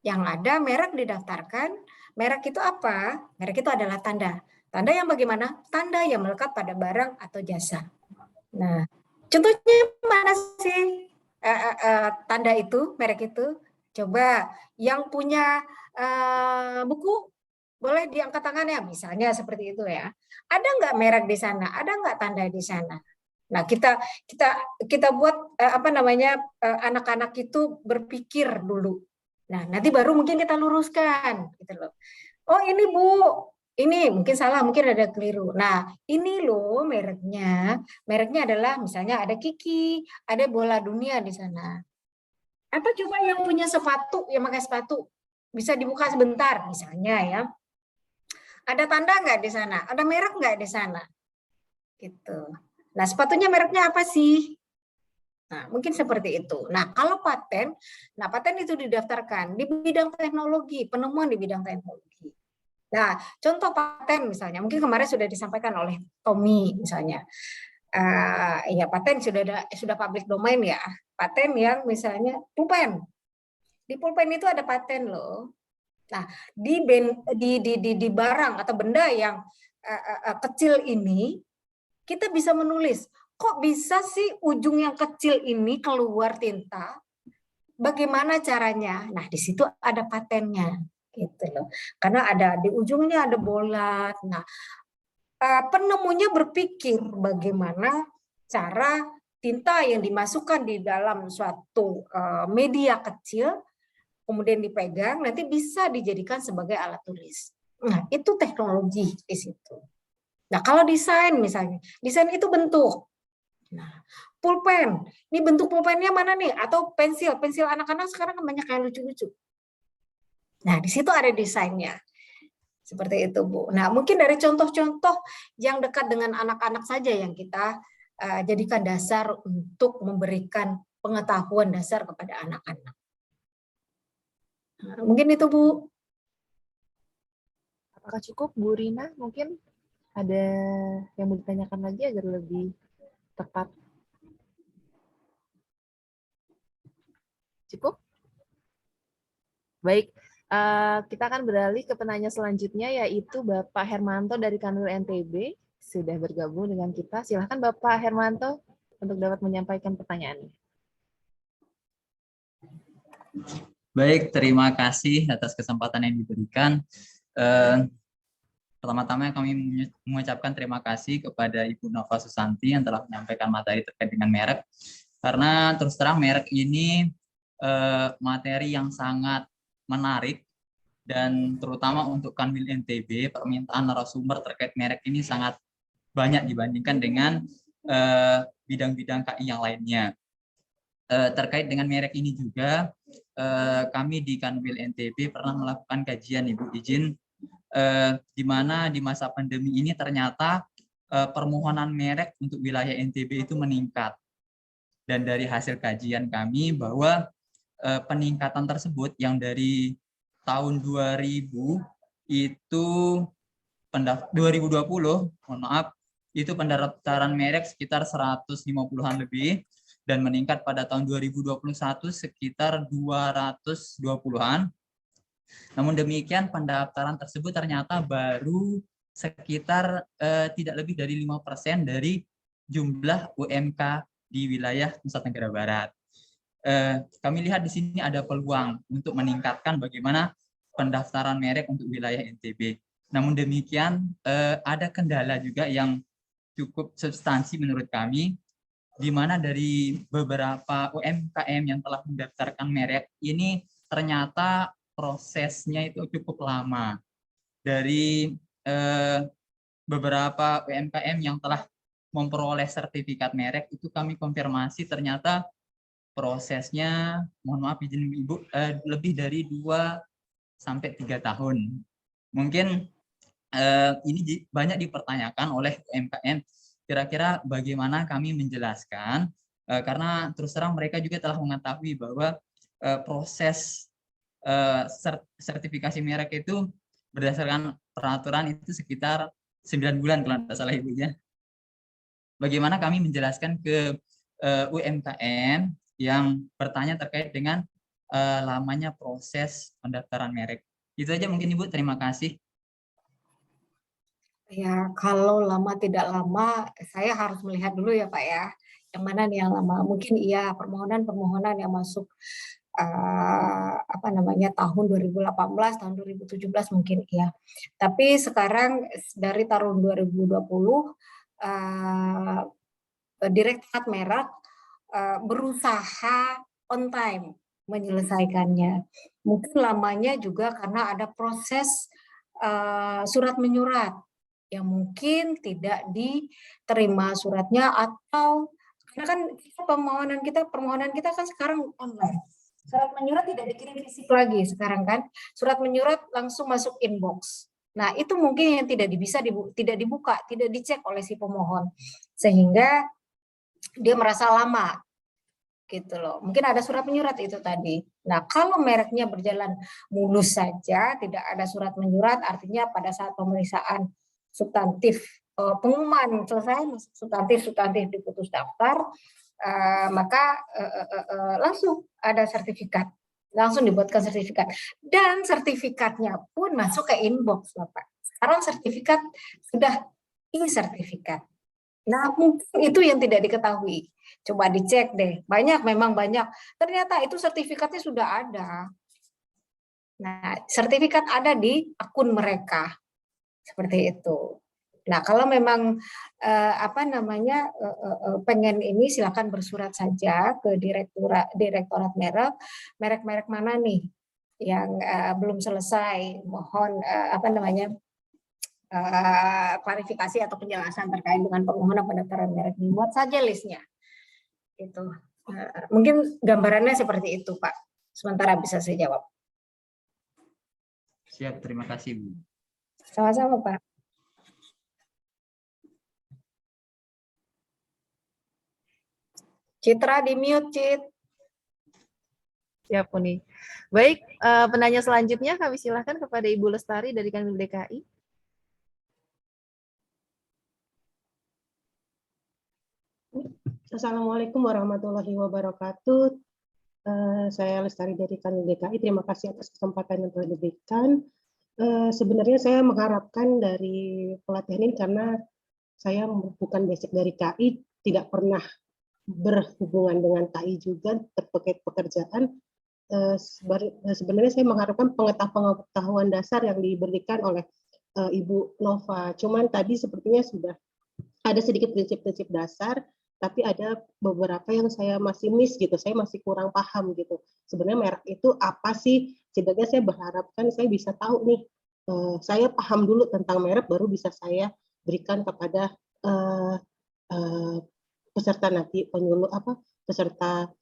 Yang ada merek didaftarkan, merek itu apa? Merek itu adalah tanda. Tanda yang bagaimana? Tanda yang melekat pada barang atau jasa. Nah, contohnya mana sih tanda itu, merek itu? Coba yang punya buku, boleh diangkat tangannya, misalnya seperti itu ya. Ada nggak merek di sana? Ada nggak tanda di sana? Nah, kita buat anak-anak itu berpikir dulu. Nah, nanti baru mungkin kita luruskan gitu loh. Oh, ini Bu, ini mungkin salah, mungkin ada keliru. Nah, ini loh mereknya. Mereknya adalah misalnya ada Kiki, ada Bola Dunia di sana. Atau coba yang punya sepatu, yang pakai sepatu, bisa dibuka sebentar misalnya ya. Ada tanda nggak di sana? Ada merek nggak di sana? Gitu. Nah, sepatunya mereknya apa sih? Nah, mungkin seperti itu. Nah, kalau paten, paten itu didaftarkan di bidang teknologi, penemuan di bidang teknologi. Nah, contoh paten misalnya, mungkin kemarin sudah disampaikan oleh Tommy misalnya. Ya paten sudah public domain ya. Paten yang misalnya pulpen. Di pulpen itu ada paten loh. Nah, di barang atau benda yang kecil ini, kita bisa menulis, kok bisa sih ujung yang kecil ini keluar tinta? Bagaimana caranya? Nah, di situ ada patennya, gitu loh. Karena ada di ujungnya ada bola. Nah, penemunya berpikir bagaimana cara tinta yang dimasukkan di dalam suatu media kecil, kemudian dipegang, nanti bisa dijadikan sebagai alat tulis. Nah, itu teknologi di situ. Nah, kalau desain misalnya, desain itu bentuk. Nah, pulpen, ini bentuk pulpennya mana nih? Atau pensil anak-anak sekarang kan banyak yang lucu-lucu. Nah, di situ ada desainnya. Seperti itu, Bu. Nah, mungkin dari contoh-contoh yang dekat dengan anak-anak saja yang kita jadikan dasar untuk memberikan pengetahuan dasar kepada anak-anak. Nah, mungkin itu, Bu. Apakah cukup, Bu Rina? Mungkin ada yang mau ditanyakan lagi agar lebih tepat. Cukup? Baik, kita akan beralih ke penanya selanjutnya, yaitu Bapak Hermanto dari Kanwil NTB. Sudah bergabung dengan kita. Silakan Bapak Hermanto untuk dapat menyampaikan pertanyaannya. Baik, terima kasih atas kesempatan yang diberikan. Pertama-tama kami mengucapkan terima kasih kepada Ibu Nova Susanti yang telah menyampaikan materi terkait dengan merek. Karena terus terang merek ini materi yang sangat menarik, dan terutama untuk Kanwil NTB, permintaan narasumber terkait merek ini sangat banyak dibandingkan dengan bidang-bidang KI yang lainnya. Terkait dengan merek ini juga, kami di Kanwil NTB pernah melakukan kajian, Ibu izin, di mana di masa pandemi ini ternyata permohonan merek untuk wilayah NTB itu meningkat. Dan dari hasil kajian kami bahwa peningkatan tersebut yang dari tahun 2000 itu 2020, mohon maaf, itu pendaftaran merek sekitar 150-an lebih, dan meningkat pada tahun 2021 sekitar 220-an. Namun demikian pendaftaran tersebut ternyata baru sekitar tidak lebih dari 5% dari jumlah UMK di wilayah Nusa Tenggara Barat. Kami lihat di sini ada peluang untuk meningkatkan bagaimana pendaftaran merek untuk wilayah NTB. Namun demikian ada kendala juga yang cukup substansi menurut kami, di mana dari beberapa UMKM yang telah mendaftarkan merek ini ternyata prosesnya itu cukup lama. Dari beberapa UMKM yang telah memperoleh sertifikat merek itu kami konfirmasi ternyata prosesnya, mohon maaf izin Ibu, lebih dari 2-3 tahun. Mungkin ini banyak dipertanyakan oleh UMKM, kira-kira bagaimana kami menjelaskan, karena terus terang mereka juga telah mengetahui bahwa proses sertifikasi merek itu berdasarkan peraturan itu sekitar 9 bulan kalau tidak salah Ibunya. Bagaimana kami menjelaskan ke UMKM yang bertanya terkait dengan lamanya proses pendaftaran merek. Itu aja mungkin Ibu, terima kasih. Ya, kalau lama tidak lama, saya harus melihat dulu ya Pak ya, yang mana nih yang lama. Mungkin iya permohonan yang masuk tahun 2018, tahun 2017 mungkin iya. Tapi sekarang dari tahun 2020 Direktorat Merek berusaha on time menyelesaikannya. Mungkin lamanya juga karena ada proses surat menyurat yang mungkin tidak diterima suratnya, atau karena kan permohonan kita kan sekarang online. Surat menyurat tidak dikirim fisik lagi sekarang kan. Surat menyurat langsung masuk inbox. Nah, itu mungkin yang tidak dibuka, tidak dicek oleh si pemohon. Sehingga dia merasa lama gitu loh. Mungkin ada surat menyurat itu tadi. Nah, kalau mereknya berjalan mulus saja, tidak ada surat menyurat, artinya pada saat pemeriksaan substantif, pengumuman selesai, substantif diputus daftar, maka langsung ada sertifikat, langsung dibuatkan sertifikat, dan sertifikatnya pun masuk ke inbox Bapak. Sekarang sertifikat sudah e-sertifikat. Nah, mungkin itu yang tidak diketahui. Coba dicek deh. Memang banyak. Ternyata itu sertifikatnya sudah ada. Nah, sertifikat ada di akun mereka. Seperti itu. Nah, kalau memang pengen ini, silakan bersurat saja ke Direktorat Merek mana nih yang belum selesai. Mohon klarifikasi atau penjelasan terkait dengan permohonan pendaftaran merek, dibuat saja listnya. Itu mungkin gambarannya seperti itu Pak. Sementara bisa saya jawab. Siap, terima kasih Bu. Sama-sama, Pak. Citra di mute, Cit. Siap, Uni. Baik, penanya selanjutnya kami silakan kepada Ibu Lestari dari Kanwil DKI. Assalamualaikum warahmatullahi wabarakatuh. Saya Lestari dari Kanwil DKI. Terima kasih atas kesempatan yang telah diberikan. Sebenarnya saya mengharapkan dari pelatihan ini karena saya bukan basic dari KI, tidak pernah berhubungan dengan KI juga terkait pekerjaan. Sebenarnya saya mengharapkan pengetahuan dasar yang diberikan oleh Ibu Nova. Cuman tadi sepertinya sudah ada sedikit prinsip-prinsip dasar, tapi ada beberapa yang saya masih miss gitu, saya masih kurang paham gitu. Sebenarnya merek itu apa sih? Setidaknya saya berharapkan saya bisa tahu nih, saya paham dulu tentang merek, baru bisa saya berikan kepada peserta nanti, peserta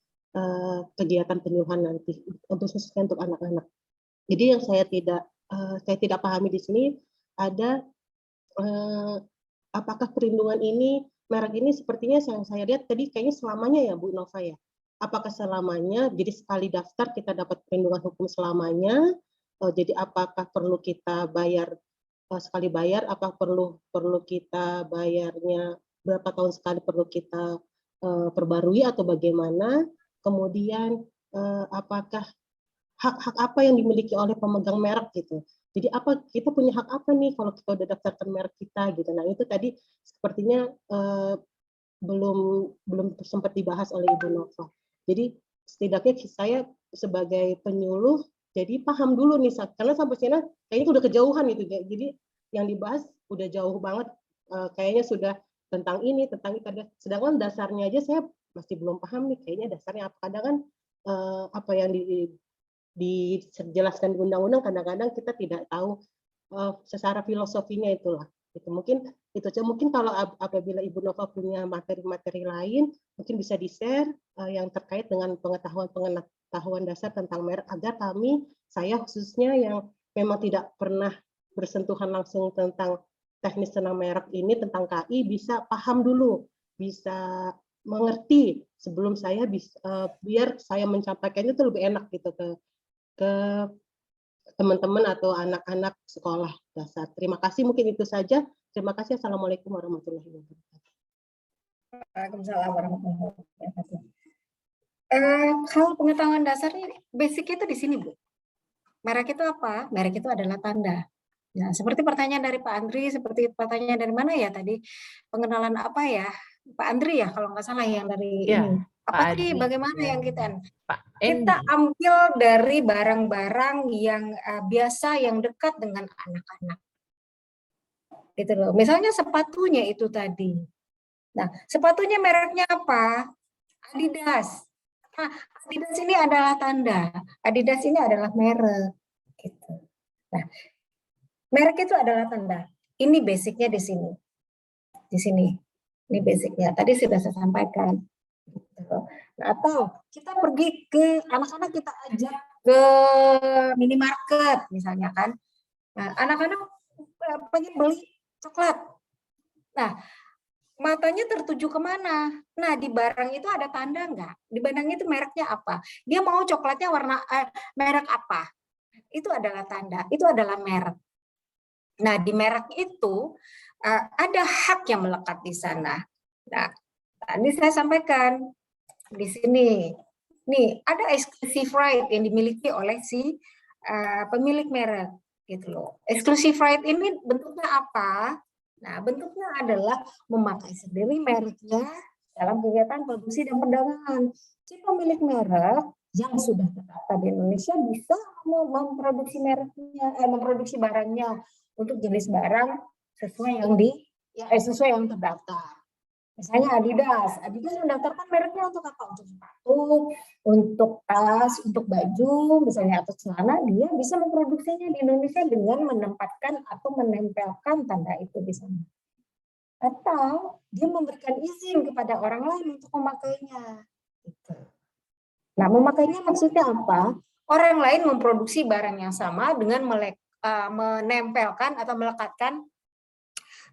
kegiatan penyuluhan nanti, khususnya untuk anak-anak. Jadi yang saya tidak pahami di sini ada apakah perlindungan ini, merek ini sepertinya yang saya lihat tadi kayaknya selamanya ya Bu Nova ya. Apakah selamanya, jadi sekali daftar kita dapat perlindungan hukum selamanya, jadi apakah perlu kita bayar sekali bayar, apa perlu kita bayarnya berapa tahun sekali perlu kita perbarui atau bagaimana, kemudian apakah hak-hak apa yang dimiliki oleh pemegang merek gitu. Jadi kita punya hak apa nih kalau kita udah daftarkan merek kita gitu. Nah itu tadi sepertinya belum sempat dibahas oleh Ibu Nova. Jadi setidaknya saya sebagai penyuluh jadi paham dulu nih, karena sampai sini kayaknya udah kejauhan gitu. Jadi yang dibahas udah jauh banget, kayaknya sudah tentang ini, tentang itu. Sedangkan dasarnya aja saya masih belum paham nih, kayaknya dasarnya apa. Kadang kan apa yang dijelaskan di undang-undang kadang-kadang kita tidak tahu secara filosofinya itulah. Itu mungkin itu aja. Mungkin kalau apabila Ibu Nova punya materi-materi lain, mungkin bisa di-share yang terkait dengan pengetahuan dasar tentang merek, agar saya khususnya yang memang tidak pernah bersentuhan langsung tentang teknis tentang merek ini, tentang KI, bisa paham dulu, bisa mengerti sebelum saya biar saya menyampaikannya itu lebih enak gitu ke teman-teman atau anak-anak sekolah dasar. Terima kasih, mungkin itu saja. Terima kasih. Assalamualaikum warahmatullahi wabarakatuh. Waalaikumsalam warahmatullahi wabarakatuh. Kalau pengetahuan dasarnya, basicnya itu di sini, Bu. Merek itu apa? Merek itu adalah tanda. Nah, seperti pertanyaan dari Pak Andri, seperti pertanyaan dari mana ya tadi? Pengenalan apa ya? Pak Andri ya, kalau nggak salah yang dari ini. Apa sih, bagaimana yang kita ambil dari barang-barang yang biasa, yang dekat dengan anak-anak. Gitu loh. Misalnya sepatunya itu tadi. Nah, sepatunya mereknya apa? Adidas. Nah, Adidas ini adalah tanda. Adidas ini adalah merek. Gitu. Nah, merek itu adalah tanda. Ini basicnya di sini. Di sini. Ini basicnya. Tadi sudah saya sampaikan. Nah, atau kita pergi ke anak-anak, kita ajak ke minimarket misalnya kan. Nah, anak-anak pengen beli coklat. Nah, matanya tertuju kemana? Nah, di barang itu ada tanda nggak? Di barang itu mereknya apa? Dia mau coklatnya warna merek apa? Itu adalah tanda. Itu adalah merek. Nah, di merek itu ada hak yang melekat di sana. Nah, tadi saya sampaikan di sini. Nih, ada exclusive right yang dimiliki oleh si pemilik merek, gitu loh. Exclusive right ini bentuknya apa? Nah, bentuknya adalah memakai sendiri mereknya dalam kegiatan produksi dan perdagangan. Si pemilik merek yang sudah terdaftar di Indonesia bisa memproduksi mereknya, memproduksi barangnya untuk jenis barang sesuai yang terdaftar. Misalnya Adidas mendaftarkan mereknya untuk apa? Untuk sepatu, untuk tas, untuk baju, misalnya atau celana, dia bisa memproduksinya di Indonesia dengan menempatkan atau menempelkan tanda itu di sana. Atau dia memberikan izin kepada orang lain untuk memakainya. Nah, memakainya maksudnya apa? Orang lain memproduksi barang yang sama dengan menempelkan atau melekatkan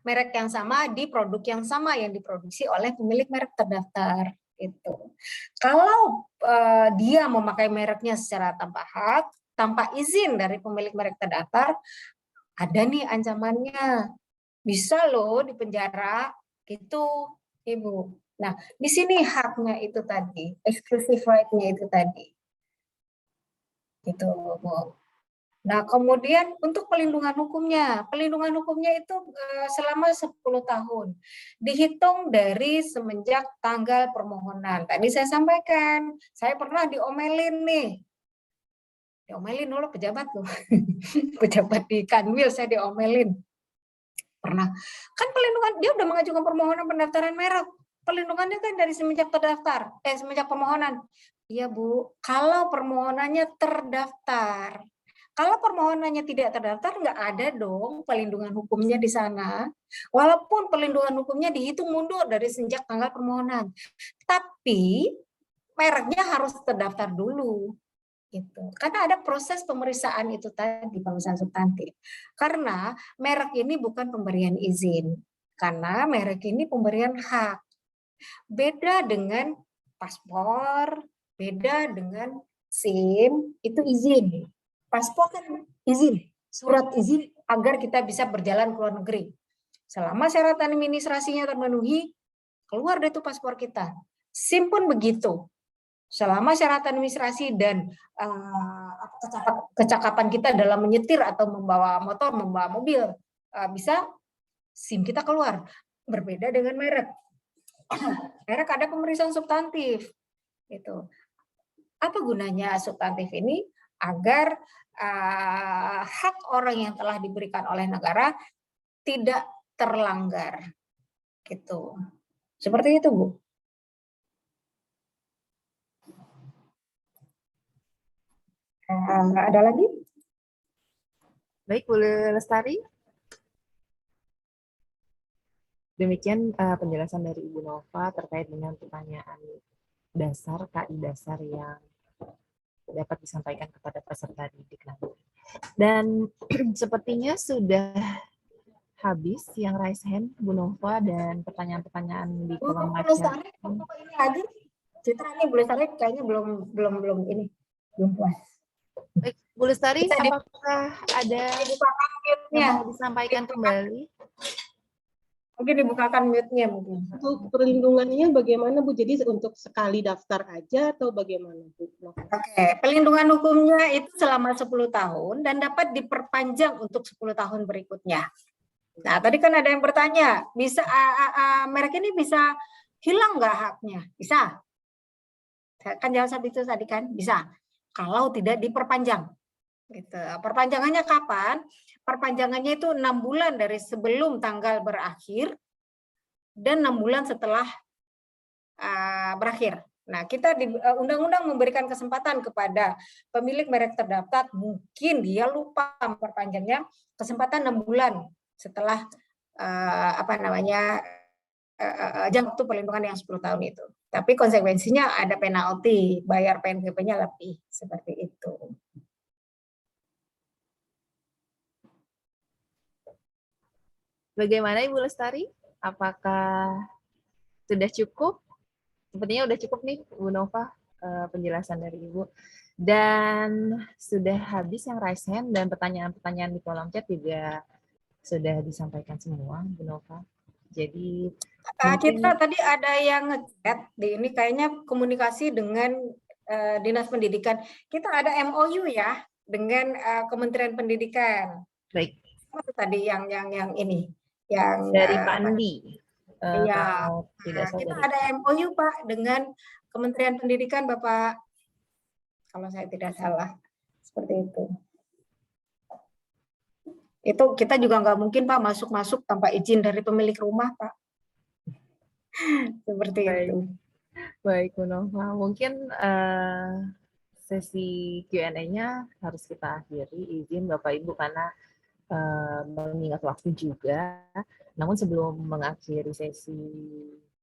merek yang sama di produk yang sama yang diproduksi oleh pemilik merek terdaftar. Itu. Kalau dia memakai mereknya secara tanpa hak, tanpa izin dari pemilik merek terdaftar, ada nih ancamannya. Bisa loh dipenjara, gitu, Ibu. Nah, di sini haknya itu tadi, exclusive right-nya itu tadi. Gitu, Bu. Nah, kemudian untuk pelindungan hukumnya itu selama 10 tahun. Dihitung dari semenjak tanggal permohonan. Tadi saya sampaikan, saya pernah diomelin nih. Diomelin dulu pejabat loh. Pejabat di Kanwil saya diomelin. Pernah. Kan pelindungan, dia udah mengajukan permohonan pendaftaran merek. Pelindungannya kan dari semenjak terdaftar, semenjak permohonan. Iya, Bu, kalau permohonannya terdaftar. Kalau permohonannya tidak terdaftar, nggak ada dong pelindungan hukumnya di sana. Walaupun pelindungan hukumnya dihitung mundur dari sejak tanggal permohonan. Tapi mereknya harus terdaftar dulu. Gitu. Karena ada proses pemeriksaan itu tadi, pemeriksaan substantif. Karena merek ini bukan pemberian izin. Karena merek ini pemberian hak. Beda dengan paspor, beda dengan SIM, itu izin. Paspor kan izin, surat izin agar kita bisa berjalan ke luar negeri. Selama syarat administrasinya terpenuhi, keluar deh itu paspor kita. SIM pun begitu. Selama syarat administrasi dan kecakapan kita dalam menyetir atau membawa motor, membawa mobil, bisa SIM kita keluar. Berbeda dengan merek. Merek ada pemeriksaan substantif. Gitu. Apa gunanya substantif ini? Agar hak orang yang telah diberikan oleh negara tidak terlanggar. Gitu. Seperti itu, Bu. Ada lagi? Baik, Bu Lestari. Demikian penjelasan dari Ibu Nova terkait dengan pertanyaan dasar, KI dasar yang dapat disampaikan kepada peserta didik nanti. Dan sepertinya sudah habis yang raise hand, Bu Nova, dan pertanyaan-pertanyaan di kolom Bu Lestari, chat. ini aja. Citra nih, Bu Lestari kayaknya belum ini, belum puas. Baik, Bu Lestari, apakah ada yang mau disampaikan kembali? Mungkin dibukakan mute-nya mungkin. Untuk perlindungannya bagaimana, Bu? Jadi untuk sekali daftar aja atau bagaimana, Bu? Oke, pelindungan hukumnya itu selama 10 tahun dan dapat diperpanjang untuk 10 tahun berikutnya. Nah, tadi kan ada yang bertanya, bisa merek ini bisa hilang nggak haknya? Bisa. Kan jawab itu tadi kan, bisa. Kalau tidak diperpanjang. Gitu. Perpanjangannya kapan? Perpanjangannya itu 6 bulan dari sebelum tanggal berakhir dan 6 bulan setelah berakhir. Nah, kita di undang-undang memberikan kesempatan kepada pemilik merek terdaftar, mungkin dia lupa memperpanjangnya, kesempatan 6 bulan setelah jangka waktu perlindungan yang 10 tahun itu. Tapi konsekuensinya ada penalti, bayar PNBP-nya lebih, seperti itu. Bagaimana Ibu Lestari? Apakah sudah cukup? Sepertinya sudah cukup nih Bu Nova penjelasan dari Ibu. Dan sudah habis yang raise hand dan pertanyaan-pertanyaan di kolom chat juga sudah disampaikan semua Bu Nova. Jadi kita tadi ada yang ngechat di ini kayaknya komunikasi dengan Dinas Pendidikan. Kita ada MOU ya dengan Kementerian Pendidikan. Baik. Apa tadi yang ini? Yang dari Pak Andi. Iya. Kita ada MOU Pak dengan Kementerian Pendidikan Bapak, kalau saya tidak salah, seperti itu. Itu kita juga nggak mungkin Pak masuk tanpa izin dari pemilik rumah Pak. Seperti itu. Baik Bu Nova, mungkin sesi Q&A-nya harus kita akhiri, izin Bapak Ibu karena mengingat waktu juga. Namun sebelum mengakhiri sesi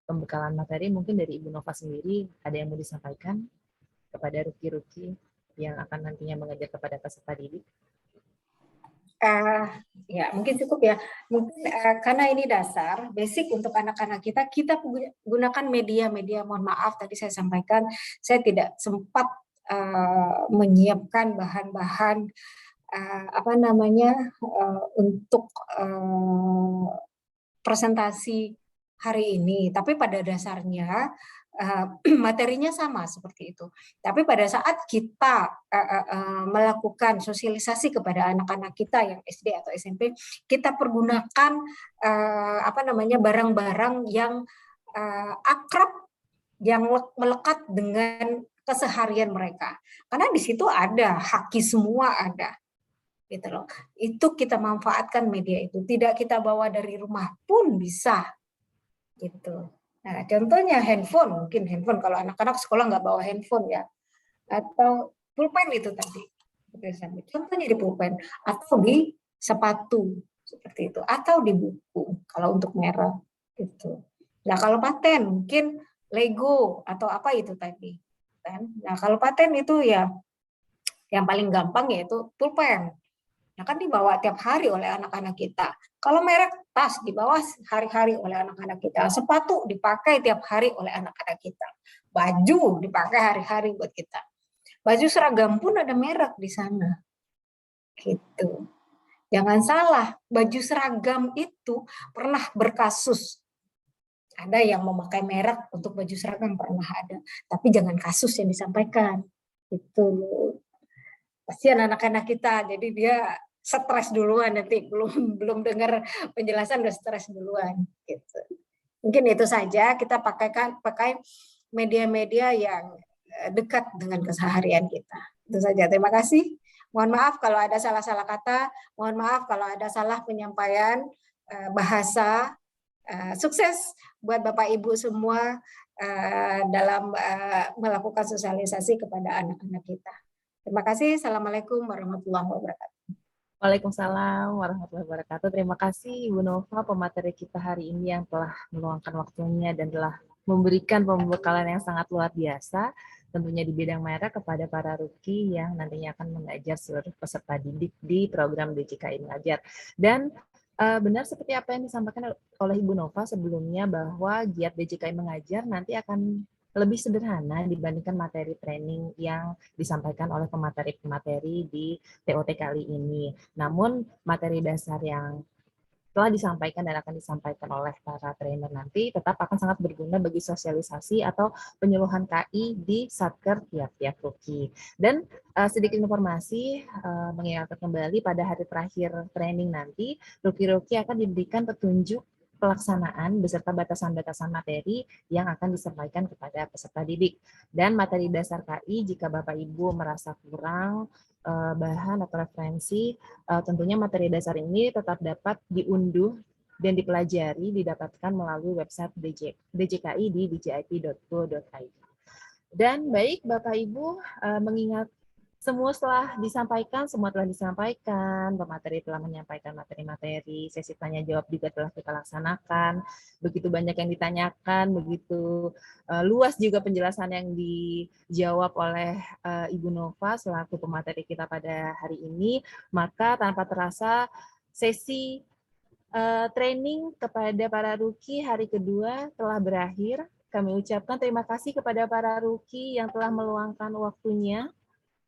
pembekalan materi, mungkin dari Ibu Nova sendiri ada yang mau disampaikan kepada ruki-ruki yang akan nantinya mengajar kepada peserta didik? Ya mungkin cukup ya. Mungkin karena ini dasar, basic untuk anak-anak kita gunakan media-media. Mohon maaf tadi saya sampaikan, saya tidak sempat menyiapkan bahan-bahan untuk presentasi hari ini. Tapi pada dasarnya materinya sama seperti itu. Tapi pada saat kita melakukan sosialisasi kepada anak-anak kita yang SD atau SMP, kita pergunakan barang-barang yang akrab, yang melekat dengan keseharian mereka. Karena di situ ada haki semua ada. Gitu loh. Itu kita manfaatkan media itu. Tidak kita bawa dari rumah pun bisa. Gitu. Nah, contohnya handphone, mungkin handphone kalau anak-anak sekolah nggak bawa handphone ya, atau pulpen itu tadi, contohnya di pulpen atau di sepatu seperti itu, atau di buku kalau untuk merek gitu. Nah kalau paten mungkin Lego atau apa itu tadi, kan? Nah kalau paten itu ya yang paling gampang yaitu pulpen. Nah kan dibawa tiap hari oleh anak-anak kita. Kalau merek tas dibawa hari-hari oleh anak-anak kita. Sepatu dipakai tiap hari oleh anak-anak kita. Baju dipakai hari-hari buat kita. Baju seragam pun ada merek di sana. Gitu. Jangan salah, baju seragam itu pernah berkasus. Ada yang memakai merek untuk baju seragam pernah ada. Tapi jangan kasus yang disampaikan. Itu kasihan anak-anak kita, jadi dia stres duluan nanti belum dengar penjelasan udah stres duluan gitu. Mungkin itu saja, kita pakai media-media yang dekat dengan keseharian kita. Itu saja, terima kasih. Mohon maaf kalau ada salah-salah kata, mohon maaf kalau ada salah penyampaian bahasa. Sukses buat Bapak Ibu semua dalam melakukan sosialisasi kepada anak-anak kita. Terima kasih. Assalamualaikum warahmatullahi wabarakatuh. Waalaikumsalam warahmatullahi wabarakatuh. Terima kasih Ibu Nova, pemateri kita hari ini yang telah meluangkan waktunya dan telah memberikan pembekalan yang sangat luar biasa, tentunya di bidang merek kepada para ruki yang nantinya akan mengajar seluruh peserta didik di program DJKI Mengajar. Dan benar seperti apa yang disampaikan oleh Ibu Nova sebelumnya bahwa giat DJKI Mengajar nanti akan lebih sederhana dibandingkan materi training yang disampaikan oleh pemateri-pemateri di TOT kali ini. Namun materi dasar yang telah disampaikan dan akan disampaikan oleh para trainer nanti tetap akan sangat berguna bagi sosialisasi atau penyuluhan KI di satker tiap-tiap ruki. Dan sedikit informasi mengingatkan kembali pada hari terakhir training nanti, ruki-ruki akan diberikan petunjuk pelaksanaan beserta batasan-batasan materi yang akan disampaikan kepada peserta didik. Dan materi dasar KI jika Bapak Ibu merasa kurang bahan atau referensi, tentunya materi dasar ini tetap dapat diunduh dan dipelajari, didapatkan melalui website DJKI di djip.go.id. Dan baik Bapak Ibu, mengingat semua telah disampaikan, pemateri telah menyampaikan materi-materi, sesi tanya jawab juga telah kita laksanakan, begitu banyak yang ditanyakan, begitu luas juga penjelasan yang dijawab oleh Ibu Nova selaku pemateri kita pada hari ini, maka tanpa terasa sesi training kepada para ruki hari kedua telah berakhir. Kami ucapkan terima kasih kepada para ruki yang telah meluangkan waktunya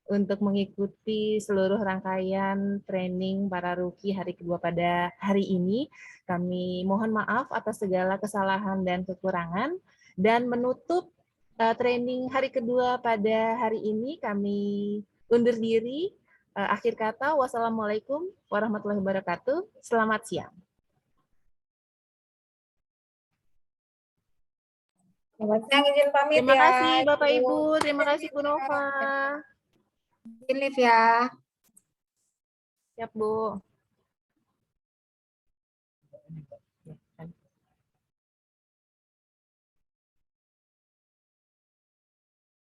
untuk mengikuti seluruh rangkaian training para ruki hari kedua pada hari ini. Kami mohon maaf atas segala kesalahan dan kekurangan. Dan menutup training hari kedua pada hari ini, kami undur diri. Akhir kata, wassalamualaikum warahmatullahi wabarakatuh. Selamat siang. Selamat siang, izin pamit Terima ya. kasih Bapak Ibu, terima kasih Bu Nova. Izin live ya. Siap Bu.